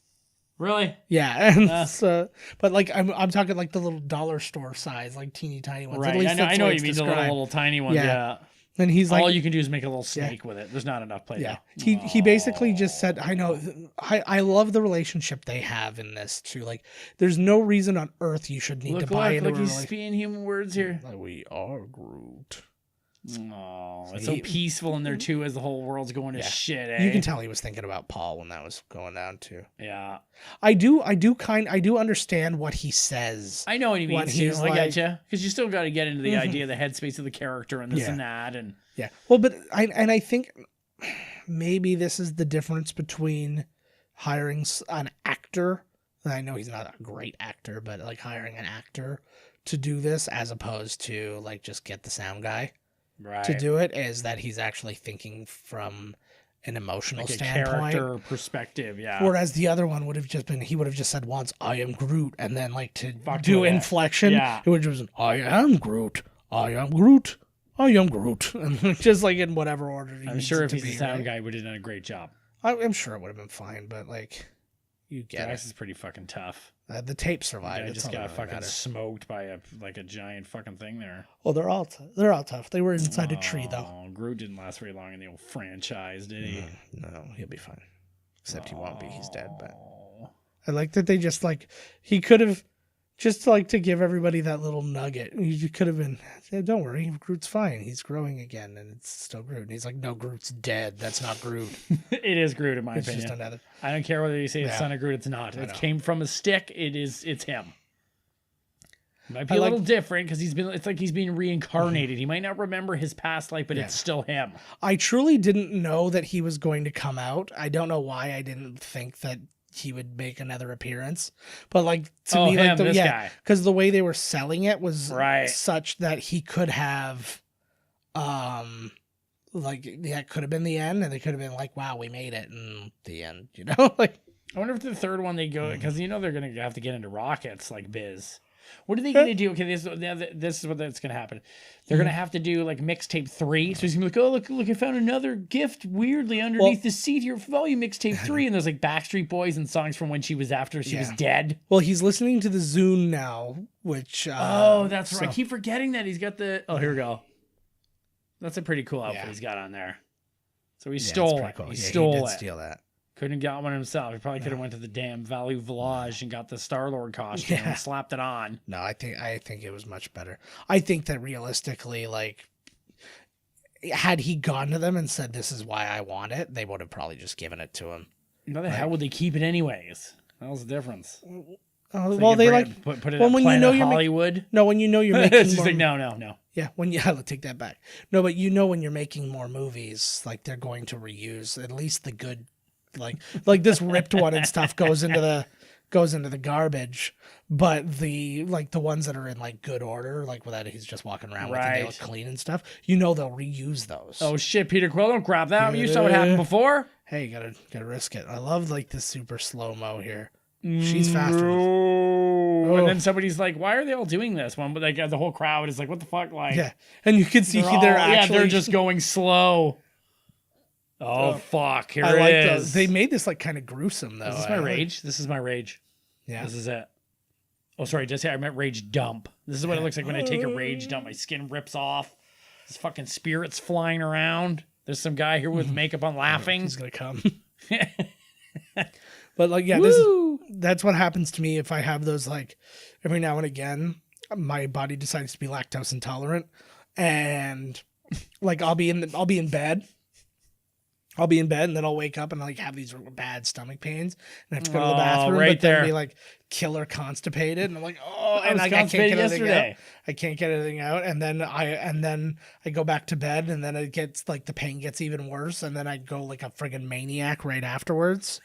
Really? Yeah. And so, but like, I'm talking like the little dollar store size, like teeny tiny ones. Right. At least I know what you mean, the little tiny ones. Yeah. And he's like, all you can do is make a little snake with it. There's not enough Play-Doh. Yeah. He basically just said, I know, I love the relationship they have in this too. Like, there's no reason on earth you should need to buy into a relationship. He's speaking human words here. We are Groot. Oh, it's so peaceful in there too as the whole world's going to shit, eh? You can tell he was thinking about Paul when that was going down too. Yeah. I do understand what he says. I know what he means too. I get you. Because you still got to get into the idea, the headspace of the character and this and that. And yeah. Well, but I think maybe this is the difference between hiring an actor. And I know he's not a great actor, but like hiring an actor to do this as opposed to like just get the sound guy to do it, is that he's actually thinking from an emotional like a standpoint. character perspective, yeah. Whereas the other one would have just been, he would have just said once, I am Groot. And then like to Fuck do with it. inflection, Yeah. it would just been, I am Groot. I am Groot. I am Groot. And just like in whatever order. I'm sure if he's a sound guy, would have done a great job. I'm sure it would have been fine, but like, you get Drax it. is pretty fucking tough. The tape survived. I It's just all got that fucking matters. smoked by a giant fucking thing there. Oh, they're all tough. They were inside a tree though. Oh, Groot didn't last very long in the old franchise, did he? No, he'll be fine. Except he won't be. He's dead. But Oh. I like that they just like, he could have just like to give everybody that little nugget. You could have been, don't worry, Groot's fine. He's growing again, and it's still Groot. And he's like, no, Groot's dead. That's not Groot. It is Groot in my It's opinion. just another. I don't care whether you say it's Yeah. Son of Groot, it's not. I It know. came from a stick. It's him. Might be I a like- little different because it's like he's being reincarnated. He might not remember his past life, but it's still him. I truly didn't know that he was going to come out. I don't know why I didn't think that he would make another appearance. But like to me, like this guy. because the way they were selling it was Right. such that he could have, like that could have been the end, and they could have been like, "Wow, we made it," and the end. You know, like I wonder if the third one they Mm. go because they're gonna have to get into rockets like Biz. What are they gonna do? Okay, this is what that's gonna happen. They're Mm. gonna have to do like mixtape 3. So he's gonna be like, oh look, I found another gift weirdly underneath the seat here. Volume mixtape 3, and there's like Backstreet Boys and songs from when she was after she was dead. well, he's listening to the Zune now, which Oh, that's right. I so- keep forgetting that he's got the. Oh, here we go. That's a pretty cool outfit Yeah. he's got on there. So he Yeah, it's stole pretty it. cool. He Yeah, stole did it. steal that. Couldn't have got one himself. He probably could have went to the damn Valley Village and got the Star-Lord costume Yeah. and slapped it on. No, I think it was much better. I think that realistically, like, had he gone to them and said, "This is why I want it," they would have probably just given it to him. How the hell would they keep it anyways? That was the difference. Oh, So well, you they bring like it, put it well, at when you Planet know you're Hollywood. no, when you know you're making It's just more, like no. yeah, when you I'll take that back. No, but you know when you're making more movies, like they're going to reuse at least the good, like this ripped one and stuff goes into the garbage, but the ones that are in like good order, like without he's just walking around with and they look Right. clean and stuff, you know they'll reuse those. Oh shit, Peter Quill, don't grab that. You saw what happened before. Hey, you gotta risk it. I love like the super slow mo here. She's faster. And then somebody's like, "Why are they all doing this?" One, but like the whole crowd is like, "What the fuck?" Like, Yeah, and you can see they're actually they're just going slow. Oh fuck! Here I it like is. those. They made this like kind of gruesome though. Is this I my like- rage? This is my rage. Yeah. This is it. Oh, sorry. Just say I meant rage dump. This is what it looks like when I take a rage dump. My skin rips off. There's fucking spirits flying around. There's some guy here with makeup on laughing. He's gonna come. But like, yeah, that's what happens to me if I have those like every now and again. My body decides to be lactose intolerant, and like I'll be in bed. I'll be in bed and then I'll wake up and like have these bad stomach pains and I have to go to the bathroom, right but then there. be like killer constipated and I'm like, oh, I and was I can't constipated get anything yesterday. out. I can't get anything out, and then I go back to bed and then it gets like the pain gets even worse, and then I go like a friggin' maniac right afterwards,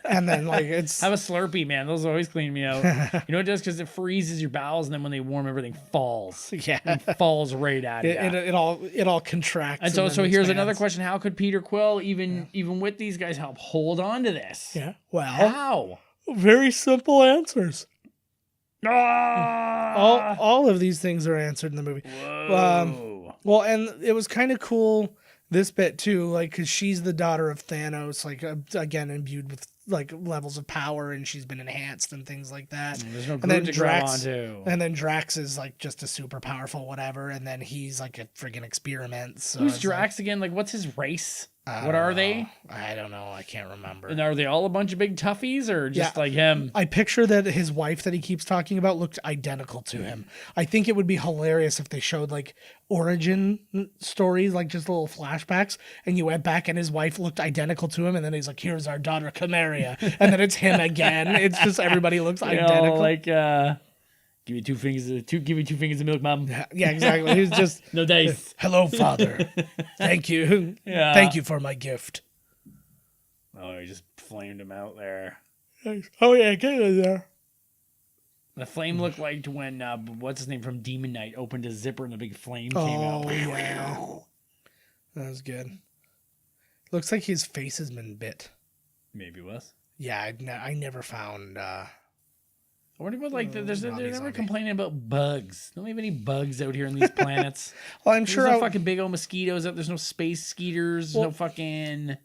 and then like it's Have a Slurpee, man. Those always clean me out. You know what it does? Because it freezes your bowels, and then when they warm, everything falls. yeah. It falls right at you. It all contracts. And so then here's another expands. question: how could Peter Quill, even with these guys, help hold on to this? Yeah. Well, How? very simple answers. Ah! All of these things are answered in the movie. Whoa. Well, and it was kind of cool this bit too, like because she's the daughter of Thanos, like again imbued with like levels of power, and she's been enhanced and things like that. There's no And then Groot to grab Drax, onto. and then Drax is like just a super powerful whatever, and then he's like a friggin' experiment. So Who's it's Drax again? Like, what's his race? like, What are I they? don't know. I don't know. I can't remember. And are they all a bunch of big toughies, or just Yeah. like him? I picture that his wife that he keeps talking about looked identical to him. I think it would be hilarious if they showed like origin stories, like just little flashbacks, and you went back and his wife looked identical to him, and then he's like, "Here's our daughter Chimeria," and then it's him again. It's just everybody looks You identical. know, like Give me 2 fingers of milk, mom. Yeah, exactly. He was just, No dice. hello, father. Thank you. Yeah. Thank you for my gift. Oh, he just flamed him out there. Oh, yeah, get in there. The flame looked like when, what's his name from Demon Knight opened his zipper and a big flame came out. Oh, yeah. That was good. Looks like his face has been bit. Maybe it was. Yeah, I never found... I wonder what, like, they're Robbie never Zombie. complaining about bugs. Don't we have any bugs out here on these planets? Well, I'm There's sure... no fucking big old mosquitoes out. There's no space skeeters. There's no fucking...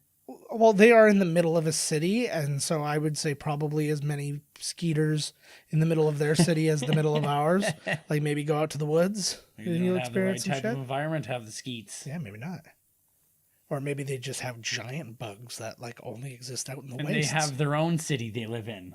Well, they are in the middle of a city, and so I would say probably as many skeeters in the middle of their city as the middle of ours. Like maybe go out to the woods Maybe and they you'll don't have the right experience some type shit. of environment to have the skeets. Yeah, maybe not. Or maybe they just have giant bugs that like only exist out in the And wastes. they have their own city they live in.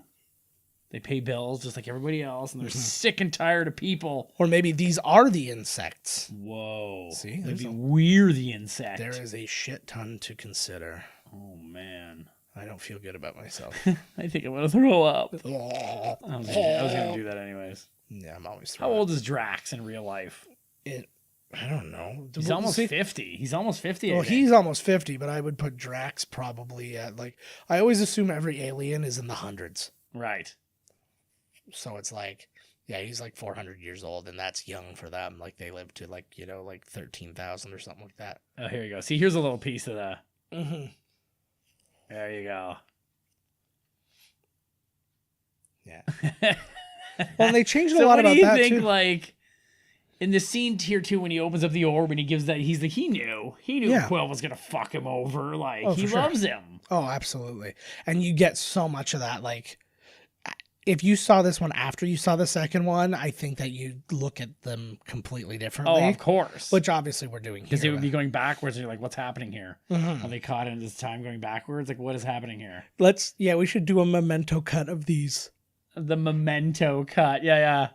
They pay bills just like everybody else, and they're sick and tired of people. Or maybe these are the insects. Whoa. See, Maybe there's a- we're the insect. There is a shit ton to consider. Oh, man. I don't feel good about myself. I think I'm going to throw up. I yeah, was going to do that anyways. I'm always How throwing old is Drax in real life? it. I don't know. He's We'll almost see. 50. He's almost 50. Well, I think. he's almost 50, but I would put Drax probably at like, I always assume every alien is in the hundreds. Right. So it's like, yeah, he's like 400 years old, and that's young for them. Like they live to like, like 13,000 or something like that. Oh, here you go. See, here's a little piece of the. Mm-hmm. There you go. Yeah. Well, and they changed a So lot what do about you that think, too. like, in the scene here too, when he opens up the orb and he gives that, he's like, he knew Yeah. Quill was gonna fuck him over. Like, Oh, he for sure. loves him. Oh, absolutely. And you get so much of that. Like, if you saw this one after you saw the second one, I think that you look at them completely differently. Oh, of course. Which obviously we're doing here. Because it would be going backwards. And you're like, what's happening here? Mhm. Are they caught in this time going backwards? Like, what is happening here? We should do a memento cut of these. The memento cut. Yeah.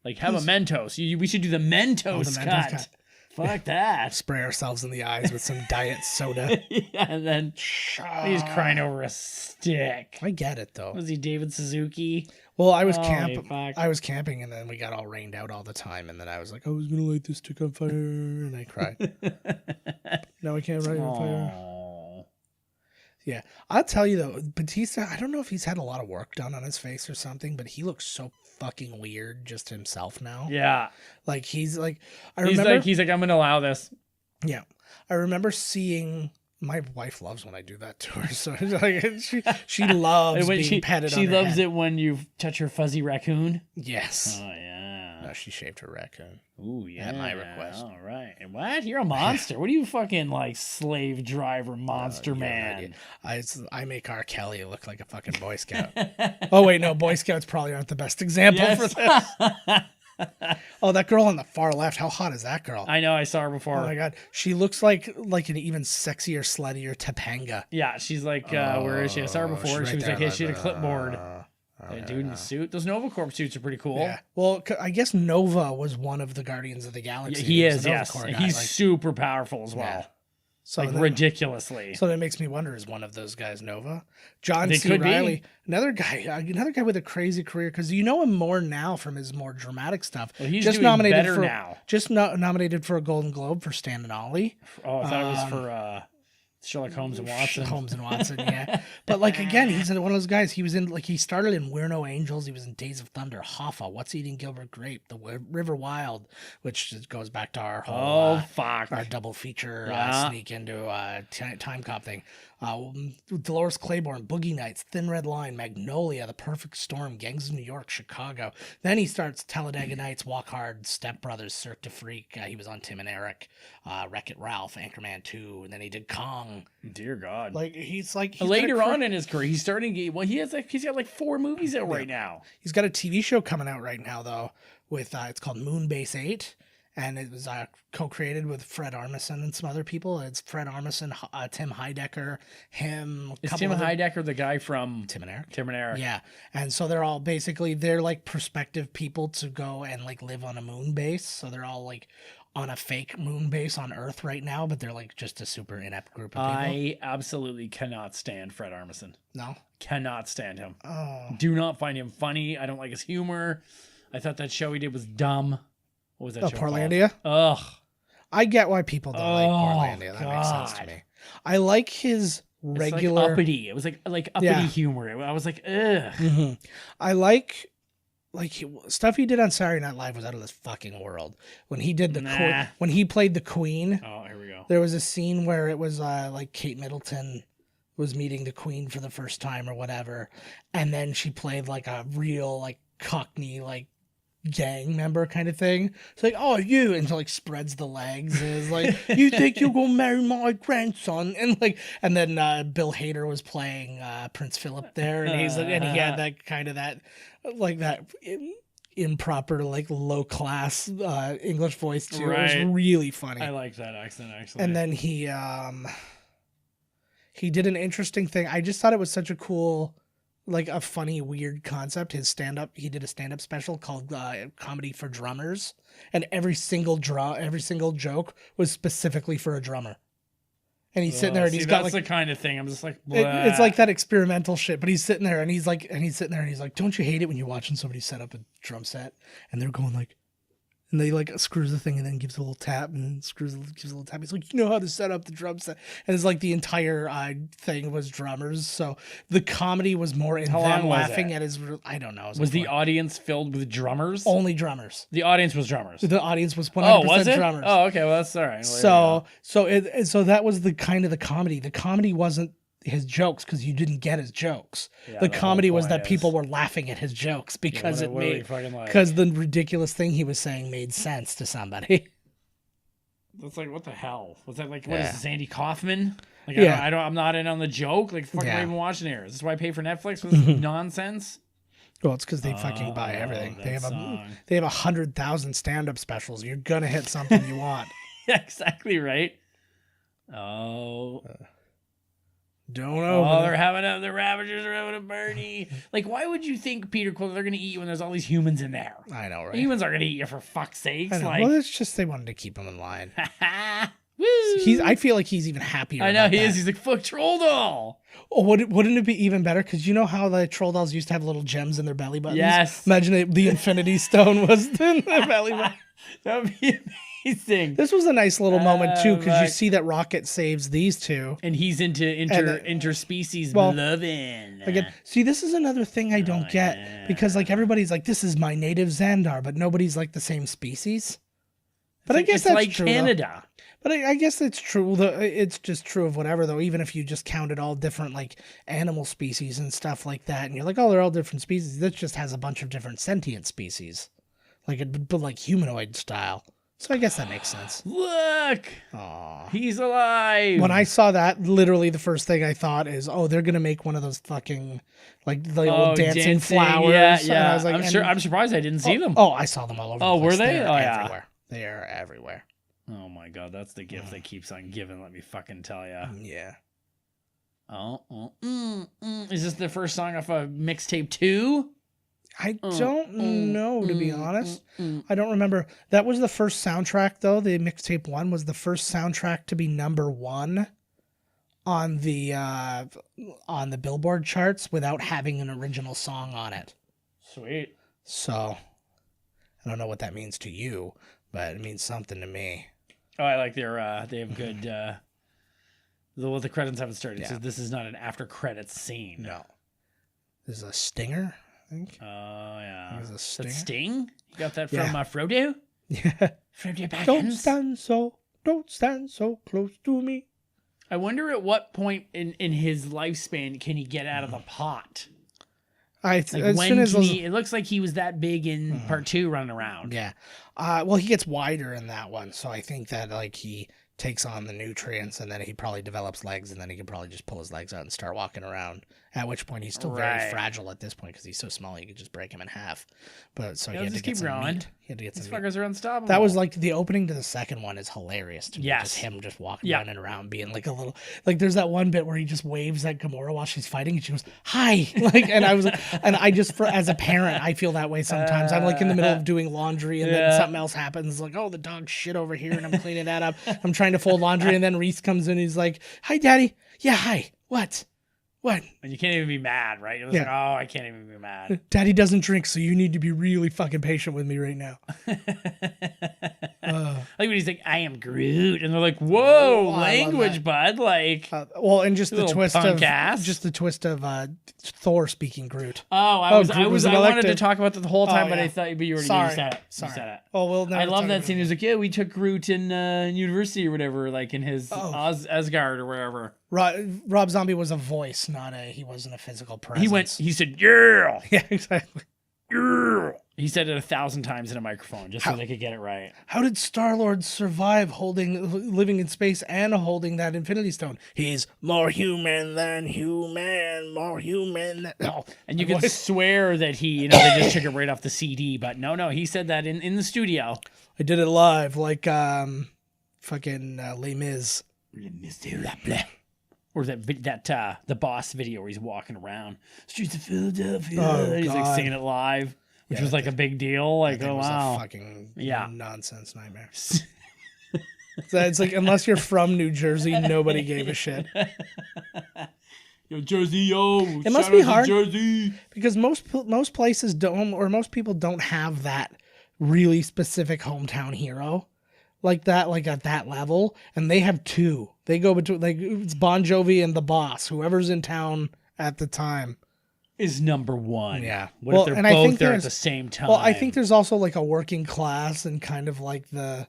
Like, have a Mentos. We should do the Mentos, Mentos cut. cut. Fuck that. Spray ourselves in the eyes with some diet soda. Yeah, and then he's crying over a stick. I get it though. Was he David Suzuki? Well, I was Holy fuck. I was camping, and then we got all rained out all the time, and then I was like, I was gonna light this stick on fire, and I cried. No, I can't light it on fire. Aw. Yeah, I'll tell you though, Batista. I don't know if he's had a lot of work done on his face or something, but he looks so fucking weird just himself now. Yeah. Like he's like, He's like, I'm gonna allow this. Yeah, I remember seeing. My wife loves when I do that to her, so like, she loves When being petted. She on her loves head. it when you touch her fuzzy raccoon. Yes. Oh yeah. No, she shaved her raccoon. Ooh yeah. At my request. All right. And what? You're a monster. What are you fucking like slave driver monster You have no man? idea. I make R. Kelly look like a fucking Boy Scout. Oh wait, no, Boy Scouts probably aren't the best example for this. Oh, that girl on the far left. How hot is that girl? I know. I saw her before. Oh my god, she looks like an even sexier, sluttier Topanga. Yeah, she's like, where is she? I saw her before. she's She was right like, there, hey, she had a clipboard. yeah, Dude in the suit. Those Nova Corp suits are pretty cool. Yeah. Well, I guess Nova was one of the Guardians of the Yeah, Galaxy. he was is, a Nova yes. Corps And guy, he's like- super powerful as well. Yeah. So Like then- ridiculously. So that makes me wonder: is one of those guys Nova? John They C. could be. Riley, another guy with a crazy career, because you know him more now from his more dramatic stuff. Well, he's just doing nominated better for, now. Just nominated for a Golden Globe for Stan and Ollie. Oh, I thought it was for Sherlock Holmes and Watson. Holmes and Watson, yeah. But like again, he's one of those guys. He was in he started in We're No Angels. He was in Days of Thunder, Hoffa, What's Eating Gilbert Grape, The River Wild, which goes back to our whole Oh, fuck. our double feature Yeah. sneak into time cop thing. Dolores Claiborne, Boogie Nights, Thin Red Line, Magnolia, The Perfect Storm, Gangs of New York, Chicago. Then he starts Talladega Nights, Walk Hard, Step Brothers, Cirque du Freak. He was on Tim and Eric, Wreck-It Ralph, Anchorman 2, and then he did Kong. Dear God. Like he's Later on in his career, he's starting to well, he's got like 4 movies out right now. He's got a TV show coming out right now though, with it's called Moonbase 8. And it was co-created with Fred Armisen and some other people. It's Fred Armisen, Tim Heidecker, him. Is Tim Heidecker the guy from Tim and Eric? Tim and Eric? Yeah. And so they're all they're like prospective people to go and like live on a moon base. So they're all like on a fake moon base on Earth right now, but they're like just a super inept group of people. I absolutely cannot stand Fred Armisen. No? Cannot stand him. Oh. Do not find him funny. I don't like his humor. I thought that show he did was dumb. What was that show Portlandia? called? Ugh. I get why people don't like Oh, Portlandia. That makes sense to God. me. I like his regular. It's like uppity. It was like uppity Yeah. humor. I was like, ugh. Mhm. I like stuff he did on Saturday Night Live was out of this fucking world. When he did Nah. when he played the Queen, Oh, here we go. there was a scene where it was like Kate Middleton was meeting the Queen for the first time or whatever, and then she played like a real like Cockney like gang member kind of thing. It's like, oh, you, and like spreads the legs and is like, you think you're gonna marry my grandson? And then Bill Hader was playing Prince Philip there, and he's like, and he had that kind of that like that improper like low class English voice too. Right. It was really funny. I like that accent actually. And then he did an interesting thing. I just thought it was such a cool, like a funny, weird concept. He did a stand-up special called Comedy for Drummers, and every single joke was specifically for a drummer. And he's sitting there, and he's got that's like the kind of thing. I'm just like, it's like that experimental shit. But he's sitting there, and he's sitting there, and he's like, "Don't you hate it when you're watching somebody set up a drum set, and they're going like." And they like screws the thing and then gives a little tap and then gives a little tap. He's like, you know how to set up the drum set. And it's like the entire thing was drummers. So the comedy was more in How them long was laughing it? at his, I don't know. was the audience filled with drummers? only drummers? The audience was drummers. The audience was 100% Oh, was it? drummers. Oh, okay. Well, that's all right. So that was the kind of the comedy. The comedy wasn't his jokes because you didn't get his jokes. Yeah, the the comedy whole was point that is- people were laughing at his jokes because what are we fucking like? because the ridiculous thing he was saying made sense to somebody. That's like, what the hell? Was that like, what Yeah. is this, Andy Kaufman? Like, Yeah. I'm not in on the joke. Like, fuck, am I Yeah. even watching here? Is this why I pay for Netflix for this nonsense? Well, it's because they fucking buy everything. that They have song. they have 100,000 stand-up specials. You're gonna hit something you want. Yeah, exactly right. Oh, Don't know. oh, the Ravagers are having a party. Like, why would you think, Peter Quill, they're gonna eat you when there's all these humans in there? I know, right? Humans aren't gonna eat you for fuck's sakes. I know. Like, Well, it's just they wanted to keep him in line. woo. I feel like he's even happier. I know about he that. is. He's like, fuck troll doll. Oh, wouldn't it be even better? Because you know how the troll dolls used to have little gems in their belly buttons? Yes. Imagine the Infinity Stone was in their belly button. That would be amazing. This was a nice little moment too, because you fuck. see that Rocket saves these two. And he's into interspecies well, loving. Again, see, this is another thing I don't get yeah. because like everybody's like, this is my native Xandar, but nobody's like the same species. But I guess it's that's like true. though. Canada. But I guess it's true. It's just true of whatever, though. Even if you just counted all different like animal species and stuff like that, and you're like, oh, they're all different species. This just has a bunch of different sentient species, but like humanoid style. So I guess that makes sense. Look, Aw. he's alive. When I saw that, literally the first thing I thought is, oh, they're gonna make one of those fucking like the old dancing flowers. Yeah, And yeah. I was like, I'm surprised I didn't see them. Oh, I saw them all over. Oh, the place. were they? They're Oh, yeah. everywhere. They are everywhere. Oh my god, that's the gift that keeps on giving. Let me fucking tell ya. Yeah. Is this the first song off of mixtape 2? I don't know, to be honest. I don't remember. That was the first soundtrack, though. The mixtape 1 was the first soundtrack to be #1 on the Billboard charts without having an original song on it. Sweet. So I don't know what that means to you, but it means something to me. Oh, I like their. They have good. The credits haven't started, so Yeah. this is not an after credits scene. No. This is a stinger, I think. Oh yeah. Is it a That stinger? Sting? You got that from Yeah. Frodo? Yeah. Frodo Baggins? Don't stand so close to me. I wonder at what point in his lifespan can he get out of the pot? Like As when soon as can those, he? It looks like he was that big in part 2 running around. yeah. Well, he gets wider in that one, so I think that like he takes on the nutrients, and then he probably develops legs, and then he can probably just pull his legs out and start walking around. At which point he's still very Right. fragile at this point because he's so small you could just break him in half. But so Yeah, he had to just get keep some growing. meat. He had to get These some meat. fuckers are unstoppable. That was like the opening to the second one is hilarious to me. Yes. Just him just walking, Yeah. running around, being like a little, like there's that one bit where he just waves at Gamora while she's fighting and she goes, hi. Like, and I was, and I just, as a parent, I feel that way sometimes. I'm like in the middle of doing laundry and then Yeah. something else happens. Like, oh, the dog shit over here and I'm cleaning that up. I'm trying to fold laundry and then Reese comes in and he's like, hi, daddy. Yeah, hi. What? What? And you can't even be mad, right? It was like, oh, I can't even be mad. Daddy doesn't drink, so you need to be really fucking patient with me right now. Like when he's like, I am Groot. And they're like, whoa, Oh, I love language, that. bud. Like, Well, and just the Little twist punk of ass. just the twist of Thor speaking Groot. I Groot wanted was to elected. talk about that the whole time, Oh, but yeah. I thought, but you already Sorry. you said it. Sorry. You said it. Oh, we'll never I love talk that about scene. it. He was like, yeah, we took Groot in university or whatever, like in his Oh. Asgard or wherever. Rob Zombie was a voice, he wasn't a physical presence. He said, yeah, Yeah, exactly. yeah. He said it 1,000 times in a microphone just so they could get it right. How did Star-Lord survive living in space and holding that Infinity Stone? He's more human than human, more human than... Oh. And you can swear that they just took it right off the CD, but no, he said that in the studio. I did it live, like fucking Les Mis. Or that the boss video where he's walking around streets of Philadelphia. Oh, He's like God. singing it live, which was like a big deal. Like, It oh was wow, a fucking Yeah. nonsense nightmare. So it's like, unless you're from New Jersey, nobody gave a shit. yo Jersey, yo, It must shout be out to hard. Jersey. Because most places don't, or most people don't have that really specific hometown hero like that, like at that level. And they have two. They go between, like, it's Bon Jovi and the Boss, whoever's in town at the time. Is number one. Yeah. What Well, if they're and I both think there at there's- the same time? Well, I think there's also like a working class and kind of like the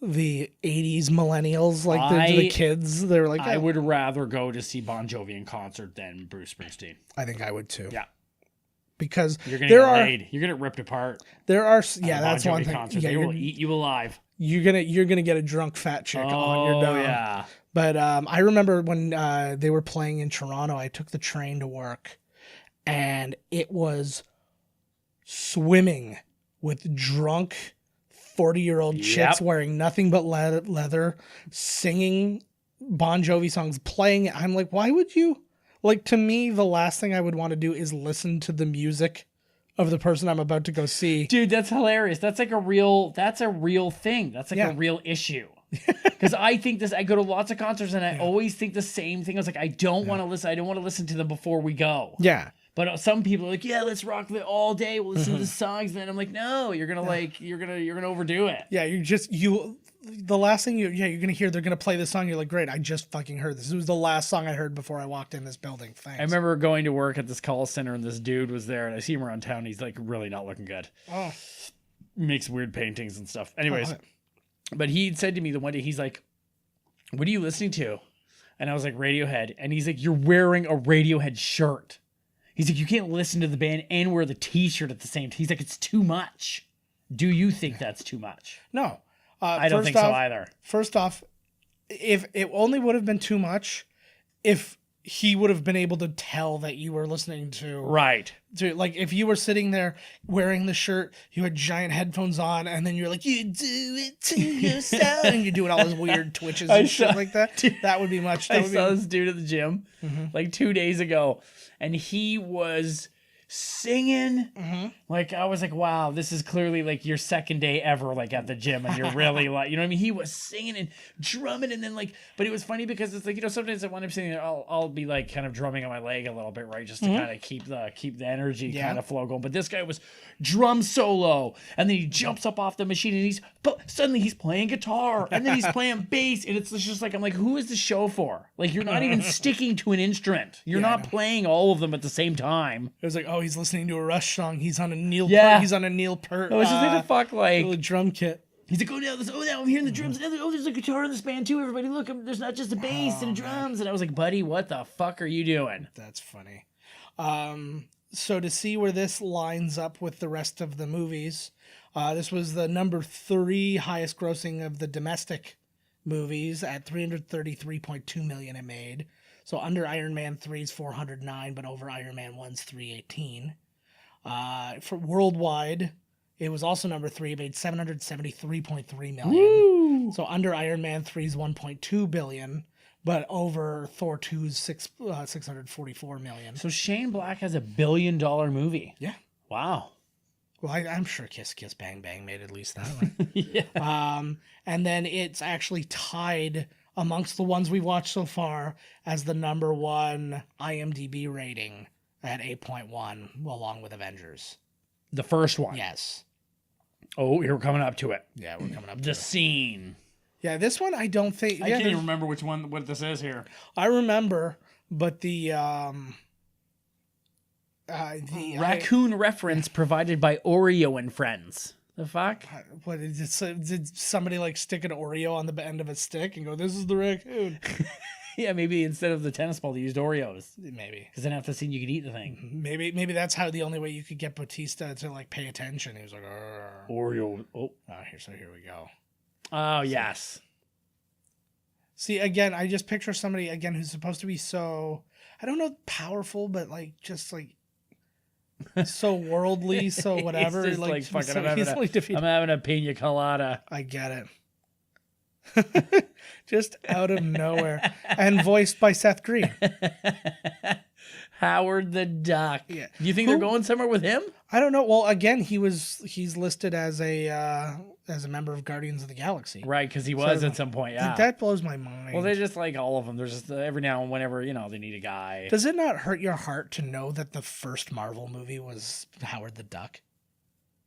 80s millennials, like the kids. They're like, I "Oh." would rather go to see Bon Jovi in concert than Bruce Springsteen. I think I would too. Yeah. Because You're gonna there get are, laid. You're gonna get ripped apart. there are, at yeah, a that's Bon one Jovi thing. concert. Yeah, They will eat you alive. you're gonna get a drunk fat chick on your Oh dome. yeah. But I remember when they were playing in Toronto, I took the train to work, and it was swimming with drunk 40-year-old chicks Yep. wearing nothing but leather, singing Bon Jovi songs, playing it. I'm like, why would you? Like, to me, the last thing I would want to do is listen to the music of the person I'm about to go see. Dude, that's hilarious. That's a real thing. That's like Yeah. a real issue. Because I think this, I go to lots of concerts and I always think the same thing. I was like, I don't want to listen. I don't want to listen to them before we go. Yeah. But some people are like, yeah, let's rock it all day. We'll listen to the songs. And then I'm like, no, you're gonna overdo it. Yeah, the last thing you're gonna hear, they're gonna play this song. You're like, great, I just fucking heard this. It was the last song I heard before I walked in this building. Thanks. I remember going to work at this call center and this dude was there and I see him around town. He's like really not looking good. Oh, Makes weird paintings and stuff. Anyways, okay. but he said to me the one day, he's like, what are you listening to? And I was like, Radiohead. And he's like, you're wearing a Radiohead shirt. He's like, you can't listen to the band and wear the t-shirt at the same time. He's like, it's too much. Do you think that's too much? No, I don't think so either. First off, if it only would have been too much, if he would have been able to tell that you were listening to Right. like if you were sitting there wearing the shirt, you had giant headphones on, and then you're like, you do it to yourself, and you're doing all those weird twitches and shit like that. That would be much. That I would saw be, this dude at the gym like 2 days ago, and he was singing. Like, I was like, wow, this is clearly like your second day ever, like at the gym, and you're really like, you know what I mean? He was singing and drumming, and then like, but it was funny because it's like, you know, sometimes when I'm sitting there, I'll be like kind of drumming on my leg a little bit, right, just to kind of keep the energy kind of flow going. But this guy was drum solo, and then he jumps up off the machine, and suddenly he's playing guitar, and then he's playing bass, and it's just like, I'm like, who is the show for? Like, you're not even sticking to an instrument. You're not playing all of them at the same time. it was like, oh, he's listening to a Rush song. He's on a Neil. Yeah. He's on a Neil Peart. I was just like, the fuck, like, little drum kit. he's like, now I'm hearing the drums. And there's a guitar in this band too. Everybody, look, there's not just a bass and drums. And I was like, buddy, what the fuck are you doing? That's funny. So to see where this lines up with the rest of the movies, this was the number 3 highest grossing of the domestic movies at $333.2 million it made. So under Iron Man 3's 409, but over Iron Man 1's 318. For worldwide, it was also number 3. It made $773.3 million. Woo! So under Iron Man 3's 1.2 billion, but over Thor 2's 644 million. So Shane Black has $1 billion movie. Yeah. Wow. Well, I'm sure Kiss Kiss Bang Bang made at least that one. Yeah. And then it's actually tied amongst the ones we've watched so far as the number one IMDb rating at 8.1, along with Avengers. The first one. Yes. Oh, we're coming up to it. Yeah, we're coming up to The it. scene. Yeah, this one I don't think... I can't even remember what this is here. I remember, but the Raccoon reference provided by Oreo and Friends. The fuck? What did somebody like stick an Oreo on the end of a stick and go, "This is the raccoon"? Yeah, maybe instead of the tennis ball, they used Oreos. Maybe. Because then after the scene, you could eat the thing. Maybe that's how the only way you could get Bautista to like pay attention. He was like, "Arr." Oreo. Oh. Here we go. Oh, yes. See, again, I just picture somebody again who's supposed to be so, I don't know, powerful, but like just like so worldly, so whatever. He's just like fucking, so I'm having a pina colada. I get it. Just out of nowhere. And voiced by Seth Green. Howard the Duck. Yeah. Do you think they're going somewhere with him? I don't know. Well, again, he's listed as a member of Guardians of the Galaxy. Right, because he was at some point, yeah. That blows my mind. Well, they're just like all of them. There's just every now and whenever, they need a guy. Does it not hurt your heart to know that the first Marvel movie was Howard the Duck?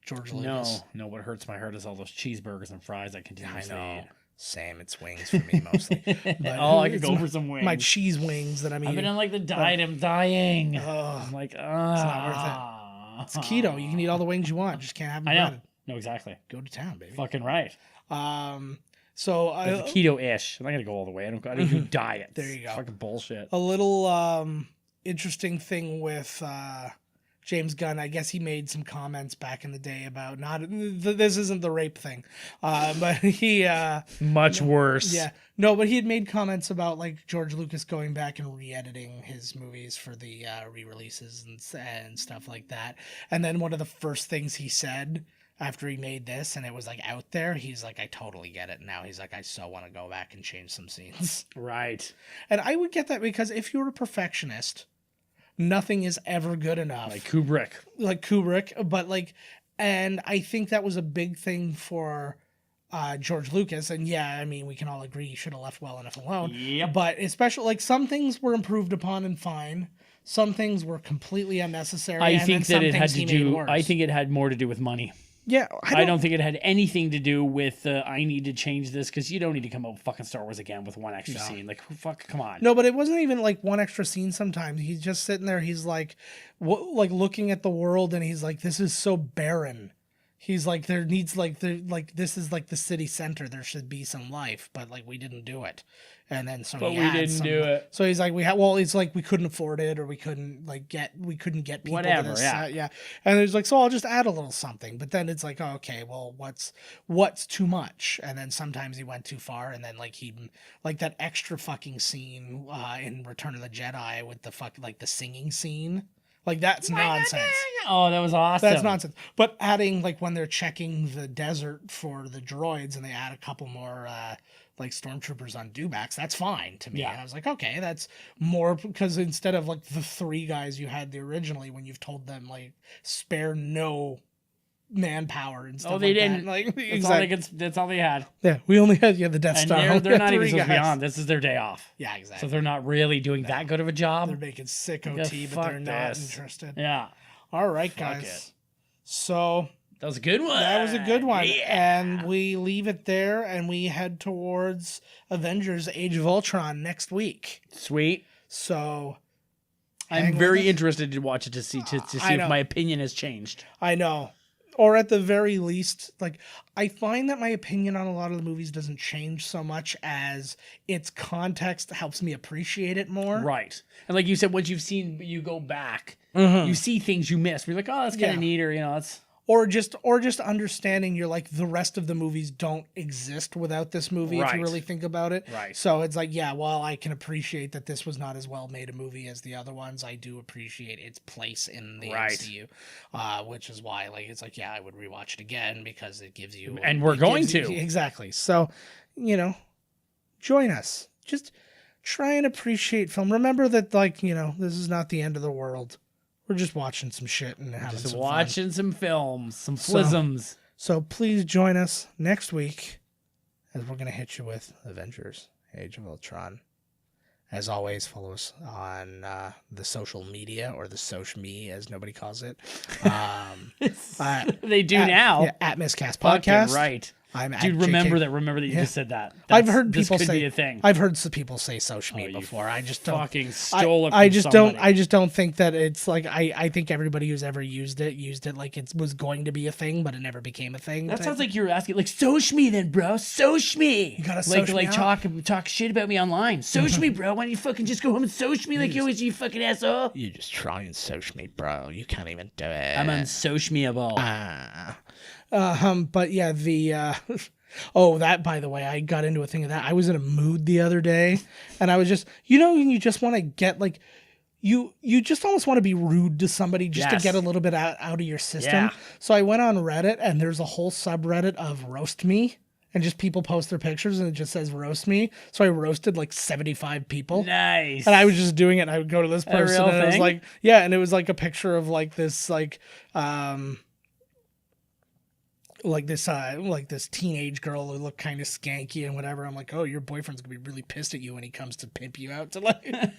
George Lucas? No. What hurts my heart is all those cheeseburgers and fries I continuously eat. Same. It's wings for me mostly. But I could go for some wings. My cheese wings that I'm eating. I've been on like the diet. I'm dying. Oh, I'm like, it's not worth it. It's keto. You can eat all the wings you want. Just can't have them I know. breaded. No, exactly. Go to town, baby. Fucking right. So keto-ish. I'm not gonna go all the way. I don't do diets. There you go. Fucking bullshit. a little interesting thing with James Gunn. I guess he made some comments back in the day about this isn't the rape thing, but he much worse. Yeah, no, but he had made comments about like George Lucas going back and re-editing his movies for the re-releases and stuff like that. And then one of the first things he said after he made this and it was like out there, he's like, I totally get it now. He's like, I so want to go back and change some scenes. Right. And I would get that because if you're a perfectionist, nothing is ever good enough. Like Kubrick. But like, and I think that was a big thing for George Lucas. And yeah, I mean, we can all agree he should have left well enough alone. Yep. But especially like some things were improved upon and fine. Some things were completely unnecessary. I think that it had to do. I think it had more to do with money. Yeah, I don't think it had anything to do with I need to change this because you don't need to come up with fucking Star Wars again with one extra scene. Like, fuck, come on. No, but it wasn't even like one extra scene sometimes. He's just sitting there. He's like, like looking at the world and he's like, this is so barren. He's like, this is like the city center. There should be some life, but like we didn't do it. And then so we didn't do it. So he's like, it's like we couldn't afford it, or we couldn't get people whatever. to this. Yeah. And he's like, so I'll just add a little something. But then it's like, oh, okay, well, what's too much? And then sometimes he went too far, and then like that extra fucking scene in Return of the Jedi with the singing scene. Like that's nonsense. Oh, that was awesome. That's nonsense. But adding like when they're checking the desert for the droids and they add a couple more like stormtroopers on dewbacks, that's fine to me. Yeah. And I was like, okay, that's more because instead of like the 3 guys you had originally when you've told them like spare no manpower and stuff. Oh, they didn't. Like That's all they had. Yeah, we only had the Death And Star. they're not even 3 supposed to be guys. on. This is their day off. Yeah, exactly. So they're not really doing that good of a job. They're making sick Yeah, OT, but fuck they're not this. interested. Yeah. All right, Fuck guys. it. So That was a good one. that was a good one. Yeah. And we leave it there and we head towards Avengers Age of Ultron next week. Sweet. So I'm hang with very us. interested to watch it to see I if know. my opinion has changed. I know. Or at the very least, like I find that my opinion on a lot of the movies doesn't change so much as its context helps me appreciate it more. Right. And like you said, once you've seen, you go back, you see things you missed. You're like, oh, that's kind of Yeah. neat, or that's. Or just understanding you're like the rest of the movies don't exist without this movie if Right. you really think about it. Right. So it's like, yeah, while I can appreciate that this was not as well made a movie as the other ones, I do appreciate its place in the Right. MCU. Which is why like it's like, yeah, I would rewatch it again because it gives you And we're it going gives you- to. exactly. So, join us. Just try and appreciate film. Remember that like, this is not the end of the world. We're just watching some shit and having Just some watching fun. some films, some flisms. So please join us next week as we're going to hit you with Avengers Age of Ultron. As always, follow us on the social media, or the social me, as nobody calls it. They do now. Yeah, at Miscast Fucking Podcast. right. I'm at Dude, remember JK that. Remember that you just said that. I've heard people this could say be a thing. I've heard some people say social me you before. I just don't. fucking stole it from I just somebody. don't. I just don't think that it's like. I think everybody who's ever used it like it was going to be a thing, but it never became a thing. That sounds like you're asking, like, social me then, bro. Social me. You gotta like, social me talk shit about me online. Social me, bro. Why don't you fucking just go home and social me like you always do, you fucking asshole? You just try and social me, bro. You can't even do it. I'm unsociable. But yeah, the oh, that, by the way, I got into a thing of that. I was in a mood the other day, and I was just, you just want to get like, you just almost want to be rude to somebody just to Yes. get a little bit out of your system. Yeah. So I went on Reddit, and there's a whole subreddit of roast me, and just people post their pictures, and it just says roast me. So I roasted like 75 people. Nice. And I was just doing it. And I would go to this person, real and it was thing? like, yeah, and it was like a picture of like this, like this teenage girl who looked kind of skanky and whatever. I'm like, oh, your boyfriend's gonna be really pissed at you when he comes to pimp you out to like it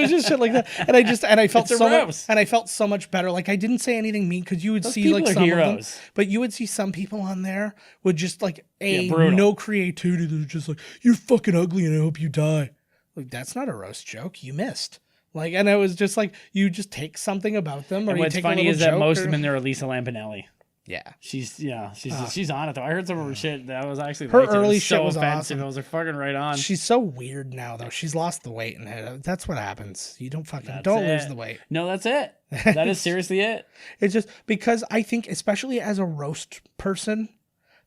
was just shit like that. And I felt It's a so much, roast. and I felt so much better. Like I didn't say anything mean, because you would see people like are some of them, heroes. but you would see some people on there would just like brutal. no creativity. They're just like, you're fucking ugly and I hope you die. Like, that's not a roast joke. You missed. Like, and it was just like, you just take something about them, or And you what's take funny a is little that joke, most or- of them in there are Lisa Lampanelli. yeah. She's on it though. I heard some of her shit that was actually Her liked it. It early was shit so was offensive. awesome. It was like fucking right on. She's so weird now, though. She's lost the weight, and that's what happens. You don't fucking That's don't it. lose the weight. No, that's it. That is seriously it. It's just because I think, especially as a roast person,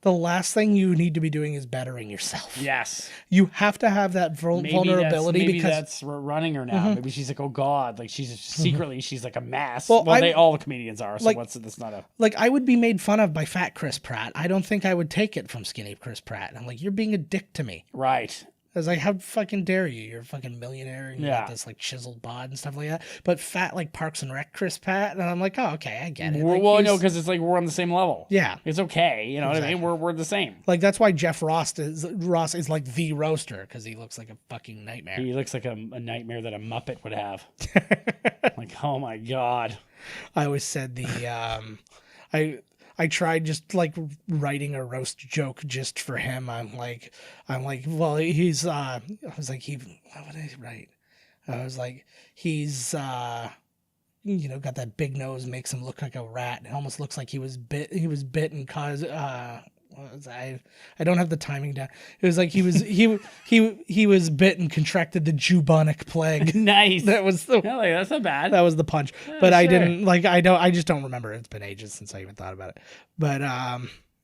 the last thing you need to be doing is bettering yourself. Yes. You have to have that vulnerability, maybe because that's running her now. Maybe she's like, oh god, like she's secretly she's like a mess. Well, Well, all the comedians are. So like- that's not a. like, I would be made fun of by fat Chris Pratt. I don't think I would take it from skinny Chris Pratt. I'm like, you're being a dick to me. Right. I was like, how fucking dare you? You're a fucking millionaire, and you Yeah. got this like chiseled bod and stuff like that. But fat like Parks and Rec Chris Pratt, and I'm like, oh, okay, I get it. Like, Well, he's- no, because it's like we're on the same level. Yeah. It's okay. You know what I mean? We're the same. Like, that's why Jeff Ross is like the roaster, because he looks like a fucking nightmare. He looks like a nightmare that a Muppet would have. Like, oh my god. I always said I tried just like writing a roast joke just for him. I'm like, well, he's I was like, what would I write? I was like, he's got that big nose, makes him look like a rat. It almost looks like he was bit and caused what was I don't have the timing down. It was like he was bit and contracted the bubonic plague. Nice. That was the Yeah, like, that's not bad. that was the punch. But I sure. didn't like, I just don't remember. It's been ages since I even thought about it. But all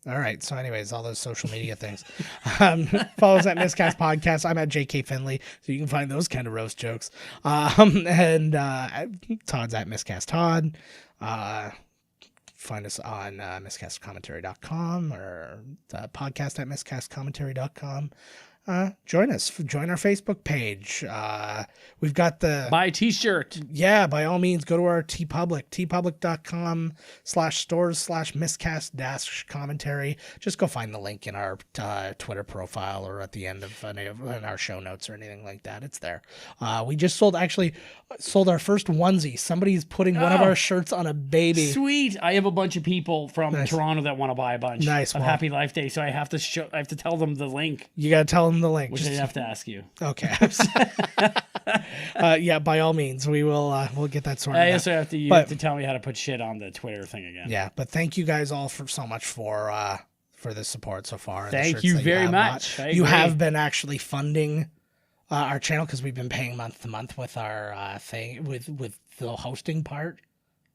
right. So anyways, all those social media things. Follow us at Miscast Podcast. I'm at JK Finley, so you can find those kind of roast jokes. And Todd's at Miscast Todd. Find us on miscastcommentary.com, or the podcast at miscastcommentary.com. Join us. Join our Facebook page. We've got the... Buy a t-shirt. Yeah, by all means, go to our TeePublic, tpublic.com/stores/miscast-commentary. Just go find the link in our Twitter profile, or at the end of in our show notes, or anything like that. It's there. We just sold our first onesie. Somebody's putting one of Oh. our shirts on a baby. Sweet. I have a bunch of people from Nice. Toronto that want to buy a bunch. Nice, of well. Happy Life Day, so I have to tell them the link, You got to tell them the link. which I have to ask you. Okay. Yeah, by all means, we will. We'll get that sorted I out. also have to. You But- have to tell me how to put shit on the Twitter thing again. Yeah, but thank you guys all for so much for the support so far. and the Thank shirts you that very have much. bought. I You agree. have been actually funding our channel, because we've been paying month to month with our thing with the hosting part,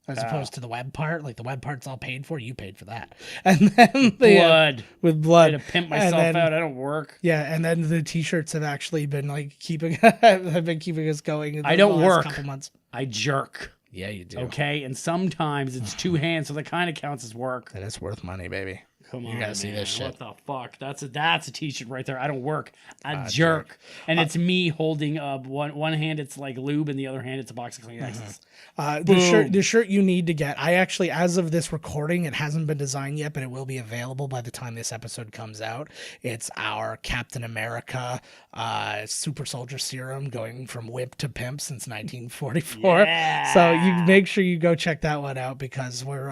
as opposed to the web part. Like, the web part's all paid for. You paid for that, and then the Blood. with I blood. had to pimp And myself then- out. I don't work. Yeah, and then the t-shirts have actually been like keeping us going. In I the don't last work. Couple months. I jerk. Yeah, you do. Okay, and sometimes it's two hands, so that kind of counts as work. And it's worth money, baby. Come on, You gotta see man. this shit. What the fuck? That's a t-shirt right there. I don't work. A jerk. And it's me holding up one hand. It's like lube, and the other hand it's a box of Kleenexes. The shirt you need to get. I actually, as of this recording, it hasn't been designed yet, but it will be available by the time this episode comes out. It's our Captain America super soldier serum, going from whip to pimp since 1944. Yeah. So you make sure you go check that one out, because we're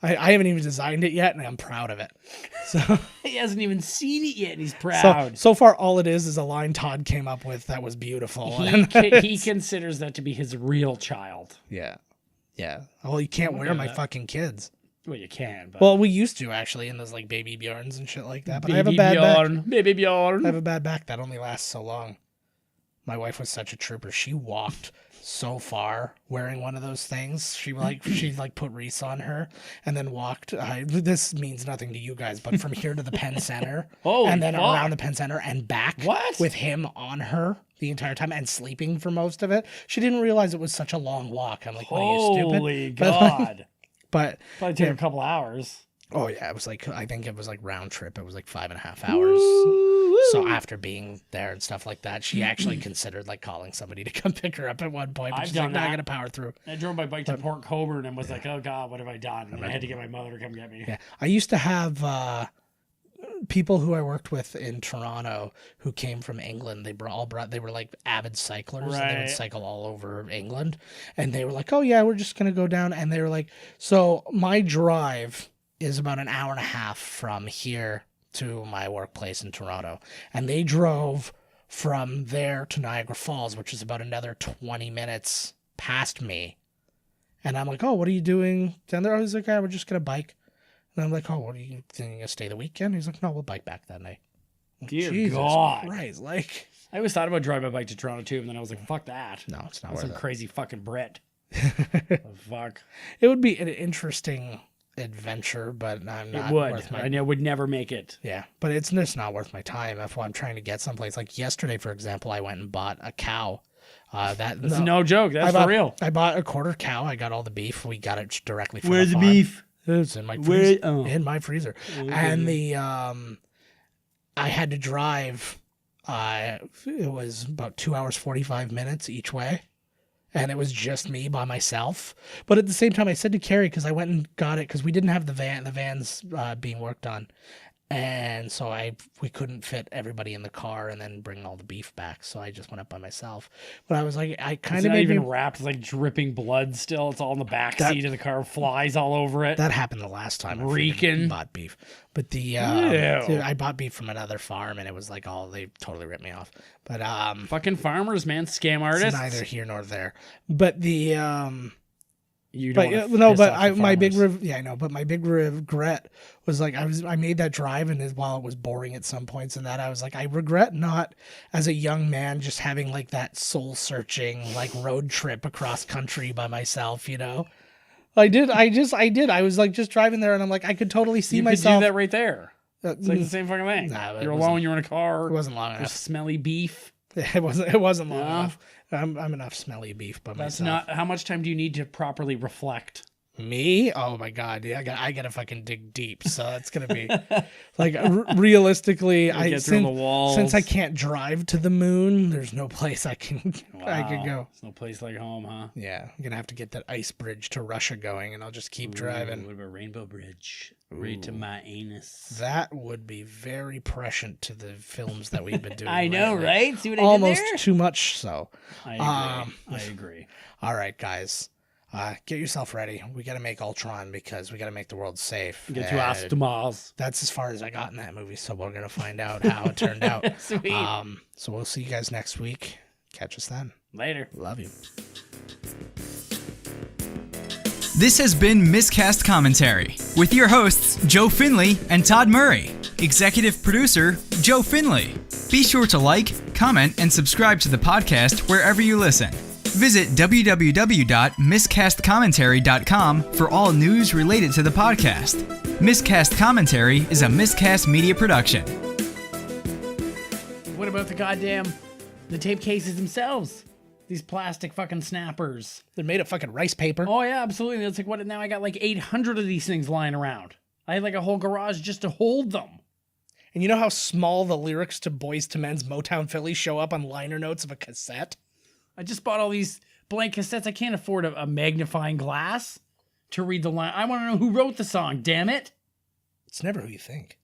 I haven't even designed it yet, and I'm proud of it. So He hasn't even seen it yet, and he's proud. so far all it is a line Todd came up with that was beautiful. He considers that to be his real child. Yeah. Well, you can't wear my fucking kids. Well, you can, but Well, we used to actually in those like baby Bjorns and shit like that. But I have a bad back. Baby Bjorn. I have a bad back that only lasts so long. My wife was such a trooper. She walked so far wearing one of those things. She put wreaths on her and then walked. This means nothing to you guys, but from here to the Penn Center and then around the Penn Center and back with him on her the entire time and sleeping for most of it. She didn't realize it was such a long walk. I'm like, what, are you stupid? Holy God. But Probably took a couple hours. oh yeah, it was like, I think it was like round trip. It was like 5.5 hours. So after being there and stuff like that, she actually considered like calling somebody to come pick her up at one point. But I've she's done like, no, I that. gotta power through. I drove my bike to Port Coburn and was like, oh God, what have I done? And I had to get my mother to come get me. Yeah, I used to have people who I worked with in Toronto who came from England. They were like avid cyclers, and they would Right. cycle all over England. And they were like, oh yeah, we're just gonna go down. And they were like, so my drive is about an hour and a half from here to my workplace in Toronto. And they drove from there to Niagara Falls, which is about another 20 minutes past me. And I'm like, oh, what are you doing down there? I was like, we're just going to bike. And I'm like, oh, what are you going to stay the weekend? He's like, no, we'll bike back that night. I'm like, Dear Jesus God. Christ, like, I always thought about driving my bike to Toronto too, and then I was like, fuck that. no, it's not That's worth some it. crazy fucking Brit. Oh, fuck. It would be an interesting adventure, but I'm It not would. worth my... I would never make it. Yeah, but it's just not worth my time if I'm trying to get someplace. Like yesterday, for example, I went and bought a cow. That's no joke. That's for real. I bought a quarter cow. I got all the beef. We got it directly from the farm. It's in my freezer. In my freezer. And the I had to drive. It was about 2 hours 45 minutes each way, and it was just me by myself. But at the same time, I said to Carrie, because I went and got it because we didn't have the van. The van's being worked on. And so we couldn't fit everybody in the car and then bring all the beef back. So I just went up by myself. But I was like, I kind It's of not made even me... wrapped, it's like dripping blood still. It's all in the back seat of the car, flies all over it. That happened the last time I Reeking. bought beef. But Ew. I bought beef from another farm, and it was like, they totally ripped me off. But Fucking farmers, man. Scam it's artists. neither here nor there. But the You don't but wanna piss off the my big farmers. I know, but my big regret was like I made that drive, and while it was boring at some points and that, I was like, I regret not, as a young man, just having like that soul searching like road trip across country by myself, you know. I did. I was like just driving there, and I'm like, I could totally see You myself. could do that right there. It's like the same fucking thing. Nah, but You're it alone, you're in a car. It wasn't long There's enough. smelly beef. It wasn't long No. enough. I'm enough smelly beef by That's myself. not. How much time do you need to properly reflect? Me? Oh my god! Yeah, I gotta fucking dig deep. So it's gonna be like realistically, Get through the walls. since I can't drive to the moon, there's no place I can I could Wow. go. There's no place like home, huh? Yeah, I'm gonna have to get that ice bridge to Russia going, and I'll just keep driving. What about Rainbow Bridge? Right to my anus. That would be very prescient to the films that we've been doing. I know, lately. right? See what I Almost did there? too much so. I agree. All right, guys. Get yourself ready. We got to make Ultron because we got to make the world safe. Get to Astronauts. That's as far as I got in that movie, so we're going to find out how it turned out. Sweet. So we'll see you guys next week. Catch us then. Later. Love you. This has been Miscast Commentary with your hosts, Joe Finley and Todd Murray. Executive producer, Joe Finley. Be sure to like, comment, and subscribe to the podcast wherever you listen. Visit www.miscastcommentary.com for all news related to the podcast. Miscast Commentary is a Miscast media production. What about the tape cases themselves? These plastic fucking snappers. They're made of fucking rice paper. Oh yeah, absolutely. It's like what now? I got like 800 of these things lying around. I had like a whole garage just to hold them. And you know how small the lyrics to Boys to Men's Motown Philly show up on liner notes of a cassette? I just bought all these blank cassettes. I can't afford a magnifying glass to read the line. I want to know who wrote the song, damn it. It's never who you think.